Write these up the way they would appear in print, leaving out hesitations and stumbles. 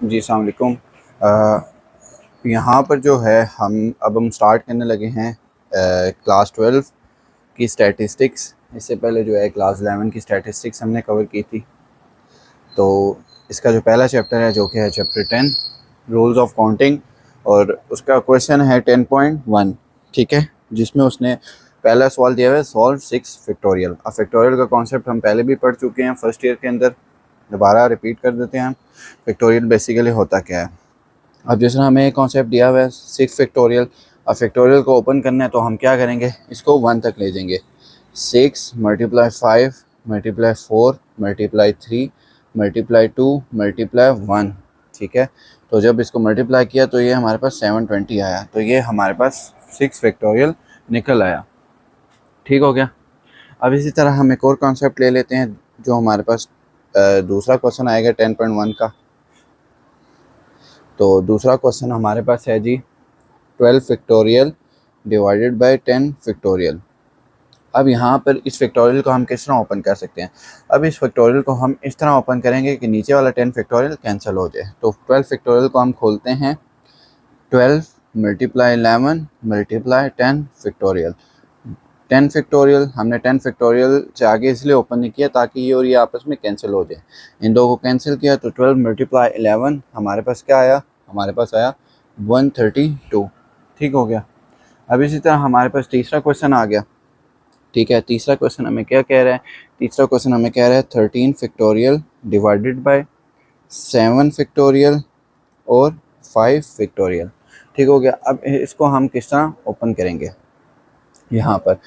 जी अस्सलाम वालेकुम। यहाँ पर जो है हम स्टार्ट करने लगे हैं क्लास 12 की स्टैटिस्टिक्स। इससे पहले जो है क्लास 11 की स्टैटिस्टिक्स हमने कवर की थी। तो इसका जो पहला चैप्टर है जो कि है चैप्टर 10 रूल्स ऑफ काउंटिंग, और उसका क्वेश्चन है 10.1, ठीक है, जिसमें उसने पहला सवाल दिया हुआ है सॉल्व 6 फैक्टोरियल। अब फैक्टोरियल का कॉन्सेप्ट हम पहले भी पढ़ चुके हैं फर्स्ट ईयर के अंदर, दोबारा रिपीट कर देते हैं। फैक्टोरियल बेसिकली होता क्या है। अब जिस तरह हमें एक कॉन्सेप्ट दिया हुआ है 6 फैक्टोरियल, अब फैक्टोरियल को ओपन करना है तो हम क्या करेंगे, इसको 1 तक ले जाएंगे। 6 multiply 5 multiply 4 multiply 3 multiply 2 multiply 1, ठीक है। तो जब इसको मल्टीप्लाई किया तो ये हमारे पास 720 आया, तो ये हमारे पास 6 फैक्टोरियल निकल आया, ठीक हो गया। अब इसी तरह हम एक और कॉन्सेप्ट ले लेते हैं जो हमारे पास दूसरा क्वेश्चन आएगा 10.1 का। तो दूसरा क्वेश्चन हमारे पास है जी 12 फैक्टोरियल डिवाइडेड बाय 10 फैक्टोरियल। अब यहाँ पर इस फैक्टोरियल को हम किस तरह ओपन कर सकते हैं। अब इस फैक्टोरियल को हम इस तरह ओपन करेंगे कि नीचे वाला 10 फैक्टोरियल कैंसिल हो जाए। तो 12 फैक्टोरियल को हम खोलते हैं, 12 मल्टीप्लाई 11 मल्टीप्लाई 10 फैक्टोरियल। 10 फैक्टोरियल हमने 10 फैक्टोरियल से आगे इसलिए ओपन नहीं किया ताकि ये और ये आपस में कैंसिल हो जाए। इन दो को कैंसिल किया तो 12 मल्टीप्लाई 11 हमारे पास क्या आया, हमारे पास आया 132, ठीक हो गया। अब इसी तरह हमारे पास तीसरा क्वेश्चन आ गया, ठीक है। तीसरा क्वेश्चन हमें क्या कह रहा है, तीसरा क्वेश्चन हमें कह रहा है 13 फैक्टोरियल डिवाइडेड बाय 7 फैक्टोरियल और 5 फैक्टोरियल, ठीक हो गया। अब इसको हम किस तरह ओपन करेंगे यहाँ पर।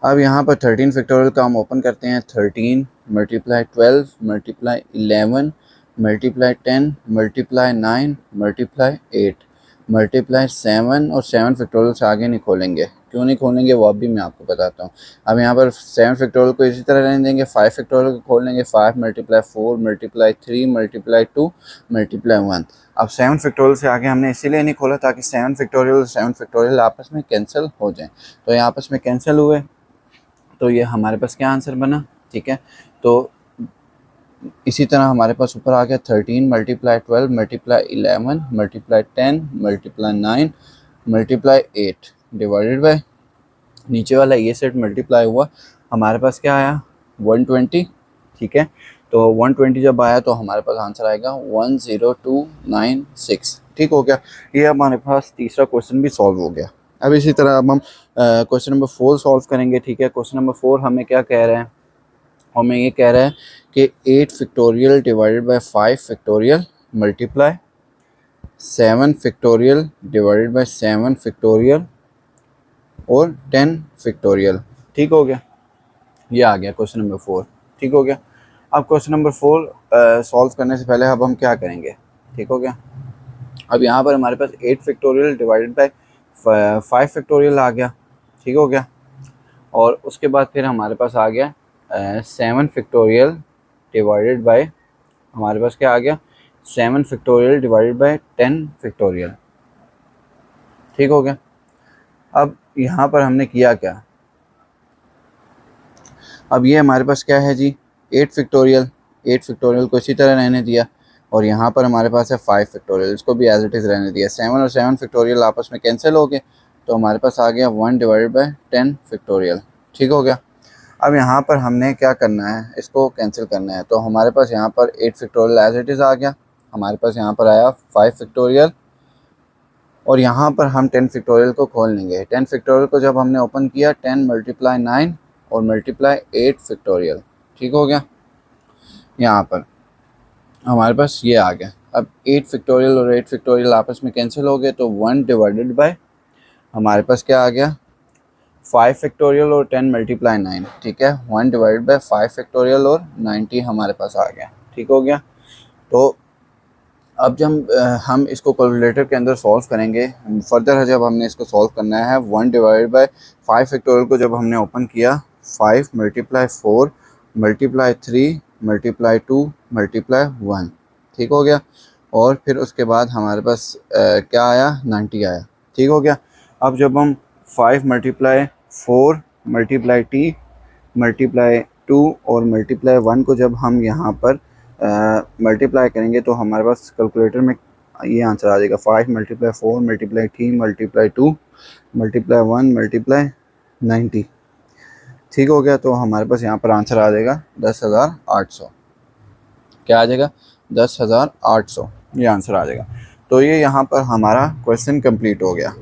अब यहाँ पर 13 फैक्टोरियल का हम ओपन करते हैं, 13 multiply 12 multiply 11 multiply 10 multiply 9 multiply 8 multiply 7, और 7 फैक्टोरियल से आगे नहीं खोलेंगे। क्यों नहीं खोलेंगे वो अभी मैं आपको बताता हूँ। अब यहाँ पर 7 फैक्टोरियल को इसी तरह रहने देंगे, 5 फैक्टोरियल को खोल लेंगे, 5 मल्टीप्लाई 4 मल्टीप्लाई 3 मल्टीप्लाई 2 मल्टीप्लाई 1। अब 7 फैक्टोरियल से आगे हमने इसीलिए नहीं खोला ताकि 7 फैक्टोरियल आपस में कैंसिल हो जाएं। तो ये आपस में कैंसिल हुए तो ये हमारे पास क्या आंसर बना, ठीक है। तो इसी तरह हमारे पास ऊपर आ गया 13 multiply 12 multiply 11 multiply 10 multiply 9 multiply 8 divided by नीचे वाला ये सेट मल्टीप्लाई हुआ, हमारे पास क्या आया 120, ठीक है। तो 120 जब आया तो हमारे पास आंसर आएगा 10296, ठीक हो गया। ये हमारे पास तीसरा क्वेश्चन भी सॉल्व हो गया। अब इसी तरह अब हम क्वेश्चन नंबर 4 सॉल्व करेंगे, ठीक है। क्वेश्चन नंबर 4 हमें क्या कह रहे हैं, हमें ये कह रहा है कि 8 factorial divided by 5 factorial multiply 7 factorial divided by 7 factorial और 10 फैक्टोरियल, ठीक हो गया। ये आ गया क्वेश्चन नंबर 4, ठीक हो गया। अब क्वेश्चन नंबर 4 सॉल्व करने से पहले अब हम क्या करेंगे, ठीक हो गया। अब यहाँ पर हमारे पास 8 फैक्टोरियल डिवाइडेड बाय 5 फैक्टोरियल आ गया, ठीक हो गया। और उसके बाद फिर हमारे पास आ गया 7 फैक्टोरियल डिवाइडेड बाय, हमारे पास क्या आ गया 7 फैक्टोरियल डिवाइडेड बाय 10 फैक्टोरियल, ठीक हो गया। अब यहाँ पर हमने किया क्या, अब ये हमारे पास क्या है जी 8 फैक्टोरियल, 8 फैक्टोरियल को इसी तरह रहने दिया, और यहाँ पर हमारे पास है 5 फैक्टोरियल, इसको भी एज इट इज़ रहने दिया। 7 और 7 फैक्टोरियल आपस में कैंसिल हो गए तो हमारे पास आ गया 1 डिवाइडेड बाय 10 फैक्टोरियल, ठीक हो गया। अब यहाँ पर हमने क्या करना है, इसको कैंसिल करना है। तो हमारे पास यहाँ पर 8 फैक्टोरियल एज इट इज़ आ गया, हमारे पास यहाँ पर आया 5 फैक्टोरियल, और यहाँ पर हम 10 फैक्टोरियल को खोल लेंगे। 10 फैक्टोरियल को जब हमने ओपन किया 10 मल्टीप्लाई 9 और मल्टीप्लाई 8 फैक्टोरियल, ठीक हो गया। यहाँ पर हमारे पास ये आ गया। अब 8 फैक्टोरियल और 8 फैक्टोरियल आपस में कैंसिल हो गए तो 1 डिवाइडेड बाय हमारे पास क्या आ गया 5 फैक्टोरियल और 10 मल्टीप्लाई 9, ठीक है। 1 डिवाइडेड बाय 5 फैक्टोरियल और 90 हमारे पास आ गया, ठीक हो गया। तो अब जब हम इसको कैलकुलेटर के अंदर सॉल्व करेंगे फर्दर, जब हमने इसको सॉल्व करना है 1 डिवाइडेड बाय 5 फैक्टोरियल को जब हमने ओपन किया 5 मल्टीप्लाई 4 मल्टीप्लाई 3 मल्टीप्लाई 2 मल्टीप्लाई 1, ठीक हो गया। और फिर उसके बाद हमारे पास क्या आया 90 आया, ठीक हो गया। अब जब हम 5 मल्टीप्लाई 4 मल्टीप्लाई टी मल्टीप्लाई 2 और मल्टीप्लाई 1 को जब हम यहाँ पर मल्टीप्लाई करेंगे तो हमारे पास कैलकुलेटर में ये आंसर आ जाएगा 5 multiply 4 multiply 3 multiply 2 multiply 1 multiply 90। ठीक हो गया, तो हमारे पास यहाँ पर आंसर आ जाएगा 10,800। क्या आ जाएगा? 10,800 ये आंसर आ जाएगा। तो ये यहाँ पर हमारा क्वेश्चन कंप्लीट हो गया।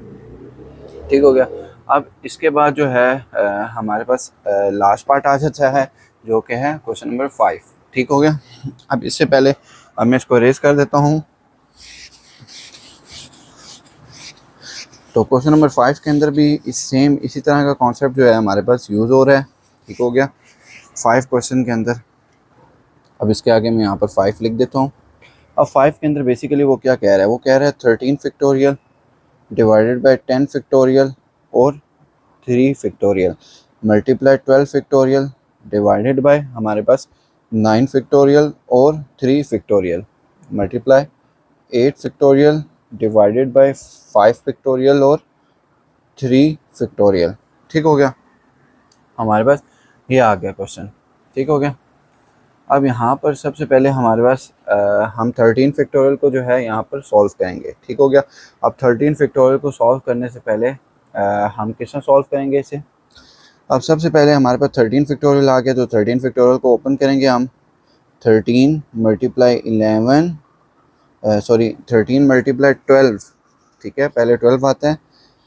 ठीक हो गया। अब इसके बाद जो है हमारे पास लास्ट पार्ट आ जाता है जो कि है क्वेश्चन नंबर 5। ठीक हो गया। अब इससे पहले अब मैं इसको रेज कर देता हूँ। तो क्वेश्चन नंबर 5 के अंदर भी इसी तरह का कॉन्सेप्ट जो है हमारे पास यूज़ हो रहा है। ठीक हो गया 5 क्वेश्चन के अंदर। अब इसके आगे मैं यहाँ पर 5 लिख देता हूँ। अब 5 के अंदर बेसिकली वो क्या कह रहा है? वो कह रहा है 13 फैक्टोरियल डिवाइडेड बाय 10 फैक्टोरियल और 3 factorial multiply 12 factorial divided by हमारे पास 9 फैक्टोरियल और 3 factorial multiply 8 factorial divided by 5 factorial और 3 फैक्टोरियल। ठीक हो गया, हमारे पास ये आ गया क्वेश्चन। ठीक हो गया। अब यहाँ पर सबसे पहले हमारे पास हम 13 फैक्टोरियल को जो है यहाँ पर सॉल्व करेंगे। ठीक हो गया। अब 13 फैक्टोरियल को सॉल्व करने से पहले हम किसमें सॉल्व करेंगे इसे? अब सबसे पहले हमारे पास 13 फैक्टोरियल आ गया, तो 13 फैक्टोरियल को ओपन करेंगे हम। 13 मल्टीप्लाई 13 मल्टीप्लाई 12। ठीक है, पहले 12 आता है।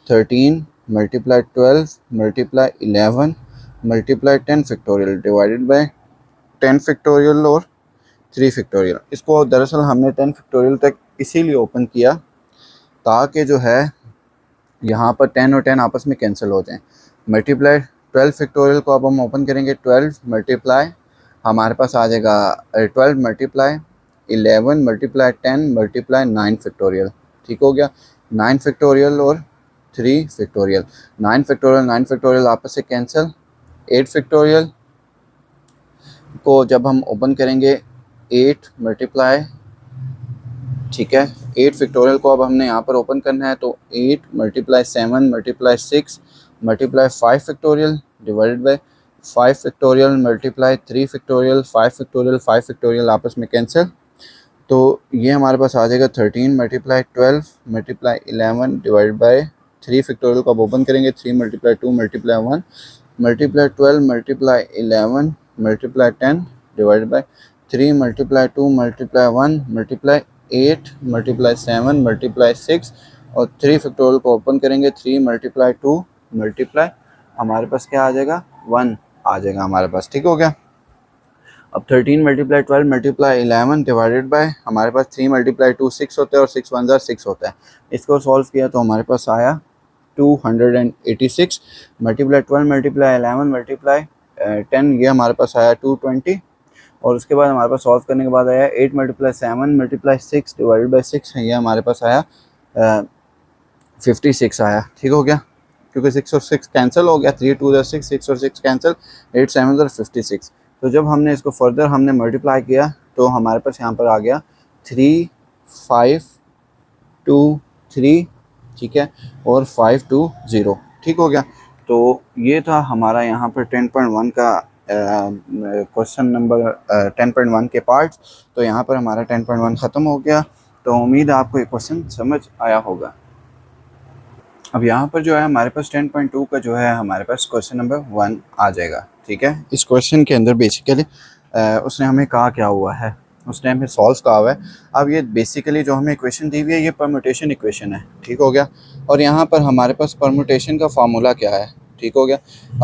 13 multiply 12 multiply 11 multiply 10 factorial divided by 10 factorial और 3 फैक्टोरियल। इसको दरअसल हमने 10 फैक्टोरियल तक इसीलिए ओपन किया ताकि जो है यहाँ पर 10 और 10 आपस में कैंसिल हो जाएं। मल्टीप्लाई 12 फैक्टोरियल को अब हम ओपन करेंगे। 12 मल्टीप्लाई हमारे पास आ जाएगा 12 मल्टीप्लाई 11 मल्टीप्लाई 10 मल्टीप्लाई 9 फैक्टोरियल। ठीक हो गया। 9 फैक्टोरियल और 3 फैक्टोरियल। 9 फैक्टोरियल आपस से कैंसिल। 8 फैक्टोरियल को जब हम ओपन करेंगे 8 मल्टीप्लाई, ठीक है, 8 फैक्टोरियल को अब हमने यहाँ पर ओपन करना है, तो 8 multiply 7 multiply 6 multiply 5 factorial divided by 5 factorial multiply 3 factorial 5 factorial आपस में कैंसिल। तो ये हमारे पास आ जाएगा 13 multiply 12 multiply 11 divide by 3 factorial को अब ओपन करेंगे। 3 multiply 2 multiply 1 multiply 12 multiply 11 multiply 10 divided by 3 multiply 2 multiply 1 multiply 8 multiply 7 multiply 6 और 3 फैक्टोरियल को ओपन करेंगे। 3 मल्टीप्लाई 2 मल्टीप्लाई हमारे पास क्या आ जाएगा? 1 आ जाएगा हमारे पास। ठीक हो गया। अब 13 मल्टीप्लाई 12 मल्टीप्लाई 11 डिवाइडेड बाय हमारे पास 3 मल्टीप्लाई 2 6 होता है और 6 1 6 होता है। इसको सॉल्व किया तो हमारे पास आया 286 मल्टीप्लाई 12 मल्टीप्लाई 11 मल्टीप्लाई 10, ये हमारे पास आया 220। और उसके बाद हमारे पास सॉल्व करने के बाद आया 8 मल्टीप्लाई 7 मल्टीप्लाई 6 डिवाइडेड बाई 6, ये हमारे पास आया 56 आया। ठीक हो गया, क्योंकि 6 और 6 कैंसिल हो गया। 3 2 6 6 और 6 कैंसिल, 8 7 और 56। तो जब हमने इसको फर्दर हमने मल्टीप्लाई किया तो हमारे पास यहाँ पर आ गया 3 5 2 3, ठीक है, और 5 2 0। ठीक हो गया। तो ये था हमारा यहाँ पर 10.1 का क्वेश्चन नंबर 10.1 के पार्ट्स। तो यहाँ पर हमारा 10.1 ख़त्म हो गया। तो उम्मीद है आपको ये क्वेश्चन समझ आया होगा। अब यहाँ पर जो है हमारे पास 10.2 का जो है हमारे पास क्वेश्चन नंबर 1 आ जाएगा। ठीक है, इस क्वेश्चन के अंदर बेसिकली उसने हमें कहा क्या हुआ है, उसने हमें सॉल्व कहा हुआ है। अब ये बेसिकली जो हमें इक्वेशन दी हुई है ये परम्यूटेशन इक्वेशन है। ठीक हो गया। और यहाँ पर हमारे पास परम्यूटेशन का फार्मूला क्या है? ठीक हो गया।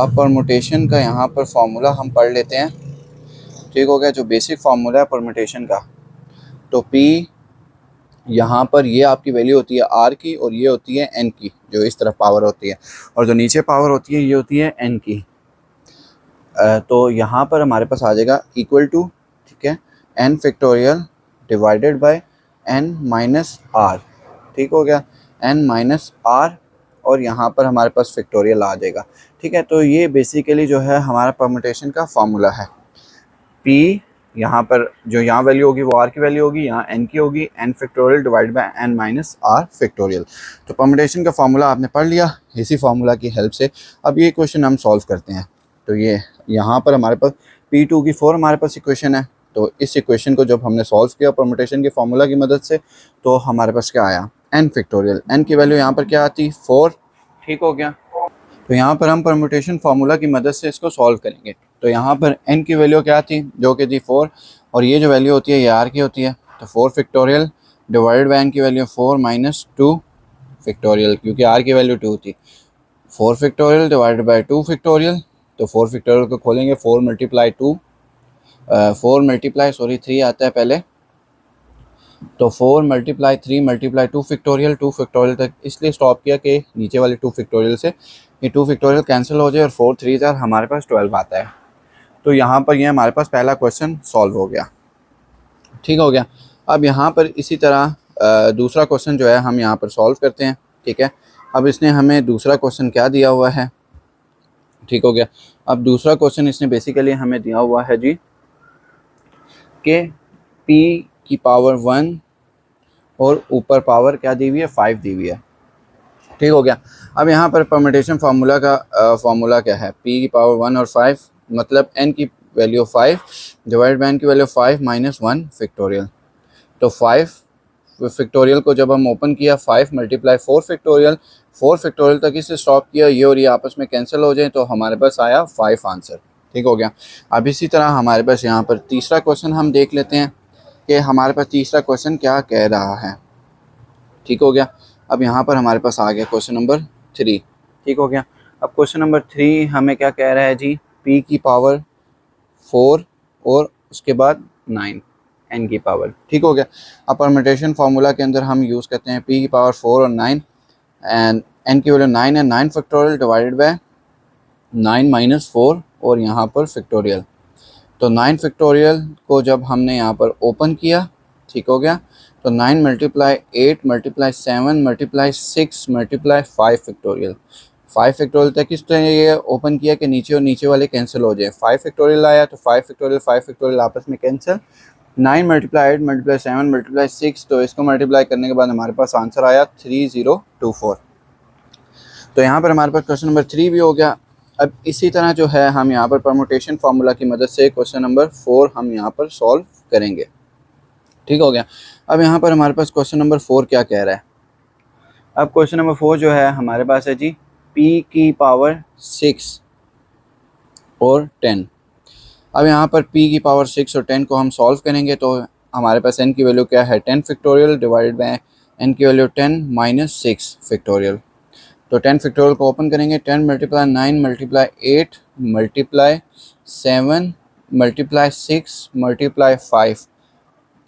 अब परम्यूटेशन का यहाँ पर फार्मूला हम पढ़ लेते हैं। ठीक हो गया, जो बेसिक फार्मूला है परम्यूटेशन का, तो P यहाँ पर ये आपकी वैल्यू होती है R की और ये होती है N की, जो इस तरफ पावर होती है, और जो नीचे पावर होती है ये होती है N की। तो यहाँ पर हमारे पास आ जाएगा इक्वल टू, ठीक है, n factorial divided by n minus r। ठीक हो गया, n माइनस r, और यहाँ पर हमारे पास फैक्टोरियल आ जाएगा। ठीक है, तो ये बेसिकली जो है हमारा परम्यूटेशन का फार्मूला है। p यहाँ पर जो यहाँ वैल्यू होगी वो r की वैल्यू होगी, यहाँ n की होगी, n factorial divide by n minus r factorial. तो परम्यूटेशन का फार्मूला आपने पढ़ लिया। इसी फार्मूला की हेल्प से अब ये क्वेश्चन हम सॉल्व करते हैं। तो ये यहाँ पर हमारे पास P2 की 4 हमारे पास इक्वेशन है। तो इस इक्वेशन को जब हमने सॉल्व किया परमुटेशन के फार्मूला की मदद से, तो हमारे पास क्या आया, n फैक्टोरियल। n की वैल्यू यहाँ पर क्या आती, 4। ठीक हो गया। तो यहाँ पर हम परमुटेशन फार्मूला की मदद से इसको सॉल्व करेंगे। तो यहाँ पर n की वैल्यू क्या थी, जो कि थी 4, और ये जो वैल्यू होती है ये r की होती है। तो 4 फैक्टोरियल डिवाइडेड बाय n की वैल्यू 4 माइनस 2 फैक्टोरियल, क्योंकि r की वैल्यू 2 थी। 4 फैक्टोरियल डिवाइडेड बाय 2 फैक्टोरियल, तो 4 फैक्टोरियल को खोलेंगे, 4 मल्टीप्लाई 2, 4 मल्टीप्लाई 3 आता है पहले, तो 4 मल्टीप्लाई 3 मल्टीप्लाई 2 फैक्टोरियल, 2 फैक्टोरियल तक इसलिए स्टॉप किया कि नीचे वाले 2 फैक्टोरियल से ये 2 फैक्टोरियल कैंसिल हो जाए और 4 3 जार हमारे पास 12 आता है। तो यहाँ पर ये हमारे पास पहला क्वेश्चन सॉल्व हो गया। ठीक हो गया। अब यहाँ पर इसी तरह दूसरा क्वेश्चन जो है हम यहाँ पर सॉल्व करते हैं। ठीक है, अब इसने हमें दूसरा क्वेश्चन क्या दिया हुआ है। ठीक हो गया। अब दूसरा क्वेश्चन इसने बेसिकली हमें दिया हुआ है जी कि p की पावर 1 और ऊपर पावर क्या दी हुई है, 5 दी हुई है। ठीक हो गया। अब यहाँ पर परम्यूटेशन फार्मूला का फार्मूला क्या है, p की पावर 1 और 5, मतलब n की वैल्यू 5 डिवाइड बाय n की वैल्यू 5 माइनस 1 फैक्टोरियल। तो 5 फैक्टोरियल को जब हम ओपन किया, 5 मल्टीप्लाई 4 फैक्टोरियल, 4 फैक्टोरियल तक इसे स्टॉप किया, ये और ये आपस में कैंसिल हो जाए, तो हमारे पास आया 5 आंसर। ठीक हो गया। अब इसी तरह हमारे पास यहाँ पर तीसरा क्वेश्चन हम देख लेते हैं कि हमारे पास तीसरा क्वेश्चन क्या कह रहा है। ठीक हो गया। अब यहाँ पर हमारे पास आ गया क्वेश्चन नंबर 3। ठीक हो गया। अब क्वेश्चन नंबर 3 हमें क्या कह रहा है जी, p की पावर 4 और उसके बाद 9 n की पावर। ठीक हो गया। अब परम्यूटेशन फार्मूला के अंदर हम यूज़ करते हैं p की पावर 4 और 9 एंड n की वैल्यू 9 है, 9 फैक्टोरियल डिवाइडेड बाय 9 माइनस 4 और यहाँ पर फैक्टोरियल। तो 9 फैक्टोरियल को जब हमने यहाँ पर ओपन किया, ठीक हो गया, तो 9 multiply 8 multiply 7 multiply 6 multiply 5 factorial. 5 factorial तक इस तरह ये ओपन किया कि नीचे और नीचे वाले कैंसिल हो जाए। 5 फैक्टोरियल आया तो 5 फैक्टोरियल आपस में कैंसिल। 9 मल्टीप्लाई 8 मल्टीप्लाई 7 मल्टीप्लाई 6, तो इसको मल्टीप्लाई करने के बाद हमारे पास आंसर आया 3024। तो यहाँ पर हमारे पास क्वेश्चन नंबर 3 भी हो गया। अब इसी तरह जो है हम यहाँ पर परम्यूटेशन फार्मूला की मदद से क्वेश्चन नंबर 4 हम यहाँ पर सॉल्व करेंगे। ठीक हो गया। अब यहाँ पर हमारे पास क्वेश्चन नंबर 4 क्या कह रहा है। अब क्वेश्चन नंबर 4 जो है हमारे पास है जी p की पावर 6 और 10। अब यहाँ पर p की पावर 6 और 10 को हम सॉल्व करेंगे, तो हमारे पास n की वैल्यू क्या है, 10 फैक्टोरियल डिवाइडेड बाय n की वैल्यू 10 माइनस 6 फैक्टोरियल। तो 10 फैक्टोरियल को ओपन करेंगे, 10 multiply 9 multiply 8 multiply 7 multiply 6 multiply 5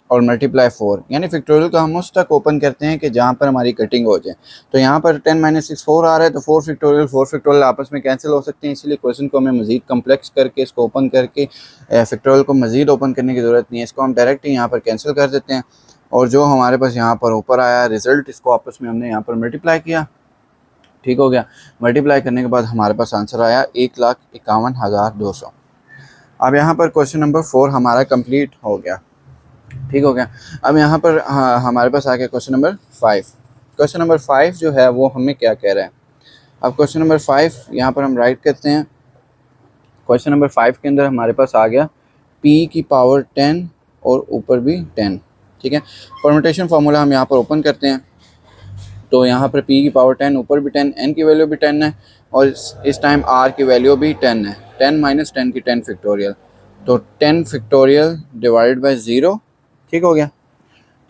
और मल्टीप्लाई 4, यानी फैक्टोरियल को हम उस तक ओपन करते हैं कि जहाँ पर हमारी कटिंग हो जाए। तो यहाँ पर 10 माइनस 6 4 आ रहा है, तो 4 फैक्टोरियल आपस में कैंसिल हो सकते हैं, इसलिए क्वेश्चन को हमें मज़ीद कम्प्लेक्स करके इसको ओपन करके फैक्टोरियल को मज़ीद ओपन करने की ज़रूरत नहीं है, इसको हम डायरेक्ट ही यहाँ पर कैंसिल कर देते हैं। और जो हमारे पास यहाँ पर ऊपर आया रिज़ल्ट, इसको आपस में हमने यहाँ पर मल्टीप्लाई किया। ठीक हो गया। मल्टीप्लाई करने के बाद हमारे पास आंसर आया 1,51,200। अब यहाँ पर क्वेश्चन नंबर 4 हमारा कंप्लीट हो गया। ठीक हो गया। अब यहाँ पर हमारे पास आ गया क्वेश्चन नंबर 5। क्वेश्चन नंबर 5 जो है वो हमें क्या कह रहा है। अब क्वेश्चन नंबर 5 यहाँ पर हम राइट करते हैं। क्वेश्चन नंबर 5 के अंदर हमारे पास आ गया p की पावर 10 और ऊपर भी 10। ठीक है। परम्यूटेशन फार्मूला हम यहाँ पर ओपन करते हैं, तो यहाँ पर p की पावर 10 ऊपर भी 10, n की वैल्यू भी 10 है और इस टाइम r की वैल्यू भी 10 है। 10 माइनस 10 की 10 फैक्टोरियल, तो 10 फैक्टोरियल डिवाइडेड बाय 0। ठीक हो गया।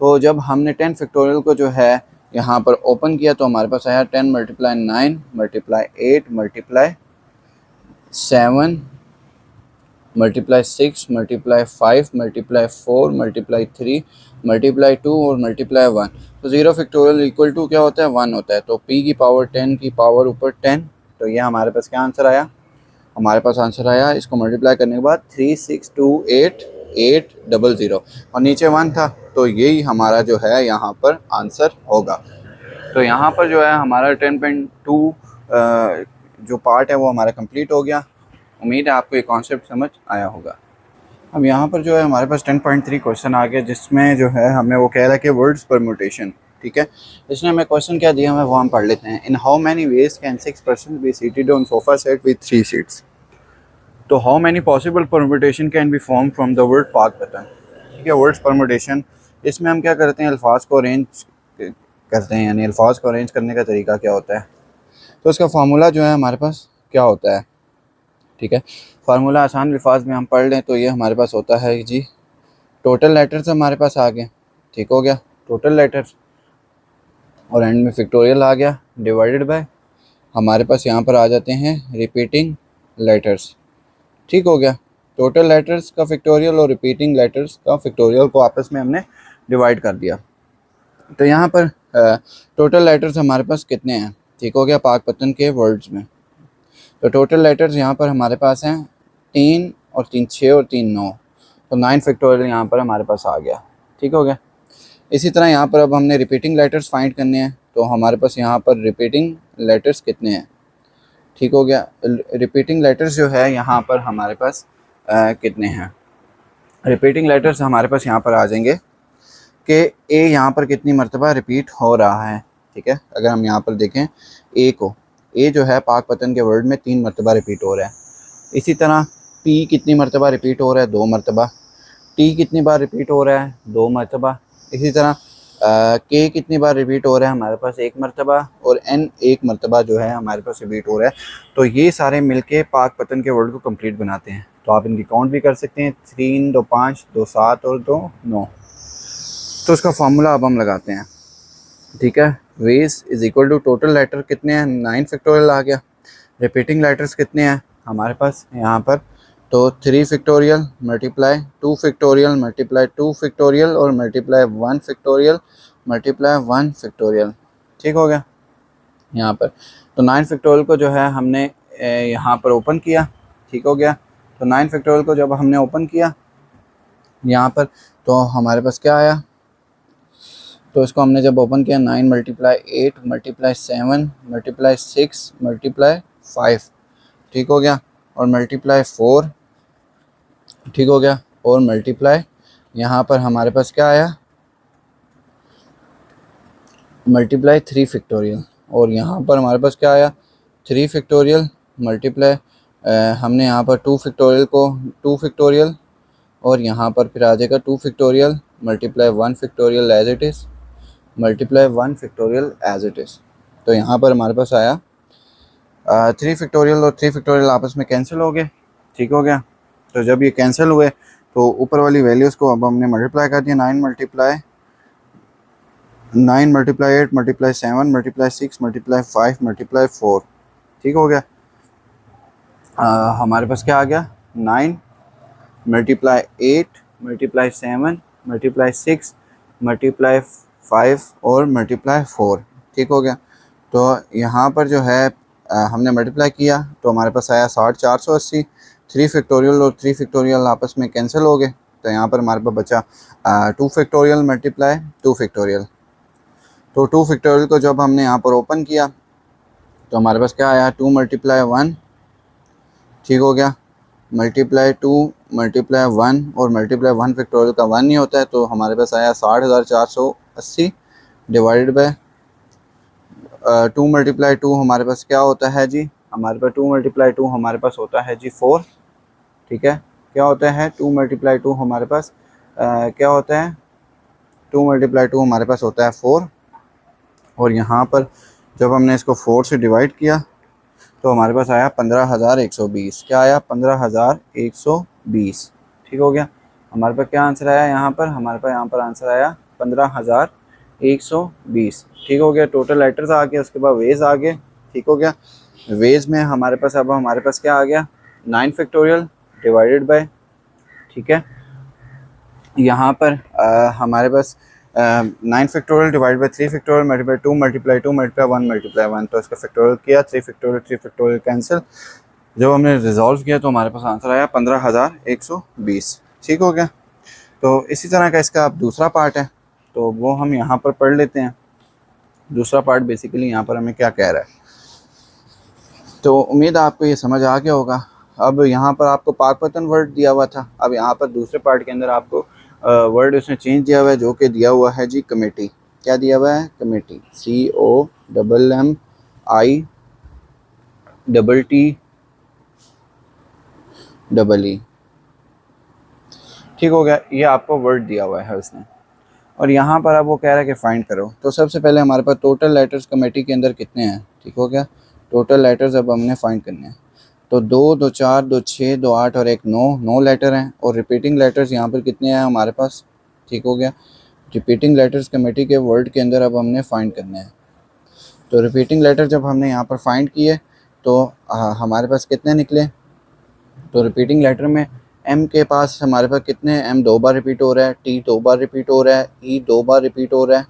तो जब हमने 10 फैक्टोरियल को जो है यहाँ पर ओपन किया, तो हमारे पास आया 10 multiply 9 multiply 8 multiply 7 multiply 6 multiply 5 multiply 4 multiply 3 multiply 2 और मल्टीप्लाई 1। तो 0 फैक्टोरियल इक्वल टू क्या होता है, 1 होता है। तो p की पावर 10 की पावर ऊपर 10, तो ये हमारे पास क्या आंसर आया, हमारे पास आंसर आया, इसको मल्टीप्लाई करने के बाद 3628800 और नीचे 1 था, तो यही हमारा जो है यहाँ पर आंसर होगा। तो यहाँ पर जो है हमारा 10.2 जो पार्ट है वो हमारा कंप्लीट हो गया। उम्मीद है आपको ये कॉन्सेप्ट समझ आया होगा। अब यहाँ पर जो है हमारे पास 10.3 क्वेश्चन आ गया, जिसमें जो है हमें वो कह रहा है कि वर्ड्स परम्यूटेशन। ठीक है। इसमें हमें क्वेश्चन क्या दिया है वो हम पढ़ लेते हैं। In how many ways can 6 person be seated on sofa set with 3 seats. तो how many possible permutation can be form from the word Pakpattan. ठीक है, वर्ड्स परमुटेशन, इसमें हम क्या करते हैं, अल्फाज को अरेंज करते हैं, यानी अल्फाज को अरेंज करने का तरीका क्या होता है। तो इसका फार्मूला जो है हमारे पास क्या होता है। ठीक है, फार्मूला आसान अल्फाज में हम पढ़ लें तो ये हमारे पास होता है जी, टोटल लेटर्स हमारे पास आ गए, ठीक हो गया, टोटल लेटर्स, और एंड में फैक्टोरियल आ गया, डिवाइडेड बाय हमारे पास यहाँ पर आ जाते हैं रिपीटिंग लेटर्स। ठीक हो गया, टोटल लेटर्स का फैक्टोरियल और रिपीटिंग लेटर्स का फैक्टोरियल को आपस में हमने डिवाइड कर दिया। तो यहाँ पर टोटल लेटर्स हमारे पास कितने हैं, ठीक हो गया, पाकपतन के वर्ड्स में। तो टोटल लेटर्स यहाँ पर हमारे पास हैं 3 और 3 6 और 3 9, तो 9 फैक्टोरियल यहाँ पर हमारे पास आ गया। ठीक हो गया, इसी तरह यहाँ पर अब हमने रिपीटिंग लेटर्स फाइंड करने हैं, तो हमारे पास यहाँ पर रिपीटिंग लेटर्स कितने हैं। ठीक हो गया, रिपीटिंग लेटर्स जो है यहाँ पर हमारे पास कितने हैं। रिपीटिंग लेटर्स हमारे पास यहाँ पर आ जाएंगे कि ए यहाँ पर कितनी मरतबा रिपीट हो रहा है। ठीक है, अगर हम यहाँ पर देखें ए को, ए जो है पाकपतन के वर्ड में 3 मरतबा रिपीट हो रहा है। इसी तरह पी कितनी मरतबा रिपीट हो रहा है, 2 मरतबा। टी कितनी बार रिपीट हो रहा है, 2 मरतबा। इसी तरह के कितनी बार रिपीट हो रहा है हमारे पास, 1 मरतबा, और एन 1 मरतबा जो है हमारे पास रिपीट हो रहा है। तो ये सारे मिलके पाकपतन के वर्ड को कंप्लीट बनाते हैं। तो आप इनकी काउंट भी कर सकते हैं, 3 2 5 2 7 और 2 9। तो इसका फार्मूला अब हम लगाते हैं। ठीक है, ways is equal to total letter कितने हैं, 9 फैक्टोरियल आ गया। रिपीटिंग लेटर्स कितने हैं हमारे पास यहाँ पर, तो 3 factorial multiply 2 factorial multiply 2 factorial और मल्टीप्लाई 1 फैक्टोरियल मल्टीप्लाई 1 फैक्टोरियल। ठीक हो गया यहाँ पर। तो 9 फैक्टोरियल को जो है हमने यहाँ पर ओपन किया। ठीक हो गया, तो 9 फैक्टोरियल को जब हमने ओपन किया यहाँ पर, तो हमारे पास क्या आया, तो इसको हमने जब ओपन किया 9 मल्टीप्लाई 8 मल्टीप्लाई 7 मल्टीप्लाई 6 मल्टीप्लाई 5। ठीक हो गया, और मल्टीप्लाई 4। ठीक हो गया, और मल्टीप्लाई यहाँ पर हमारे पास क्या आया, मल्टीप्लाई 3 फैक्टोरियल, और यहाँ पर हमारे पास क्या आया, 3 फैक्टोरियल मल्टीप्लाई हमने यहाँ पर 2 फैक्टोरियल को 2 फैक्टोरियल, और यहाँ पर फिर आ जाएगा 2 factorial multiply 1 factorial as it is multiply 1 factorial as it is. तो यहाँ पर हमारे पास आया 3 फैक्टोरियल और 3 फैक्टोरियल आपस में कैंसिल हो गए। ठीक हो गया, तो जब ये कैंसिल हुए तो ऊपर वाली वैल्यूज़ को अब हमने मल्टीप्लाई कर दिया, 9 multiply 8 multiply 7 multiply 6 multiply 5 multiply 4। ठीक हो गया, हमारे पास क्या आ गया, 9 मल्टीप्लाई 8 मल्टीप्लाई 7 मल्टीप्लाई 6 मल्टीप्लाई 5 और मल्टीप्लाई 4। ठीक हो गया, तो यहाँ पर जो है हमने मल्टीप्लाई किया तो हमारे पास आया 480। 3 फैक्टोरियल और 3 फैक्टोरियल आपस में कैंसिल हो गए, तो यहाँ पर हमारे पास बचा 2 फैक्टोरियल मल्टीप्लाई 2 फैक्टोरियल। तो 2 फैक्टोरियल को जब हमने यहाँ पर ओपन किया तो हमारे पास क्या आया, 2 मल्टीप्लाई 1। ठीक हो गया, मल्टीप्लाई 2 मल्टीप्लाई 1 और मल्टीप्लाई 1 फैक्टोरियल का 1 नहीं होता है, तो हमारे पास आया 60,480 डिवाइडेड बाय 2 मल्टीप्लाई 2 हमारे पास क्या होता है जी, हमारे पास 2 मल्टीप्लाई 2 हमारे पास होता है जी 4। ठीक है, क्या होता है 2 मल्टीप्लाई 2 हमारे पास क्या होता है, 2 मल्टीप्लाई 2 हमारे पास होता है 4। और यहाँ पर जब हमने इसको 4 से डिवाइड किया तो हमारे पास आया 15,120। क्या आया, 15,120। ठीक हो गया, हमारे पास क्या आंसर आया यहाँ पर, हमारे पास यहाँ पर आंसर आया 15,120। ठीक हो गया, टोटल लेटर्स आ गए, उसके बाद वेज आ गए। ठीक हो गया, वेज में हमारे पास अब हमारे पास क्या आ गया, 9 फैक्टोरियल डिवाइडेड बाय, ठीक है, यहाँ पर हमारे पास 9 factorial divide by 3 factorial multiply 2 multiply 2 multiply 1 multiply 1। तो इसका फैक्टोरियल किया, 3 फैक्टोरियल कैंसिल, जब हमने रिजॉल्व किया तो हमारे पास आंसर आया 15,120। ठीक हो गया, तो इसी तरह का इसका अब दूसरा पार्ट है, तो वो हम यहाँ पर पढ़ लेते हैं। दूसरा पार्ट बेसिकली यहाँ पर हमें क्या कह रहा है, तो उम्मीद आपको ये समझ आ गया होगा। अब यहाँ पर आपको पाकपतन वर्ड दिया हुआ था, अब यहाँ पर दूसरे पार्ट के अंदर आपको वर्ड उसने चेंज दिया हुआ है, जो कि दिया हुआ है जी कमेटी। क्या दिया हुआ है, कमेटी, COMMITT। Double E. ठीक हो गया, ये आपको वर्ड दिया हुआ है उसने, और यहाँ पर अब वो कह रहा है कि फाइंड करो। तो सबसे पहले हमारे पास टोटल लेटर्स कमेटी के अंदर कितने हैं, ठीक हो गया, टोटल लेटर्स अब हमने फाइंड करने हैं। तो 2, 2 4, 2 6, 2 8 और 1 9, 9 लेटर हैं। और रिपीटिंग लेटर्स यहाँ पर कितने हैं हमारे पास, ठीक हो गया। रिपीटिंग लेटर्स कमेटी के वर्ड के अंदर अब हमने फाइंड करने हैं। तो रिपीटिंग लेटर जब हमने यहाँ पर फाइंड किए तो हमारे पास कितने निकले। तो रिपीटिंग लेटर में एम के पास हमारे पास कितने, एम 2 बार रिपीट हो रहा है, टी 2 बार रिपीट हो रहा है, ई 2 बार रिपीट हो रहा है,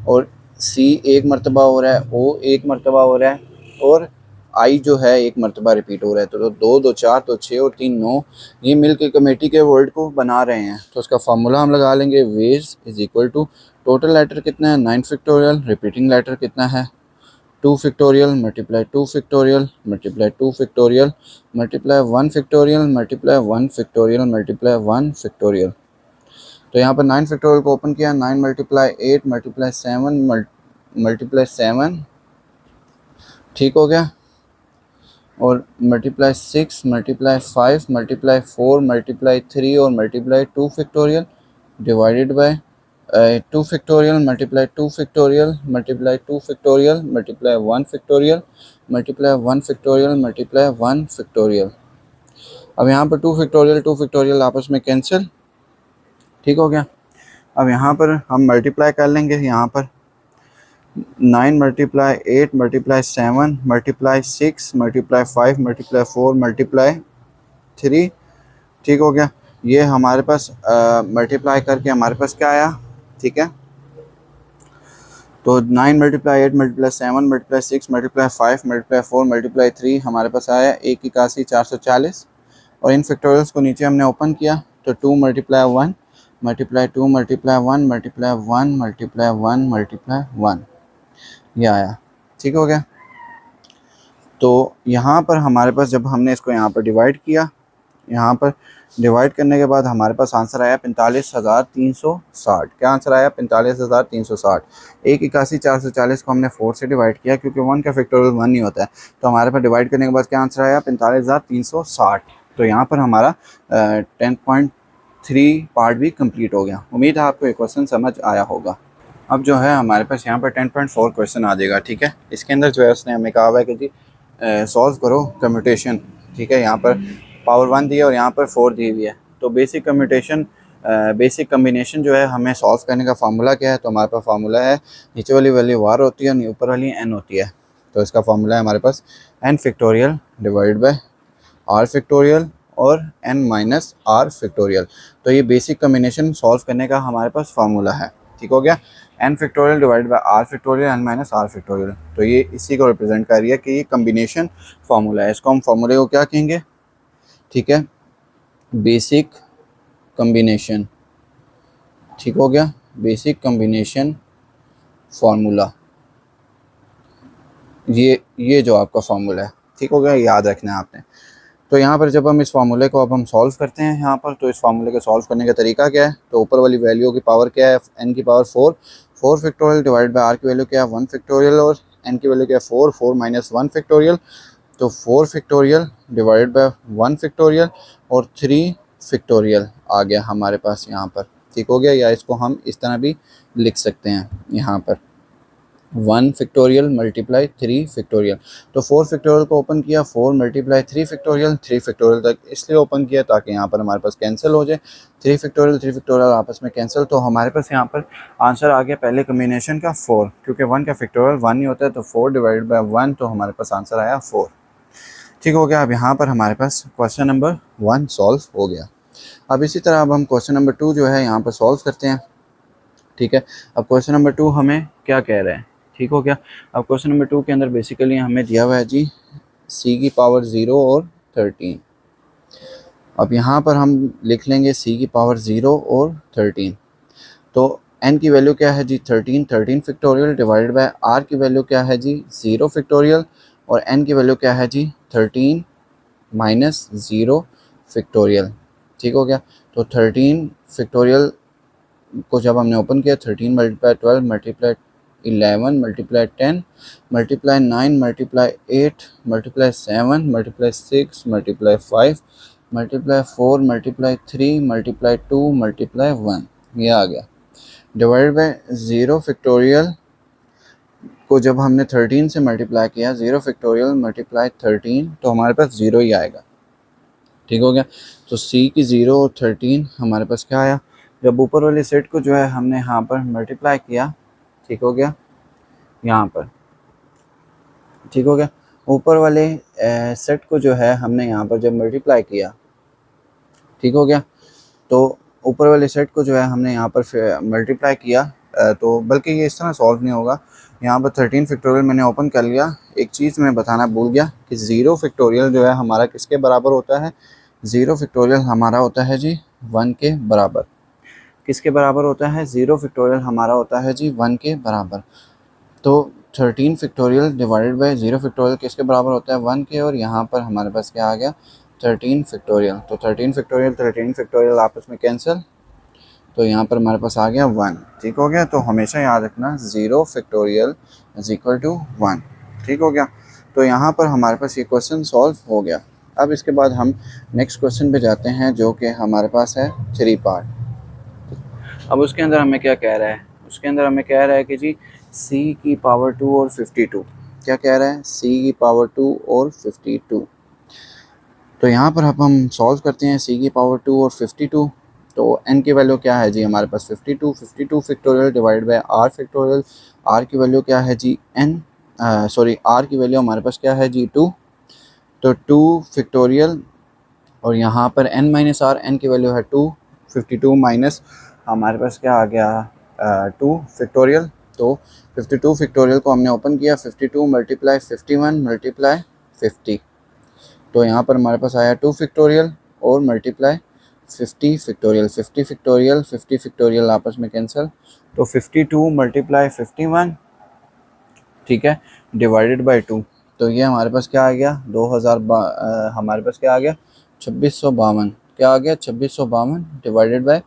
और सी 1 मरतबा हो रहा है, ओ 1 मरतबा हो रहा है, और आई जो है 1 मरतबा रिपीट हो रहा है। तो 2 2 4 तो 6 और 3 9, ये मिल के कमेटी के वर्ड को बना रहे हैं। तो उसका फार्मूला हम लगा लेंगे, ways is equal to total letter कितना है 9 फैक्टोरियल, रिपीटिंग लेटर कितना है 2 factorial multiply 2 factorial multiply 2 factorial multiply 1 factorial multiply 1 factorial multiply 1 factorial. तो यहाँ पर 9 फैक्टोरियल को ओपन किया, 9 मल्टीप्लाई 8 मल्टीप्लाई 7 मल्टीप्लाई 7, ठीक हो गया, और मल्टीप्लाई 6 मल्टीप्लाई 5 मल्टीप्लाई 4 मल्टीप्लाई 3 और multiply 2 factorial divided by 2 factorial multiply 2 factorial multiply 2 factorial multiply 1 factorial multiply 1 factorial multiply 1 factorial. अब यहाँ पर 2 फैक्टोरियल आपस में कैंसिल, ठीक हो गया। अब यहाँ पर हम मल्टीप्लाई कर लेंगे, यहाँ पर 9 multiply 8 multiply 7 multiply 6 multiply 5 multiply 4 multiply 3, ठीक हो गया। ये हमारे पास मल्टीप्लाई करके हमारे पास क्या आया, ठीक है। तो 9 multiply 8 multiply 7 multiply 6 multiply 5 multiply 4 multiply 3 हमारे पास आया 181,440। और इन फैक्टोरियल्स को नीचे हमने ओपन किया तो 2 multiply 1 multiply 2 multiply 1 multiply 1 multiply 1 multiply 1, ये आया, ठीक हो गया। तो यहाँ पर हमारे पास जब हमने इसको यहाँ पर डिवाइड किया, यहाँ पर डिवाइड करने के बाद हमारे पास आंसर आया 45,360। क्या आंसर आया 45,360। 181,440 को हमने 4 से डिवाइड किया क्योंकि 1 का फैक्टोरियल 1 नहीं होता है। तो हमारे पास डिवाइड करने के बाद क्या आंसर आया 45,360। तो यहाँ पर हमारा 10.3 पार्ट भी कंप्लीट हो गया। उम्मीद है आपको ये क्वेश्चन समझ आया होगा। अब जो है हमारे पास यहाँ पर 10.4 क्वेश्चन आ जाएगा, ठीक है। इसके अंदर जो है उसने हमें कहा हुआ है कि जी सॉल्व करो कम्यूटेशन, ठीक है। यहाँ पर पावर 1 दी है और यहाँ पर 4 दी हुई है। तो बेसिक कम्यूटेशन बेसिक कम्बिनेशन जो है हमें सॉल्व करने का फार्मूला क्या है, तो हमारे पास फार्मूला है नीचे वाली वैल्यू वार होती है और ऊपर वाली एन होती है। तो इसका फार्मूला है हमारे पास N factorial divide by are factorial और एन माइनस आर फैक्टोरियल। तो ये बेसिक कम्बिनेशन सॉल्व करने का हमारे पास फार्मूला है, ठीक हो गया। N factorial divide by are factorial n minus are factorial. तो ये इसी को रिप्रेजेंट कर रही है कि ये कम्बिनेशन फार्मूला है। इसको हम फार्मूले को क्या कहेंगे, ठीक है, बेसिक कम्बिनेशन, ठीक हो गया, बेसिक कम्बिनेशन फार्मूला। ये जो आपका फार्मूला है, ठीक हो गया, याद रखना है आपने। तो यहाँ पर जब हम इस फार्मूले को अब हम सॉल्व करते हैं यहाँ पर, तो इस फार्मूले को सॉल्व करने का तरीका क्या है, तो ऊपर वाली वैल्यू की पावर क्या है एन की power 4, 4 factorial divide by r की वैल्यू क्या है 1 फैक्टोरियल और एन की वैल्यू क्या है 4, 4 माइनस 1 फैक्टोरियल। तो 4 फैक्टोरियल डिवाइडेड बाय 1 फैक्टोरियल और 3 फैक्टोरियल आ गया हमारे पास यहाँ पर, ठीक हो गया। या इसको हम इस तरह भी लिख सकते हैं यहाँ पर 1 फैक्टोरियल मल्टीप्लाई 3 फैक्टोरियल। तो 4 फैक्टोरियल को ओपन किया, 4 मल्टीप्लाई 3 फैक्टोरियल, 3 फैक्टोरियल तक इसलिए ओपन किया ताकि यहाँ पर हमारे पास कैंसिल हो जाए, 3 फैक्टोरियल आपस में कैंसिल। तो हमारे पास यहाँ पर आंसर आ गया पहले कम्बिनेशन का 4, क्योंकि 1 का फैक्टोरियल 1 ही होता है। तो 4 डिवाइडेड बाय 1, तो हमारे पास आंसर आया 4, ठीक हो गया। अब यहाँ पर हमारे पास क्वेश्चन नंबर 1 सॉल्व हो गया। अब इसी तरह अब हम क्वेश्चन नंबर 2 जो है यहाँ पर सॉल्व करते हैं, ठीक है। अब क्वेश्चन नंबर 2 हमें क्या कह रहे हैं, ठीक हो गया। अब क्वेश्चन नंबर 2 के अंदर बेसिकली हमें दिया हुआ है जी सी की पावर 0 और 13। अब यहाँ पर हम लिख लेंगे सी की पावर 0 और 13। तो एन की वैल्यू क्या है जी 13, 13 फैक्टोरियल डिवाइडेड बाय आर की वैल्यू क्या है जी 0 फैक्टोरियल और एन की वैल्यू क्या है जी 13 माइनस 0 फैक्टोरियल, ठीक हो गया। तो 13 फैक्टोरियल को जब हमने ओपन किया 13 multiply 12 multiply 11 multiply 10 multiply 9 multiply 8 multiply 7 multiply 6 multiply 5 multiply 4 multiply 3 multiply 2 multiply 1, ये आ गया। डिवाइडेड बाय 0 फैक्टोरियल को जब हमने 13 से मल्टीप्लाई किया, 0 फैक्टोरियल मल्टीप्लाई 13, तो हमारे पास 0 ही आएगा। ठीक हो गया। तो सी की 0 और 13 हमारे पास क्या आया। जब ऊपर वाले सेट को जो है हमने यहाँ पर मल्टीप्लाई किया, ठीक हो गया, यहाँ पर, ठीक हो गया, ऊपर वाले सेट को जो है हमने यहाँ पर जब मल्टीप्लाई किया, ठीक हो गया, तो ऊपर वाले सेट को जो है हमने यहाँ पर मल्टीप्लाई किया, तो बल्कि ये इस तरह सॉल्व नहीं होगा। यहाँ पर 13 फैक्टोरियल मैंने ओपन कर लिया। एक चीज़ मैं बताना भूल गया कि 0 फैक्टोरियल जो है हमारा किसके बराबर होता है। 0 फैक्टोरियल हमारा होता है जी 1 के बराबर। किसके बराबर होता है? 0 फैक्टोरियल हमारा होता है जी 1 के बराबर। तो 13 फैक्टोरियल डिवाइडेड बाय 0 फैक्टोरियल किसके बराबर होता है? 1 के। और यहाँ पर हमारे पास क्या आ गया? 13 फैक्टोरियल। तो 13 फैक्टोरियल आपस में कैंसिल, तो यहाँ पर हमारे पास आ गया 1। ठीक हो गया। तो हमेशा याद रखना 0 फैक्टोरियल इज इक्वल टू 1। ठीक हो गया। तो यहाँ पर हमारे पास ये क्वेश्चन सॉल्व हो गया। अब इसके बाद हम नेक्स्ट क्वेश्चन पे जाते हैं, जो कि हमारे पास है 3 पार्ट। अब उसके अंदर हमें क्या कह रहा है? उसके अंदर हमें कह रहा है कि जी c की पावर 2 और 52। क्या कह रहा है? c की पावर 2 और 52। तो यहाँ पर अब हम सॉल्व करते हैं c की पावर 2 और 52। तो n की वैल्यू क्या है जी हमारे पास? 52 factorial divide bye r factorial. r की वैल्यू क्या है जी? r की वैल्यू हमारे पास क्या है जी? 2। तो 2 फैक्टोरियल और यहाँ पर n माइनस आर, n की वैल्यू है 2। 52 माइनस हमारे पास क्या आ गया? 2 फैक्टोरियल। तो 52 फैक्टोरियल को हमने ओपन किया, 52 मल्टीप्लाई 51 मल्टीप्लाई 50। तो यहाँ पर हमारे पास आया 2 फैक्टोरियल और मल्टीप्लाई 50 फैक्टोरियल। 50 फैक्टोरियल आपस में कैंसिल। तो 52 मल्टीप्लाई 51, ठीक है, डिवाइडेड बाय 2। तो ये हमारे पास क्या आ गया? हमारे पास क्या आ गया? 2652। क्या आ गया? 2652 डिवाइडेड बाय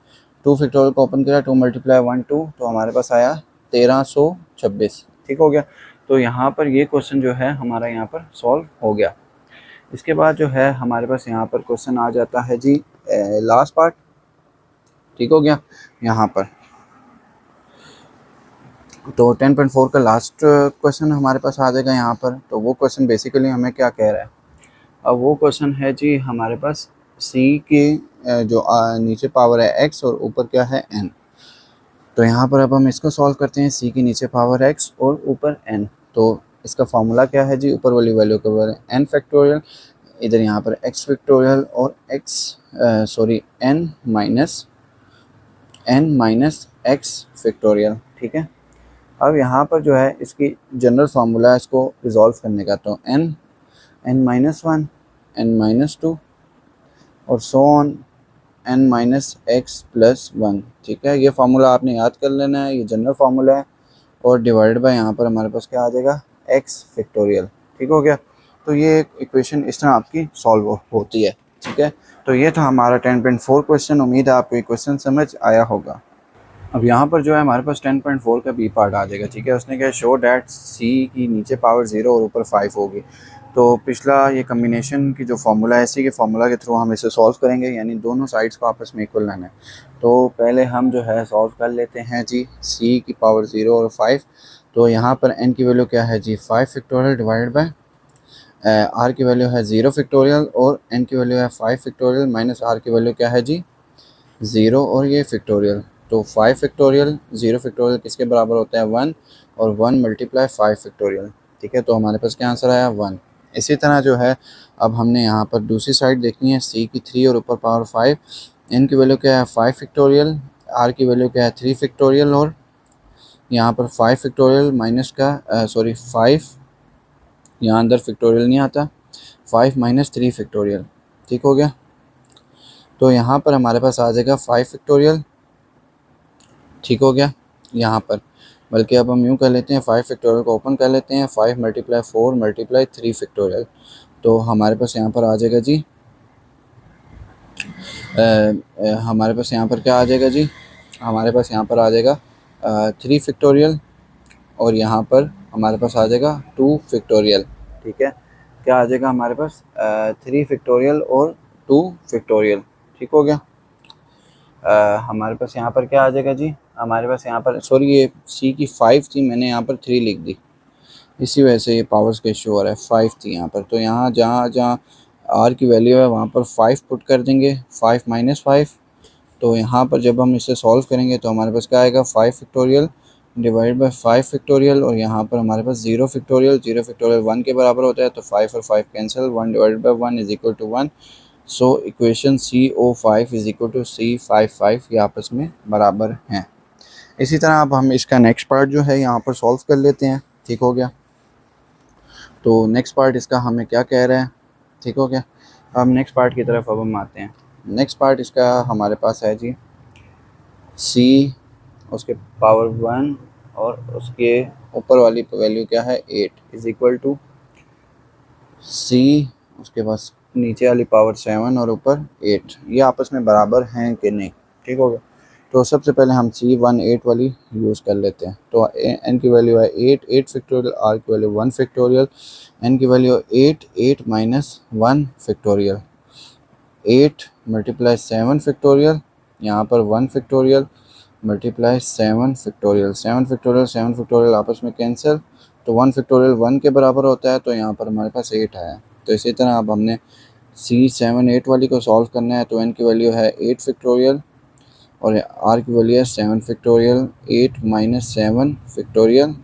2 फैक्टोरियल को ओपन किया, 2 मल्टीप्लाई 1 2, तो हमारे पास आया 1326। ठीक हो गया। तो यहाँ पर ये क्वेश्चन जो है हमारा यहाँ पर सॉल्व हो गया। इसके बाद जो है हमारे पास यहाँ पर क्वेश्चन आ जाता है जी लास्ट पार्ट। ठीक हो गया। यहाँ पर तो 10.4 का लास्ट क्वेश्चन हमारे पास आ जाएगा यहाँ पर। तो वो क्वेश्चन बेसिकली हमें क्या कह रहा है? अब वो क्वेश्चन है जी हमारे पास c की जो नीचे पावर है x और ऊपर क्या है n। तो यहाँ पर अब हम इसको सॉल्व करते हैं। c की नीचे पावर x और ऊपर n। तो इसका फार्मूला क्या है जी? ऊपर वाली वैल्यू के बराबर n फैक्टोरियल, इधर यहाँ पर x फैक्टोरियल और n माइनस x फैक्टोरियल। ठीक है। अब यहाँ पर जो है इसकी जनरल फार्मूला है इसको रिजॉल्व करने का। तो n माइनस 1, n माइनस 2 और so on n minus x plus 1। ठीक है, ये फार्मूला आपने याद कर लेना है, ये जनरल फार्मूला है। और डिवाइडेड बाय यहाँ पर हमारे पास क्या आ जाएगा? x factorial. ठीक हो गया। तो ये इक्वेशन इस तरह आपकी सॉल्व होती है। ठीक है। तो ये था हमारा 10.4 क्वेश्चन। उम्मीद है आपको ये क्वेश्चन समझ आया होगा। अब यहाँ पर जो है हमारे पास 10.4 का बी पार्ट आ जाएगा। ठीक है। उसने कहा शो डैट c की नीचे पावर 0 और ऊपर 5 होगी। तो पिछला ये कम्बिनेशन की जो फार्मूला है, c के फार्मूला के थ्रू हम इसे सॉल्व करेंगे, यानी दोनों साइड्स को आपस में इक्वल लाना है। तो पहले हम जो है सॉल्व कर लेते हैं जी c की पावर 0 और 5। तो यहाँ पर n की वैल्यू क्या है जी? 5 फैक्टोरियल डिवाइडेड बाय r की वैल्यू है 0 फैक्टोरियल और n की वैल्यू है 5 फैक्टोरियल माइनस r की वैल्यू क्या है जी? 0 और ये फैक्टोरियल। तो 5 फैक्टोरियल 0 फैक्टोरियल किसके बराबर होता है? 1। और 1 मल्टीप्लाई 5 फैक्टोरियल। ठीक है। तो हमारे पास क्या आंसर आया? 1। इसी तरह जो है अब हमने यहाँ पर दूसरी साइड देखनी है। c की 3 और ऊपर पावर 5। n की वैल्यू क्या है? 5 फैक्टोरियल। r की वैल्यू क्या है? 3 फैक्टोरियल। और यहाँ पर 5 फैक्टोरियल माइनस का 5, यहाँ अंदर फैक्टोरियल नहीं आता, 5 माइनस 3 फैक्टोरियल। ठीक हो गया। तो यहाँ पर हमारे पास आ जाएगा 5 फैक्टोरियल। ठीक हो गया यहाँ पर, बल्कि अब हम यूँ कर लेते हैं, 5 फैक्टोरियल को ओपन कर लेते हैं, 5 मल्टीप्लाई 4 मल्टीप्लाई 3 फैक्टोरियल। तो हमारे पास यहाँ पर आ जाएगा जी हमारे पास यहाँ पर क्या आ जाएगा जी? हमारे पास यहाँ पर आ जाएगा 3 फैक्टोरियल और यहाँ पर हमारे पास आ जाएगा 2 फैक्टोरियल। ठीक है। क्या आ जाएगा हमारे पास? 3 फैक्टोरियल और 2 फैक्टोरियल। ठीक हो गया। हमारे पास यहाँ पर क्या आ जाएगा जी, हमारे पास यहाँ पर सॉरी ये सी की 5 थी, मैंने यहाँ पर 3 लिख दी, इसी वजह से ये पावर्स का इशू हो रहा है। 5 थी यहाँ पर, तो यहाँ जहाँ जहाँ आर की वैल्यू है वहाँ पर 5 पुट कर देंगे, 5 माइनस 5। तो यहाँ पर जब हम इसे सॉल्व करेंगे तो हमारे पास क्या आएगा, 5 फैक्टोरियल डिवाइड बाय 5 फैक्टोरियल, और यहाँ पर हमारे पास 0 फैक्टोरियल, 0 फैक्टोरियल 1 के बराबर होता है, तो 5 और 5 cancel, 1 divide by 1 is equal to 1। So equation CO5 is equal to C55 ये आपस में बराबर हैं। इसी तरह अब हम इसका नेक्स्ट पार्ट जो है यहाँ पर सॉल्व कर लेते हैं। ठीक हो गया। तो नेक्स्ट पार्ट इसका हमें क्या कह रहा है, ठीक हो गया। अब नेक्स्ट पार्ट की तरफ अब हम आते हैं। नेक्स्ट पार्ट इसका हमारे पास है जी C उसके पावर 1 और उसके ऊपर वाली वैल्यू क्या है 8 इज इक्वल टू C उसके पास नीचे वाली पावर 7 और ऊपर 8, ये आपस में बराबर हैं कि नहीं। ठीक हो गया। तो सबसे पहले हम C18 वाली यूज़ कर लेते हैं। तो n की वैल्यू है 8, 8 फैक्टोरियल, r की वैल्यू 1 फैक्टोरियल, n की value 8, 8 minus 1 factorial, 8 multiply 7 factorial, यहाँ पर 1 factorial multiply 7 factorial, 7 factorial 7 factorial आपस में कैंसिल, तो 1 फैक्टोरियल 1 के बराबर होता है, तो यहाँ पर हमारे पास 8 आया। तो इसी तरह अब हमने C78 वाली को सॉल्व करना है। तो n की वैल्यू है 8 फैक्टोरियल और r की वैल्यू है 7 फैक्टोरियल, 8 माइनस 7 फैक्टोरियल।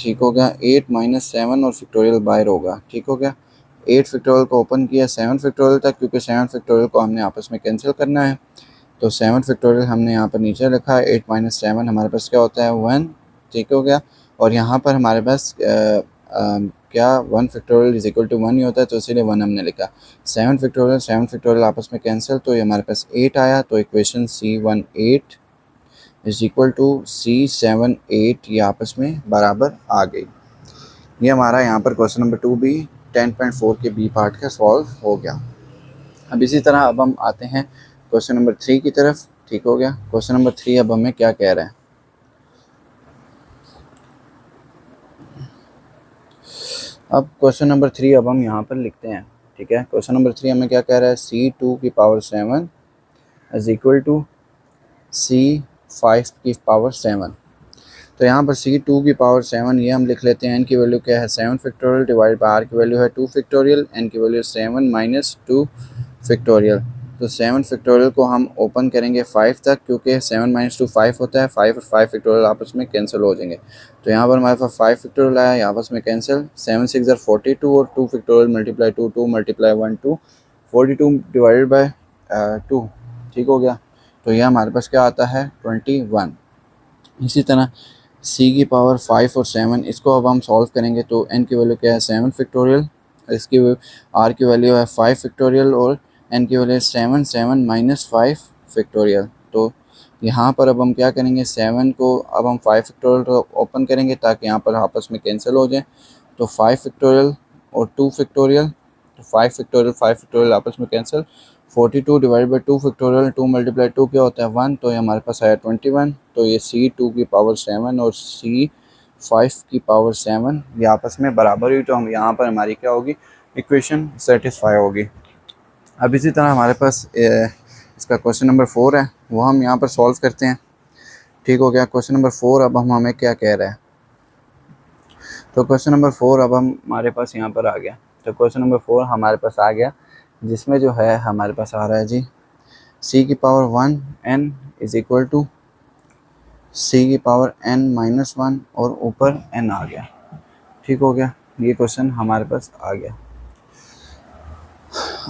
ठीक हो गया। 8 माइनस 7 और फैक्टोरियल बाहर होगा। ठीक हो गया। 8 फैक्टोरियल को ओपन किया 7 फैक्टोरियल तक, क्योंकि 7 फैक्टोरियल को हमने आपस में कैंसिल करना है। तो 7 फैक्टोरियल हमने यहाँ पर नीचे रखा है, 8 माइनस 7 हमारे पास क्या होता है 1। ठीक हो गया। और यहाँ पर हमारे पास क्या 1 फैक्टोरियल इज इक्वल टू 1 ही होता है, तो इसीलिए 1 हमने लिखा। 7 फैक्टोरियल आपस में कैंसिल, तो ये हमारे पास 8 आया। तो equation C18 is equal to C78 ये आपस में बराबर आ गई। ये हमारा यहाँ पर क्वेश्चन नंबर 2 भी 10.4 के बी पार्ट का सॉल्व हो गया। अब इसी तरह अब हम आते हैं क्वेश्चन नंबर 3 की तरफ। ठीक हो गया। क्वेश्चन नंबर 3 अब हमें क्या कह रहा है, अब क्वेश्चन नंबर 3 अब हम यहाँ पर लिखते हैं। ठीक है। क्वेश्चन नंबर 3 हमें क्या कह रहा है, C2 की power 7 is equal to C5 की पावर 7। तो यहाँ पर C2 की पावर 7 ये हम लिख लेते हैं। n की वैल्यू क्या है 7 फैक्टोरियल डिवाइड बाय r की वैल्यू है 2 फैक्टोरियल, n की वैल्यू 7 माइनस 2 फैक्टोरियल। तो 7 फैक्टोरियल को हम ओपन करेंगे 5 तक, क्योंकि 7 माइनस 2 5 होता है, 5 और 5 फैक्टोरियल आपस में कैंसिल हो जाएंगे। तो यहाँ पर हमारे पास 5 फैक्टोरियल आया, यहाँ आपस में कैंसिल, 7 6 42 और 2 factorial multiply 2 2 multiply 1 2, 42 divided by 2। ठीक हो गया। तो यह हमारे पास क्या आता है 21। इसी तरह C की पावर 5 और 7 इसको अब हम सॉल्व करेंगे। तो n की वैल्यू क्या है 7 फैक्टोरियल, इसकी r की वैल्यू है 5 फैक्टोरियल और n की वैल्यू है 7 7 माइनस 5 फैक्टोरियल। तो यहाँ पर अब हम क्या करेंगे 7 को अब हम 5 फैक्टोरियल को ओपन करेंगे ताकि यहाँ पर आपस में कैंसिल हो जाए। तो 5 फैक्टोरियल और 2 फैक्टोरियल, तो 5 फैक्टोरियल आपस में cancel, 42 divide by 2 factorial, 2 multiply 2 क्या होता है 1, तो ये हमारे पास आया 21। तो ये C2 की पावर 7 और C5 की पावर 7 ये आपस में बराबर हुई। तो हम यहाँ पर हमारी क्या होगी इक्वेशन सेटिस्फाई होगी। अब इसी तरह हमारे पास इसका क्वेश्चन नंबर 4 है, वो हम यहाँ पर सॉल्व करते हैं। ठीक हो गया। क्वेश्चन नंबर 4 अब हम हमें क्या कह रहा है, तो क्वेश्चन नंबर 4 अब हम हमारे पास यहाँ पर आ गया। तो क्वेश्चन नंबर 4 हमारे पास आ गया, जिसमें जो है हमारे पास आ रहा है जी C की power 1 n is equal to C की पावर n माइनस 1 और ऊपर n आ गया। ठीक हो गया। ये क्वेश्चन हमारे पास आ गया।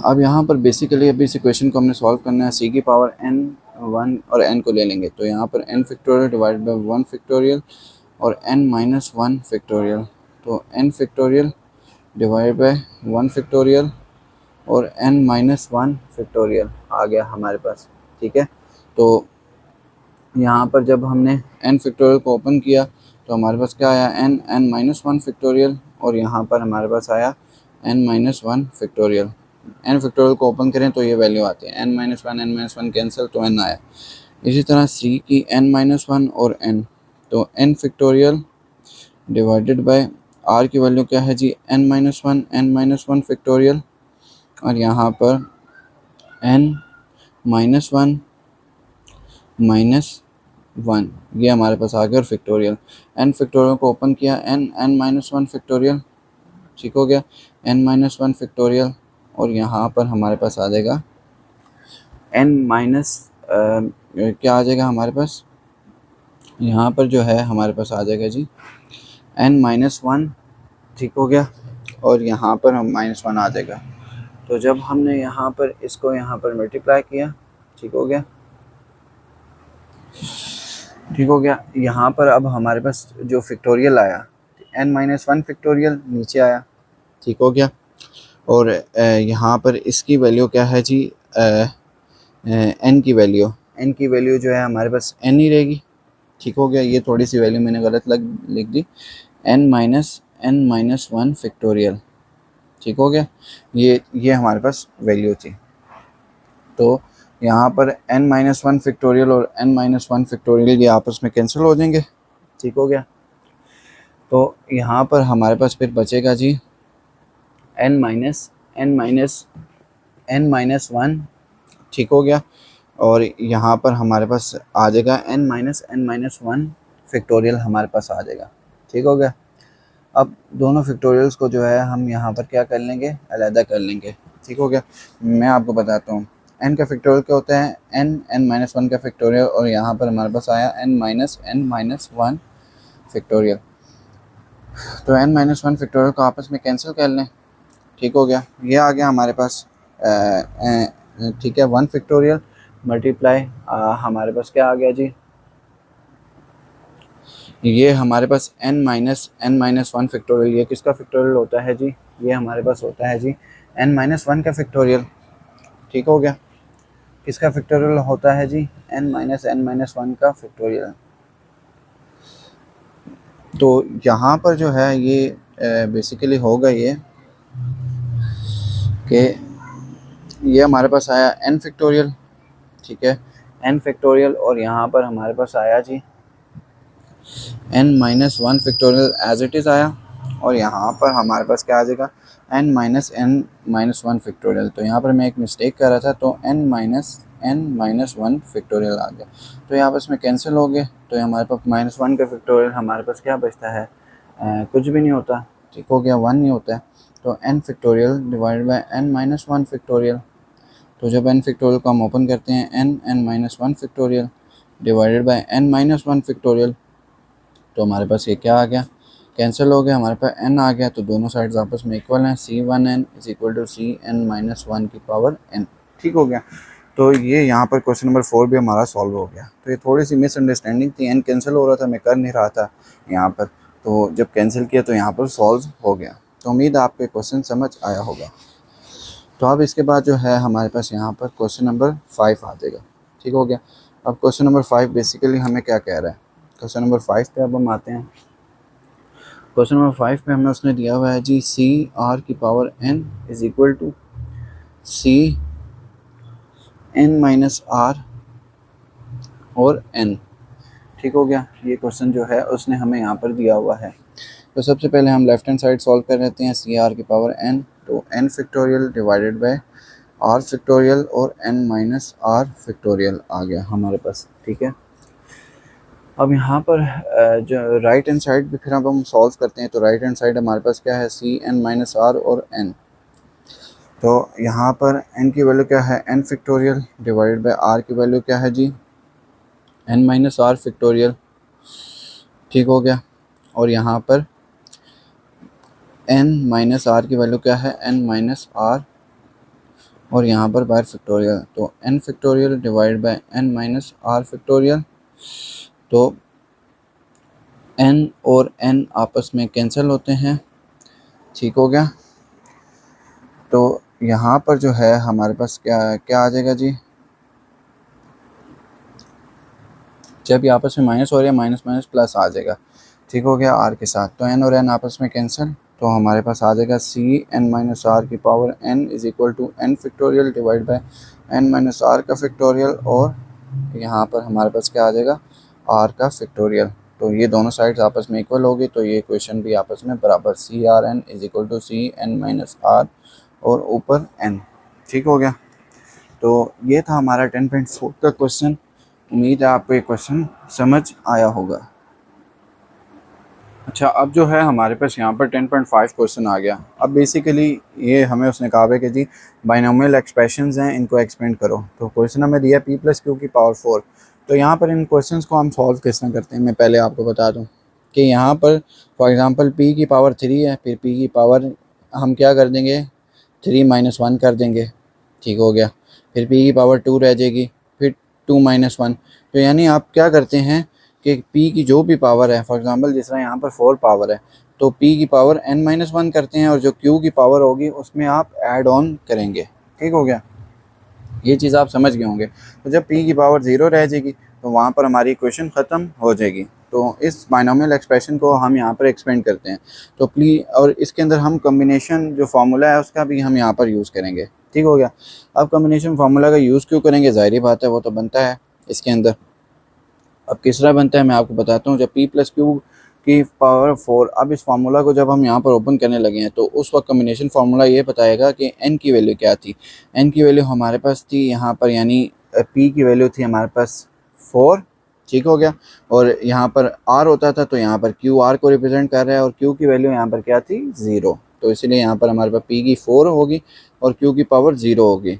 अब यहाँ पर बेसिकली अभी इस इक्वेशन को हमने सॉल्व करना है। C की पावर n 1 और n को ले लेंगे, तो यहाँ पर n factorial divide by 1 factorial और n माइनस 1 फैक्टोरियल। तो n factorial divide by 1 factorial और n माइनस 1 फैक्टोरियल आ गया हमारे पास। ठीक है। तो यहाँ पर जब हमने n फैक्टोरियल को ओपन किया तो हमारे पास क्या आया n माइनस 1 फैक्टोरियल, और यहाँ पर हमारे पास आया n minus 1 factorial. n factorial को ओपन करें तो ये वैल्यू आती है n माइनस 1 कैंसिल, तो n आया। इसी तरह C की n माइनस 1 और n, तो n factorial divided by r की वैल्यू क्या है जी n माइनस 1 फैक्टोरियल, और यहाँ पर n minus one minus one, ये हमारे पास आ गया। और फैक्टोरियल, n फैक्टोरियल को ओपन किया, n माइनस वन फैक्टोरियल, ठीक हो गया, n माइनस वन फैक्टोरियल। और यहाँ पर हमारे पास आ जाएगा n माइनस क्या आ जाएगा हमारे पास, यहाँ पर जो है हमारे पास आ जाएगा जी n माइनस वन, ठीक हो गया। और यहाँ पर हम माइनस वन आ जाएगा। तो जब हमने यहाँ पर इसको यहाँ पर मल्टीप्लाई किया, ठीक हो गया, ठीक हो गया। यहाँ पर अब हमारे पास जो फैक्टोरियल आया, n माइनस वन फैक्टोरियल नीचे आया, ठीक हो गया। और यहाँ पर इसकी वैल्यू क्या है जी, n की वैल्यू जो है हमारे पास n ही रहेगी, ठीक हो गया। ये थोड़ी सी वैल्यू मैंने गलत लिख दी, n माइनस वन फैक्टोरियल, ठीक हो गया। ये हमारे पास वैल्यू थी। तो यहाँ पर n माइनस वन फैक्टोरियल और n माइनस वन फैक्टोरियल ये आपस में कैंसिल हो जाएंगे, ठीक हो गया। तो यहाँ पर हमारे पास फिर बचेगा जी n माइनस वन, ठीक हो गया। और यहाँ पर हमारे पास आ जाएगा n माइनस वन फैक्टोरियल हमारे पास आ जाएगा, ठीक हो गया। अब दोनों फैक्टोरियल्स को जो है हम यहाँ पर क्या कर लेंगे, अलहदा कर लेंगे, ठीक हो गया। मैं आपको बताता हूँ n का फैक्टोरियल क्या होता है, n माइनस वन का फैक्टोरियल। और यहाँ पर हमारे पास आया n माइनस वन फैक्टोरियल। तो n माइनस वन फैक्टोरियल को आपस में कैंसिल कर लें, ठीक हो गया। ये आ गया हमारे पास, ठीक है, वन फैक्टोरियल मल्टीप्लाई हमारे पास क्या आ गया जी, ये हमारे पास n माइनस वन फैक्टोरियल। ये किसका फैक्टोरियल होता है जी, ये हमारे पास होता है जी n माइनस वन का फैक्टोरियल, ठीक हो गया। किसका फैक्टोरियल होता है जी, n माइनस वन का फैक्टोरियल। तो यहाँ पर जो है ये बेसिकली होगा ये कि ये हमारे पास आया n फैक्टोरियल, ठीक है, n फैक्टोरियल। और यहाँ पर हमारे पास आया जी n minus one factorial as it is आया। और यहाँ पर हमारे पास क्या आ जाएगा, n माइनस वन फैक्टोरियल। तो यहाँ पर मैं एक मिस्टेक कर रहा था, तो n माइनस वन फैक्टोरियल आ गया। तो यहाँ पर इसमें कैंसिल हो गए। तो हमारे पास माइनस वन का फैक्टोरियल हमारे पास क्या बचता है, कुछ भी नहीं होता, ठीक हो गया, वन नहीं होता है। तो n factorial divided by n minus one factorial. तो जब n फैक्टोरियल को हम ओपन करते हैं, n minus one factorial divided by n minus one factorial, तो हमारे पास ये क्या आ गया, कैंसिल हो गया, हमारे पास n आ गया। तो दोनों साइड्स आपस में इक्वल हैं, c1n is equal to cn minus one की पावर n, ठीक हो गया। तो ये यहाँ पर क्वेश्चन नंबर 4 भी हमारा सॉल्व हो गया। तो ये थोड़ी सी मिसअंडरस्टैंडिंग थी, n कैंसिल हो रहा था, मैं कर नहीं रहा था यहाँ पर। तो जब कैंसिल किया तो यहाँ पर सॉल्व हो गया। तो उम्मीद है आपको क्वेश्चन समझ आया होगा। तो अब इसके बाद जो है हमारे पास यहाँ पर क्वेश्चन नंबर 5 आ जाएगा, ठीक हो गया। अब क्वेश्चन नंबर 5 बेसिकली हमें क्या कह रहा है, क्वेश्चन नंबर 5 पे अब हम आते हैं। क्वेश्चन नंबर 5 पे हमें उसने दिया हुआ है जी सी आर की power n is equal to C n minus r और n, ठीक हो गया। ये क्वेश्चन जो है उसने हमें यहाँ पर दिया हुआ है। तो सबसे पहले हम लेफ्ट हैंड साइड सॉल्व कर लेते हैं, सी आर की पावर n, तो n factorial divided by r factorial और n माइनस r फैक्टोरियल आ गया हमारे पास, ठीक है। अब यहाँ पर जो राइट हैंड साइड भी फिर अब हम सॉल्व करते हैं। तो राइट हैंड साइड हमारे पास क्या है, सी n माइनस r और n। तो यहाँ पर n की वैल्यू क्या है, n factorial divided by r की वैल्यू क्या है जी, n माइनस r फैक्टोरियल, ठीक हो गया। और यहाँ पर n माइनस r की वैल्यू क्या है, n माइनस r, और यहाँ पर बाहर फैक्टोरियल। तो n factorial divide by n minus r factorial. तो n और n आपस में कैंसिल होते हैं, ठीक हो गया। तो यहाँ पर जो है हमारे पास क्या क्या आ जाएगा जी, जब ये आपस में माइनस हो रहा है, माइनस माइनस प्लस आ जाएगा, ठीक हो गया, r के साथ। तो n और n आपस में कैंसिल, तो हमारे पास आ जाएगा सी n माइनस आर की power n is equal to n factorial divide by n minus r का फैक्टोरियल। और यहाँ पर हमारे पास क्या आ जाएगा, r का फैक्टोरियल। तो ये दोनों साइड्स आपस में इक्वल होगी, तो ये इक्वेशन भी आपस में बराबर, C r n is equal to C n minus r और ऊपर n, ठीक हो गया। तो ये था हमारा 10.4 का क्वेश्चन। उम्मीद है आपको ये क्वेश्चन समझ आया होगा। अच्छा, अब जो है हमारे पास यहाँ पर 10.5 क्वेश्चन आ गया। अब बेसिकली ये हमें उसने कहा है कि जी बाइनोमियल एक्सप्रेशंस हैं, इनको एक्सपेंड करो। तो क्वेश्चन हमें दिया p + q की पावर 4। तो यहाँ पर इन क्वेश्चंस को हम सॉल्व किस तरह करते हैं, मैं पहले आपको बता दूँ कि यहाँ पर फॉर एग्ज़ाम्पल p की पावर 3 है, फिर p की पावर हम क्या कर देंगे 3 - 1 कर देंगे, ठीक हो गया। फिर p की पावर 2 रह जाएगी, फिर 2 - 1। तो यानी आप क्या करते हैं कि p की जो भी पावर है, फॉर एग्ज़ाम्पल जिस तरह यहाँ पर 4 पावर है, तो p की पावर n - 1 करते हैं और जो q की पावर होगी उसमें आप ऐड ऑन करेंगे, ठीक हो गया। ये चीज़ आप समझ गए होंगे। तो जब p की पावर 0 रह जाएगी तो वहाँ पर हमारी इक्वेशन ख़त्म हो जाएगी। तो इस बाइनोमियल एक्सप्रेशन को हम यहाँ पर एक्सपेंड करते हैं। तो प्लीज़, और इसके अंदर हम कम्बिनेशन जो फार्मूला है उसका भी हम यहाँ पर यूज़ करेंगे, ठीक हो गया। अब कम्बिनेशन फार्मूला का यूज़ क्यों करेंगे, ज़ाहिर बात है वो तो बनता है इसके अंदर। अब किस तरह बनता है मैं आपको बताता हूँ। जब p + q की पावर 4, अब इस फार्मूला को जब हम यहाँ पर ओपन करने लगे हैं तो उस वक्त कम्बिनेशन फार्मूला ये बताएगा कि n की वैल्यू क्या थी। n की वैल्यू हमारे पास थी यहाँ पर, यानी p की वैल्यू थी हमारे पास 4, ठीक हो गया। और यहाँ पर r होता था तो यहाँ पर q r को रिप्रेजेंट कर रहा है, और q की वैल्यू यहाँ पर क्या थी 0। तो इसलिए यहाँ पर हमारे पास p की 4 होगी और q की पावर 0 होगी,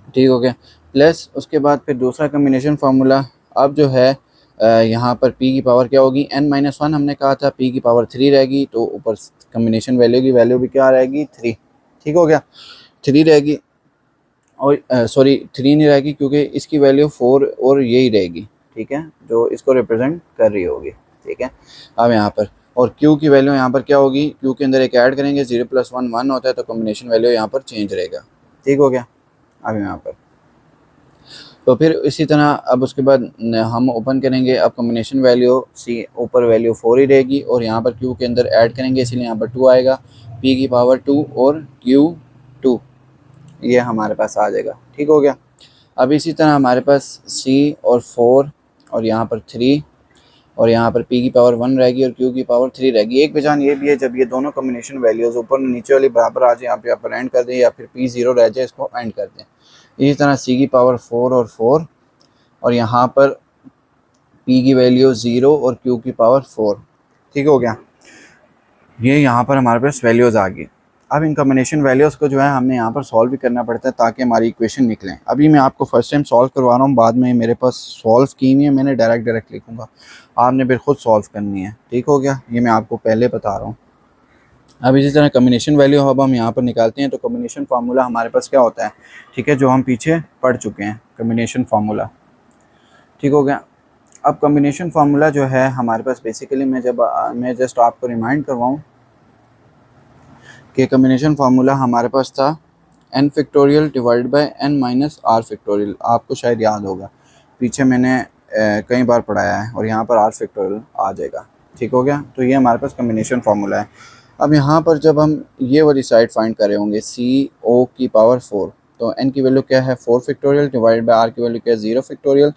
ठीक हो गया। प्लस उसके बाद फिर दूसरा कम्बिनेशन फार्मूला, अब जो है यहाँ पर p की पावर क्या होगी n - 1 हमने कहा था, p की पावर 3 रहेगी, तो ऊपर कम्बिनेशन वैल्यू की वैल्यू भी क्या रहेगी 3, ठीक हो गया। 3 रहेगी, और सॉरी 3 नहीं रहेगी क्योंकि इसकी वैल्यू 4 और यही रहेगी, ठीक है, जो इसको रिप्रेजेंट कर रही होगी, ठीक है। अब यहाँ पर और q की वैल्यू यहाँ पर क्या होगी, q के अंदर एक ऐड करेंगे, 0 + 1 1 होता है, तो कम्बिनेशन वैल्यू यहाँ पर चेंज रहेगा, ठीक हो गया। अब यहाँ पर तो फिर इसी तरह अब उसके बाद हम ओपन करेंगे। अब कम्बिनेशन वैल्यू सी ऊपर वैल्यू 4 ही रहेगी और यहाँ पर q के अंदर ऐड करेंगे, इसलिए यहाँ पर 2 आएगा, p की पावर 2 और q 2, ये हमारे पास आ जाएगा, ठीक हो गया। अब इसी तरह हमारे पास c और 4 और यहाँ पर 3 और यहाँ पर p की पावर 1 रहेगी और q की पावर 3 रहेगी। एक पहचान ये भी है, जब ये दोनों कम्बिनेशन वैल्यूज़ ऊपर नीचे वाली बराबर आ जाए, यहाँ पर एंड कर दें, या फिर p 0 रह जाए, इसको एंड कर दें। इसी तरह c की पावर 4 और 4 और यहाँ पर p की वैल्यू 0 और q की पावर 4, ठीक हो गया। ये यहाँ पर हमारे पास वैल्यूज़ आ गई। अब इन कम्बिनेशन वैल्यूज़ को जो है हमने यहाँ पर सॉल्व भी करना पड़ता है ताकि हमारी इक्वेशन निकलें। अभी मैं आपको फर्स्ट टाइम सॉल्व करवा रहा हूँ, बाद में मेरे पास सॉल्व की हुई है, मैंने डायरेक्ट लिखूँगा, आपने फिर खुद सॉल्व करनी है, ठीक हो गया। ये मैं आपको पहले बता रहा हूँ। अब इसी तरह कम्बिनेशन वैल्यू अब हम यहाँ पर निकालते हैं। तो कम्बिनेशन फार्मूला हमारे पास क्या होता है, ठीक है, जो हम पीछे पढ़ चुके हैं कम्बिनेशन फार्मूला, ठीक हो गया। अब कम्बिनेशन फार्मूला जो है हमारे पास बेसिकली मैं जस्ट आपको रिमाइंड करवाऊँ कि कम्बिनेशन फार्मूला हमारे पास था n factorial divide by n - r factorial. आपको शायद याद होगा, पीछे मैंने कई बार पढ़ाया है, और यहाँ पर r फैक्टोरियल आ जाएगा, ठीक हो गया। तो ये हमारे पास कम्बिनेशन फार्मूला है। अब यहाँ पर जब हम ये वाली साइड फाइंड कर रहे होंगे CO की पावर 4, तो n की वैल्यू क्या है 4 फैक्टोरियल डिवाइड बाय r की वैल्यू क्या है 0 फैक्टोरियल,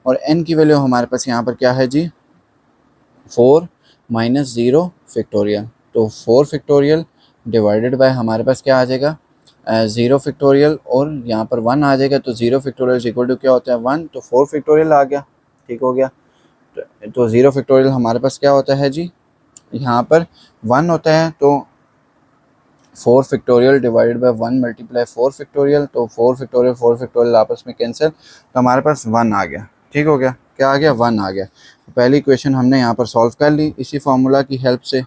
और n की वैल्यू हमारे पास यहाँ पर क्या है जी 4 - 0 फैक्टोरियल। तो 4 फैक्टोरियल डिवाइडेड बाय हमारे पास क्या आ जाएगा 0 फैक्टोरियल, और यहाँ पर 1 आ जाएगा। तो 0 फैक्टोरियल इक्वल टू क्या होता है 1, तो 4 फैक्टोरियल आ गया, ठीक हो गया। तो 0 फैक्टोरियल हमारे पास क्या होता है जी, यहाँ पर 1 होता है, तो 4 factorial divided by 1 multiply 4 factorial, तो 4 फैक्टोरियल आपस में कैंसिल, तो हमारे पास 1 आ गया, ठीक हो गया। क्या आ गया 1 आ गया। तो पहली इक्वेशन हमने यहाँ पर सॉल्व कर ली इसी फार्मूला की हेल्प से,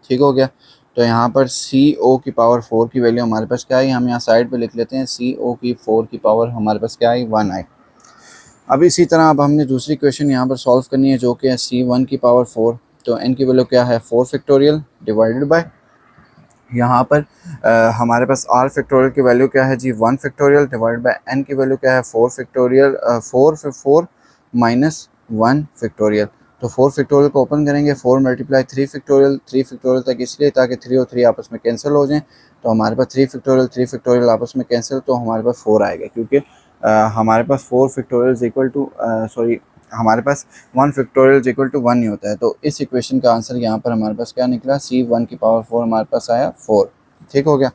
ठीक हो गया। तो यहाँ पर CO की पावर 4 की वैल्यू हमारे पास क्या आई, हम यहाँ साइड पे लिख लेते हैं, CO की 4 की पावर हमारे पास क्या आई 1 आई। अब इसी तरह अब हमने दूसरी इक्वेशन यहाँ पर सॉल्व करनी है जो कि है C1 की पावर 4। तो n की वैल्यू क्या है 4 फैक्टोरियल डिवाइडेड बाय यहाँ पर हमारे पास r फैक्टोरियल की वैल्यू क्या है जी 1 फैक्टोरियल डिवाइड बाय n की वैल्यू क्या है 4 फैक्टोरियल 4 माइनस 1 फैक्टोरियल। तो 4 फैक्टोरियल को ओपन करेंगे, 4 मल्टीप्लाई 3 फैक्टोरियल, 3 फैक्टोरियल तक इसलिए ताकि 3 और 3 आपस में कैंसिल हो जाएं। तो हमारे पास 3 फैक्टोरियल आपस में कैंसिल, तो हमारे पास 4 आएगा, क्योंकि हमारे पास 4 फैक्टोरियल इक्वल टू हमारे पास 1 फैक्टोरियल इक्वल टू 1 ही होता है। तो इस इक्वेशन का आंसर यहाँ पर हमारे पास क्या निकला C1 की पावर 4 हमारे पास आया 4। ठीक हो गया।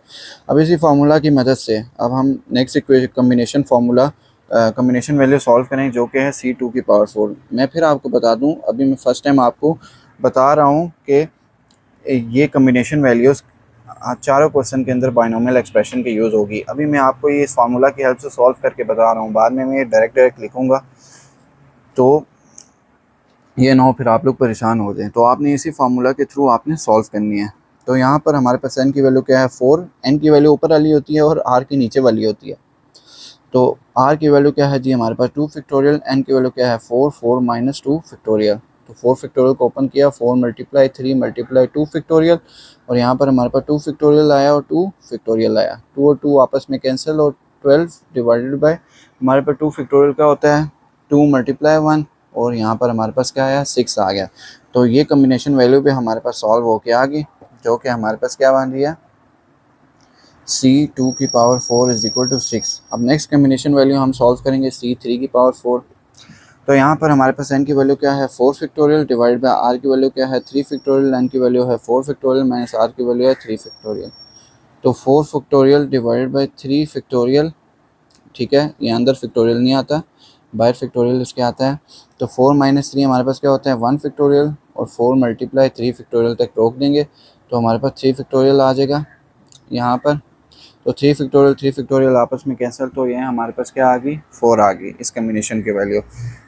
अब इसी फार्मूला की मदद से अब हम next combination formula combination value solve करें, जो कि है C2 की पावर 4। मैं फिर आपको बता दूं, अभी मैं फ़र्स्ट टाइम आपको बता रहा हूं कि ये कम्बिनेशन वैल्यूज़ चारों क्वेश्चन के अंदर बाइनोमियल एक्सप्रेशन की यूज़ होगी। अभी मैं आपको ये इस फार्मूला की हेल्प से सॉल्व करके बता रहा हूँ, बाद में मैं डायरेक्ट लिखूँगा तो ये ना हो फिर आप लोग परेशान हो जाएं। तो आपने इसी फार्मूला के थ्रू आपने सॉल्व करनी है। तो यहाँ पर हमारे पास n की वैल्यू क्या है 4, n की वैल्यू ऊपर वाली होती है और r की नीचे वाली होती है। तो r की वैल्यू क्या है जी हमारे पास 2 फैक्टोरियल, n की वैल्यू क्या है 4, 4 माइनस 2 फैक्टोरियल। तो 4 फैक्टोरियल को ओपन किया, 4 मल्टीप्लाई 3 मल्टीप्लाई 2 फैक्टोरियल, और यहाँ पर हमारे पास 2 फैक्टोरियल आया और 2 फैक्टोरियल आया। 2 और 2 आपस में कैंसिल, और 12 डिवाइडेड बाय हमारे पास 2 फैक्टोरियल क्या होता है 2 मल्टीप्लाई 1, और यहाँ पर हमारे पास क्या आया 6 आ गया। तो ये कम्बिनेशन वैल्यू भी हमारे पास सॉल्व होके आ गई, जो कि हमारे पास क्या बन रही है C2 की पावर 4 इज इक्वल टू 6। अब नेक्स्ट कम्बिनेशन वैल्यू हम सॉल्व करेंगे C3 की पावर 4। तो यहाँ पर हमारे पास n की वैल्यू क्या है 4 फैक्टोरियल डिवाइड बाय r की वैल्यू क्या है 3 फैक्टोरियल, n की वैल्यू है 4 फैक्टोरियल माइनस r की वैल्यू है 3 फैक्टोरियल। तो 4 फैक्टोरियल डिवाइड बाय 3 फैक्टोरियल, ठीक है, ये अंदर फैक्टोरियल नहीं आता, बाहर फैक्टोरियल इसके आता है। तो 4 माइनस 3 हमारे पास क्या होता है 1 फैक्टोरियल, और 4 मल्टीप्लाई 3 फैक्टोरियल तक रोक देंगे तो हमारे पास 3 फैक्टोरियल आ जाएगा यहाँ पर। तो 3 फैक्टोरियल आपस में कैंसिल, तो ये हमारे पास क्या आ गई 4 आ गई इस कम्बिनेशन की वैल्यू।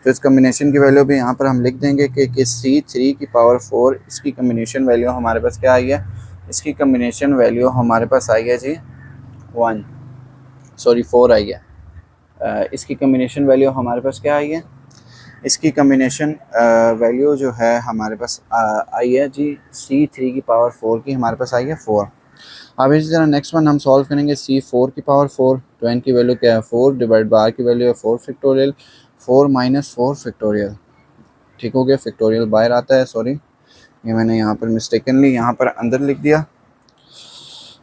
तो इस कम्बिनेशन की वैल्यू भी यहाँ पर हम लिख देंगे कि C3 की पावर 4 इसकी कम्बिनेशन वैल्यू हमारे पास क्या आई है, इसकी कम्बिनेशन वैल्यू हमारे पास आई है जी 4 आई है। इसकी कम्बिनेशन वैल्यू हमारे पास क्या आई है, इसकी कम्बिनेशन वैल्यू जो है हमारे पास आई है जी C3 की पावर 4 की हमारे पास आई है 4। अब इसी तरह नेक्स्ट वन हम सॉल्व करेंगे C4 की पावर 4। तो n की वैल्यू क्या है 4 डिवाइड बाय r की वैल्यू है 4 फैक्टोरियल, 4 माइनस 4 फैक्टोरियल। ठीक हो गया, फैक्टोरियल बाहर आता है, सॉरी ये मैंने यहाँ पर मिस्टेकनली यहाँ पर अंदर लिख दिया,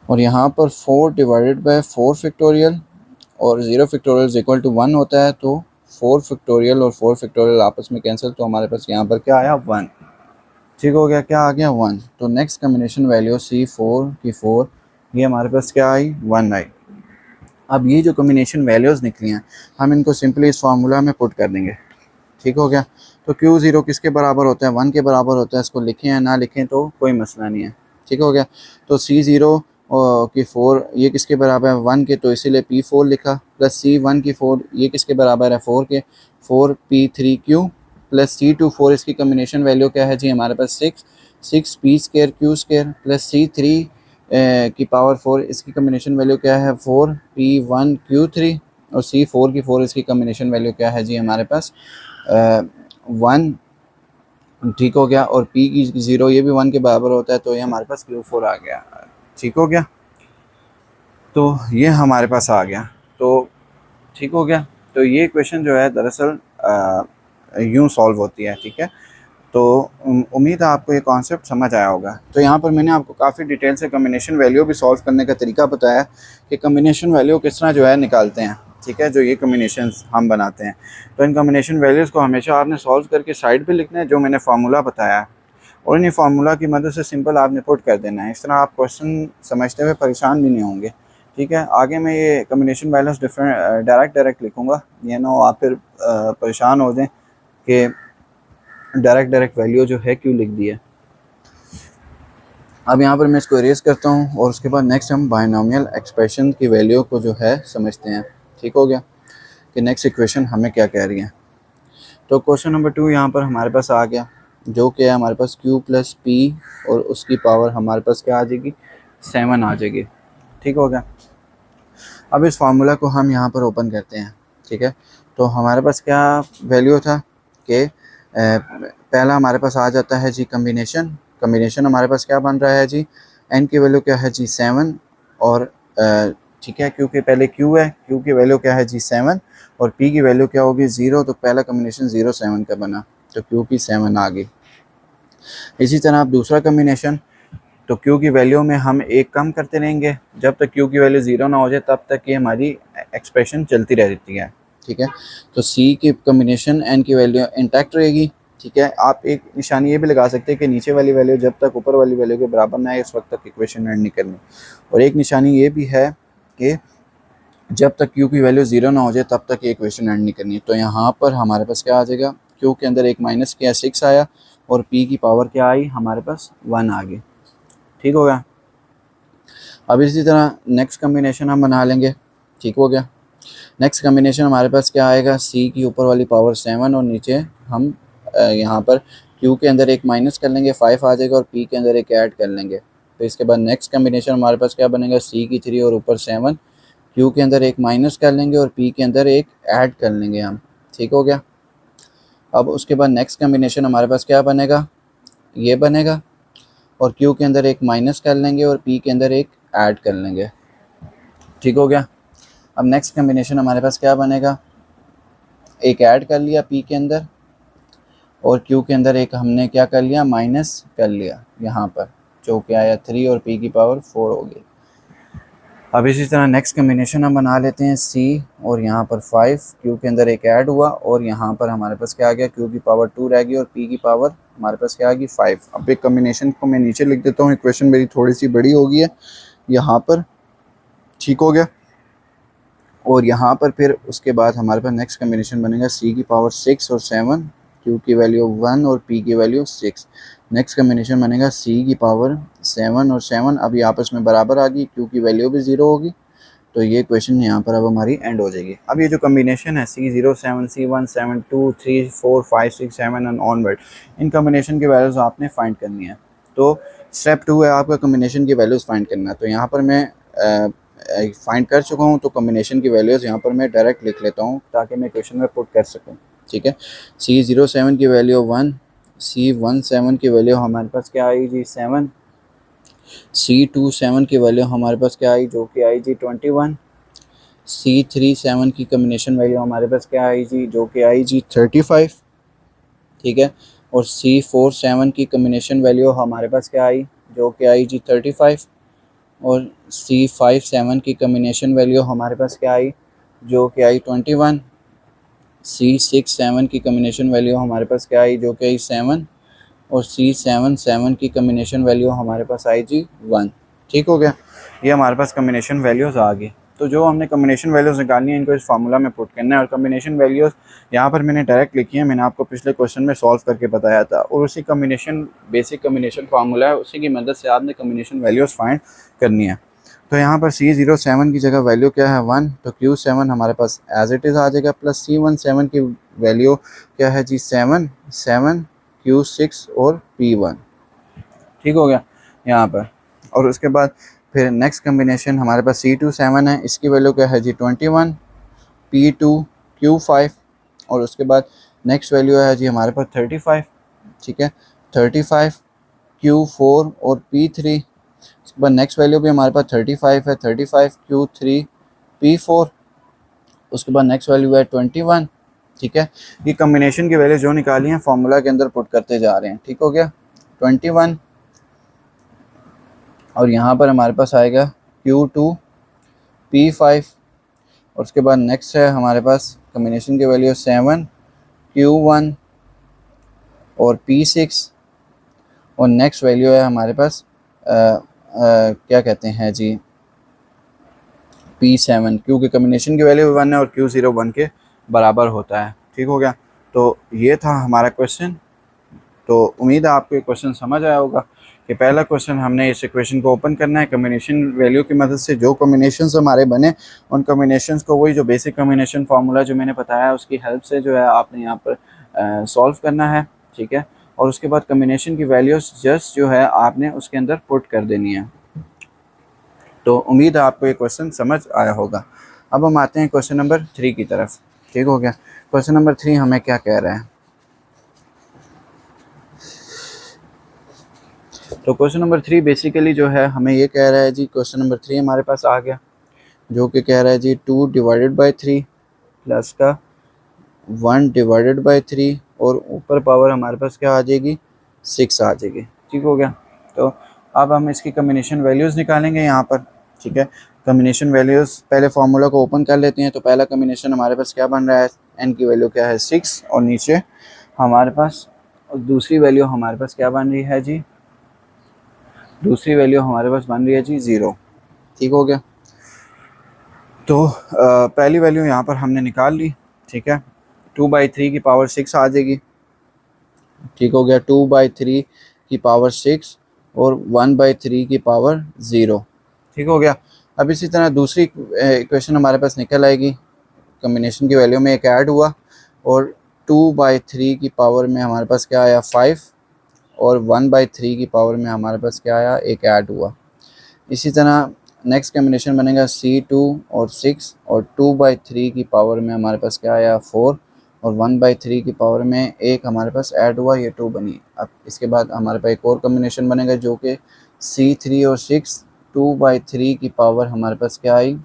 और यहाँ पर 4 डिवाइडेड बाय 4 फैक्टोरियल, और 0 फैक्टोरियल इज इक्वल टू 1 होता है। तो 4 फैक्टोरियल और 4 फैक्टोरियल आपस में कैंसिल, तो हमारे पास यहाँ पर क्या आया 1। ठीक हो गया, क्या आ गया 1। तो नेक्स्ट कम्बिनेशन वैल्यू C4 की 4, ये हमारे पास क्या आई 1 आई। अब ये जो कम्बिनेशन वैल्यूज़ निकली हैं हम इनको सिंपली इस फार्मूला में पुट कर देंगे। ठीक हो गया। तो Q0 किसके बराबर होता है 1 के बराबर होता है, इसको लिखें या ना लिखें तो कोई मसला नहीं है। ठीक हो गया। तो C0 की 4 ये किसके बराबर है 1 के, तो इसीलिए P4 लिखा, प्लस C1 की 4 ये किसके बराबर है 4 के, 4 P3Q प्लस C2 4 इसकी कम्बिनेशन वैल्यू क्या है जी हमारे पास 6 P square Q square plus C3 की पावर 4 इसकी कम्बिनेशन वैल्यू क्या है 4 P1 Q3, और C4 की 4 इसकी कम्बिनेशन वैल्यू क्या है जी हमारे पास 1। ठीक हो गया। और P की 0 ये भी 1 के बराबर होता है, तो ये हमारे पास Q4 आ गया। ठीक हो गया, तो ये हमारे पास आ गया। तो ठीक हो गया। तो ये क्वेश्चन जो है दरअसल यूँ सॉल्व होती है। ठीक है, तो उम्मीद है आपको ये कॉन्सेप्ट समझ आया होगा। तो यहाँ पर मैंने आपको काफ़ी डिटेल से कम्बिनेशन वैल्यू भी सॉल्व करने का तरीका बताया कि कम्बिनेशन वैल्यू किस तरह जो है निकालते हैं। ठीक है, जो ये कम्बिनेशन हम बनाते हैं, तो इन कम्बिनेशन वैल्यूज़ को हमेशा आपने सॉल्व करके साइड पे लिखना है जो मैंने फार्मूला बताया है, और इन्हीं फार्मूला की मदद से सिंपल आपने पुट कर देना है। इस तरह आप क्वेश्चन समझते हुए परेशान भी नहीं होंगे। ठीक है, आगे मैं ये कम्बिनेशन वैल्यूज़ डायरेक्ट लिखूँगा, ये ना आप फिर परेशान हो जाएँ कि डायरेक्ट वैल्यू जो है क्यों लिख दी है। अब यहाँ पर मैं इसको इरेज करता हूँ, और उसके बाद नेक्स्ट हम बाइनोमियल एक्सप्रेशन की वैल्यू को जो है समझते हैं। ठीक हो गया कि नेक्स्ट इक्वेशन हमें क्या कह रही है। तो क्वेश्चन नंबर 2 यहाँ पर हमारे पास आ गया, जो कि है हमारे पास Q प्लस P और उसकी पावर हमारे पास क्या आ जाएगी 7 आ जाएगी। ठीक हो गया। अब इस फार्मूला को हम यहाँ पर ओपन करते हैं। ठीक है, तो हमारे पास क्या वैल्यू था कि पहला हमारे पास आ जाता है जी कम्बिनेशन हमारे पास क्या बन रहा है जी n की वैल्यू क्या है जी 7, और ठीक है क्योंकि पहले Q है, Q की वैल्यू क्या है जी 7 और P की वैल्यू क्या होगी 0, तो पहला कम्बिनेशन 0 7 का बना, तो Q की 7 आ गई। इसी तरह आप दूसरा कम्बिनेशन, तो Q की वैल्यू में हम एक कम करते रहेंगे, जब तक Q की वैल्यू 0 ना हो जाए तब तक ये हमारी एक्सप्रेशन चलती रहती है। ठीक है, तो C की कम्बिनेशन n की वैल्यू इंटैक्ट रहेगी, ठीक है, आप एक निशानी ये भी लगा सकते हैं कि नीचे वाली वैल्यू जब तक ऊपर वाली वैल्यू के बराबर ना है इस वक्त तक इक्वेशन एंड नहीं करनी, और एक निशानी ये भी है कि जब तक क्यू की वैल्यू ज़ीरो ना हो जाए तब तक ये इक्वेशन एंड नहीं करनी। तो यहाँ पर हमारे पास क्या आ जाएगा, क्यू के अंदर एक माइनस किया 6 आया और पी की पावर क्या आई, हमारे पास 1 आ गई। ठीक हो गया। अब इसी तरह नेक्स्ट कम्बिनेशन हम बना लेंगे। ठीक हो गया। नेक्स्ट कम्बिनेशन हमारे पास क्या आएगा, सी की ऊपर वाली पावर 7 और नीचे हम यहाँ पर क्यू के अंदर एक माइनस कर लेंगे 5 आ जाएगा और पी के अंदर एक ऐड कर लेंगे। तो इसके बाद नेक्स्ट कम्बिनेशन हमारे पास क्या बनेगा, सी की 3 और ऊपर 7, क्यू के अंदर एक माइनस कर लेंगे और पी के अंदर एक ऐड कर लेंगे हम। ठीक हो गया। अब उसके बाद नेक्स्ट कम्बिनेशन हमारे पास क्या बनेगा, ये बनेगा और क्यू के अंदर एक माइनस कर लेंगे और पी के अंदर एक ऐड कर लेंगे। ठीक हो गया। अब नेक्स्ट कम्बिनेशन हमारे पास क्या बनेगा, एक ऐड कर लिया पी के अंदर और क्यू के अंदर एक हमने क्या कर लिया, माइनस कर लिया यहाँ पर, जो कि आया 3 और पी की पावर 4 हो गई। अब इसी तरह नेक्स्ट कम्बिनेशन हम बना लेते हैं, सी और यहाँ पर 5, क्यू के अंदर एक ऐड हुआ और यहाँ पर हमारे पास क्या आ गया, क्यू की पावर 2 रह गई और पी की पावर हमारे पास क्या आ गई, 5। अब एक कम्बिनेशन को मैं नीचे लिख देता हूँ, इक्वेशन मेरी थोड़ी सी बड़ी हो गई है यहाँ पर। ठीक हो गया। और यहाँ पर फिर उसके बाद हमारे पास नेक्स्ट कम्बिनेशन बनेगा, सी की पावर 6 और 7, क्यू की वैल्यू 1 और पी की वैल्यू 6। नेक्स्ट कम्बिनेशन बनेगा सी की पावर 7 और 7, अभी आपस में बराबर आ गई, क्यू की वैल्यू भी 0 होगी, तो ये क्वेश्चन यहाँ पर अब हमारी एंड हो जाएगी। अब ये जो कम्बिनेशन है C0 7 C1 7 2 3 4 5 6 7 and onward, in combination की वैल्यूज़ आपने फाइंड करनी है। तो स्टेप 2 है आपका कम्बिनेशन की वैल्यूज़ फाइंड करना। तो यहाँ पर मैं फाइंड कर चुका हूँ, तो कम्बिनेशन की वैल्यूज़ यहाँ पर मैं डायरेक्ट लिख लेता हूँ ताकि मैं क्वेश्चन में पुट कर सकूँ। ठीक है। C07 की वैल्यू 1, C17 की वैल्यू हमारे पास क्या आई जी 7, C27 की वैल्यू हमारे पास क्या आई, जो कि आई जी 21, C37 की कम्बिनेशन वैल्यू हमारे पास क्या आई जी, जो कि आई जी 35। ठीक है। और C47 की कम्बिनेशन वैल्यू हमारे पास क्या आई, जो कि आई जी 35। और C57 की कम्बिनेशन वैल्यू हमारे पास क्या आई, जो कि आई 21। C67 की कम्बिनेशन वैल्यू हमारे पास क्या आई, जो कि आई 7। और C77 की कम्बिनेशन वैल्यू हमारे पास आई जी 1। ठीक हो गया। ये हमारे पास कम्बिनेशन वैल्यूज़ आ गई। तो जो हमने कम्बिनेशन वैल्यूज़ निकालनी है इनको इस फार्मूला में पुट करना है, और कम्बिनेशन वैल्यूज़ यहाँ पर मैंने डायरेक्ट लिखी है, मैंने आपको पिछले क्वेश्चन में सॉल्व करके बताया था, और उसी कम्बिनेशन बेसिक कम्बिनेशन फार्मूला है, उसी की मदद से आपने कम्बिनेशन वैल्यूज़ फाइंड करनी है। तो यहाँ पर C07 की जगह वैल्यू क्या है 1, तो Q7 हमारे पास एज इट इज़ आ जाएगा, प्लस C17 की वैल्यू क्या है जी 7 7, Q6 और P1। ठीक हो गया यहाँ पर। और उसके बाद फिर नेक्स्ट कम्बिनेशन हमारे पास C27 है, इसकी वैल्यू क्या है जी 21, P2 Q5, और उसके बाद नेक्स्ट वैल्यू है जी हमारे पास 35। ठीक है, 35 Q4 और P3। उसके बाद नेक्स्ट वैल्यू भी हमारे पास 35 है, 35 Q3 P4। उसके बाद नेक्स्ट वैल्यू है 21। ठीक है, ये कम्बिनेशन की वैल्यू जो निकाली है फॉर्मूला के अंदर पुट करते जा रहे हैं। ठीक हो गया, 21। और यहाँ पर हमारे पास आएगा Q2 P5। और उसके बाद नेक्स्ट है हमारे पास कम्बिनेशन की वैल्यू 7 Q1 और P6। और नेक्स्ट वैल्यू है हमारे पास क्या कहते हैं जी P7, क्योंकि कम्बिनेशन की वैल्यू 1 है और Q0 1 के बराबर होता है। ठीक हो गया। तो ये था हमारा क्वेश्चन। तो उम्मीद है आपको ये क्वेश्चन समझ आया होगा कि पहला क्वेश्चन हमने इस इक्वेशन को ओपन करना है, कम्बिनेशन वैल्यू की मदद से जो कम्बिनेशंस हमारे बने उन कम्बिनेशंस को वही जो बेसिक कम्बिनेशन फार्मूला जो मैंने बताया उसकी हेल्प से जो है आपने यहाँ पर सॉल्व करना है। ठीक है। और उसके बाद कम्बिनेशन की वैल्यूज जस्ट जो है आपने उसके अंदर पुट कर देनी है। तो उम्मीद है आपको ये क्वेश्चन समझ आया होगा। अब हम आते हैं क्वेश्चन नंबर 3 की तरफ। ठीक हो गया। क्वेश्चन नंबर 3 हमें क्या कह रहा है, तो क्वेश्चन नंबर 3 बेसिकली जो है हमें ये कह रहा है जी, क्वेश्चन नंबर 3 हमारे पास आ गया जो कि कह रहा है जी 2 डिवाइडेड बाई 3 प्लस का 1 डिवाइडेड बाई 3 और ऊपर पावर हमारे पास क्या आ जाएगी 6 आ जाएगी। ठीक हो गया। तो अब हम इसकी कम्बिनेशन वैल्यूज़ निकालेंगे यहाँ पर। ठीक है, कम्बिनेशन वैल्यूज़ पहले फार्मूला को ओपन कर लेते हैं। तो पहला कम्बिनेशन हमारे पास क्या बन रहा है, n की वैल्यू क्या है 6 और नीचे हमारे पास और दूसरी वैल्यू हमारे पास क्या बन रही है जी, दूसरी वैल्यू हमारे पास बन रही है जी 0। ठीक हो गया। तो पहली वैल्यू यहाँ पर हमने निकाल ली, ठीक है, 2/3 की पावर 6 आ जाएगी। ठीक हो गया, 2/3 की पावर 6 और 1/3 की पावर 0। ठीक हो गया। अब इसी तरह दूसरी इक्वेशन हमारे पास निकल आएगी, कम्बिनेशन की वैल्यू में एक ऐड हुआ और 2/3 की पावर में हमारे पास क्या आया 5 और 1/3 की पावर में हमारे पास क्या आया एक ऐड हुआ। इसी तरह नेक्स्ट कम्बिनेशन बनेगा C2 और 6 और 2/3 की पावर में हमारे पास क्या आया 4 और 1/3 की पावर में एक हमारे पास ऐड हुआ, ये 2 बनी। अब इसके बाद हमारे पास एक और कम्बिनेशन बनेगा जो कि C3 और 6, 2/3 की पावर हमारे पास क्या आई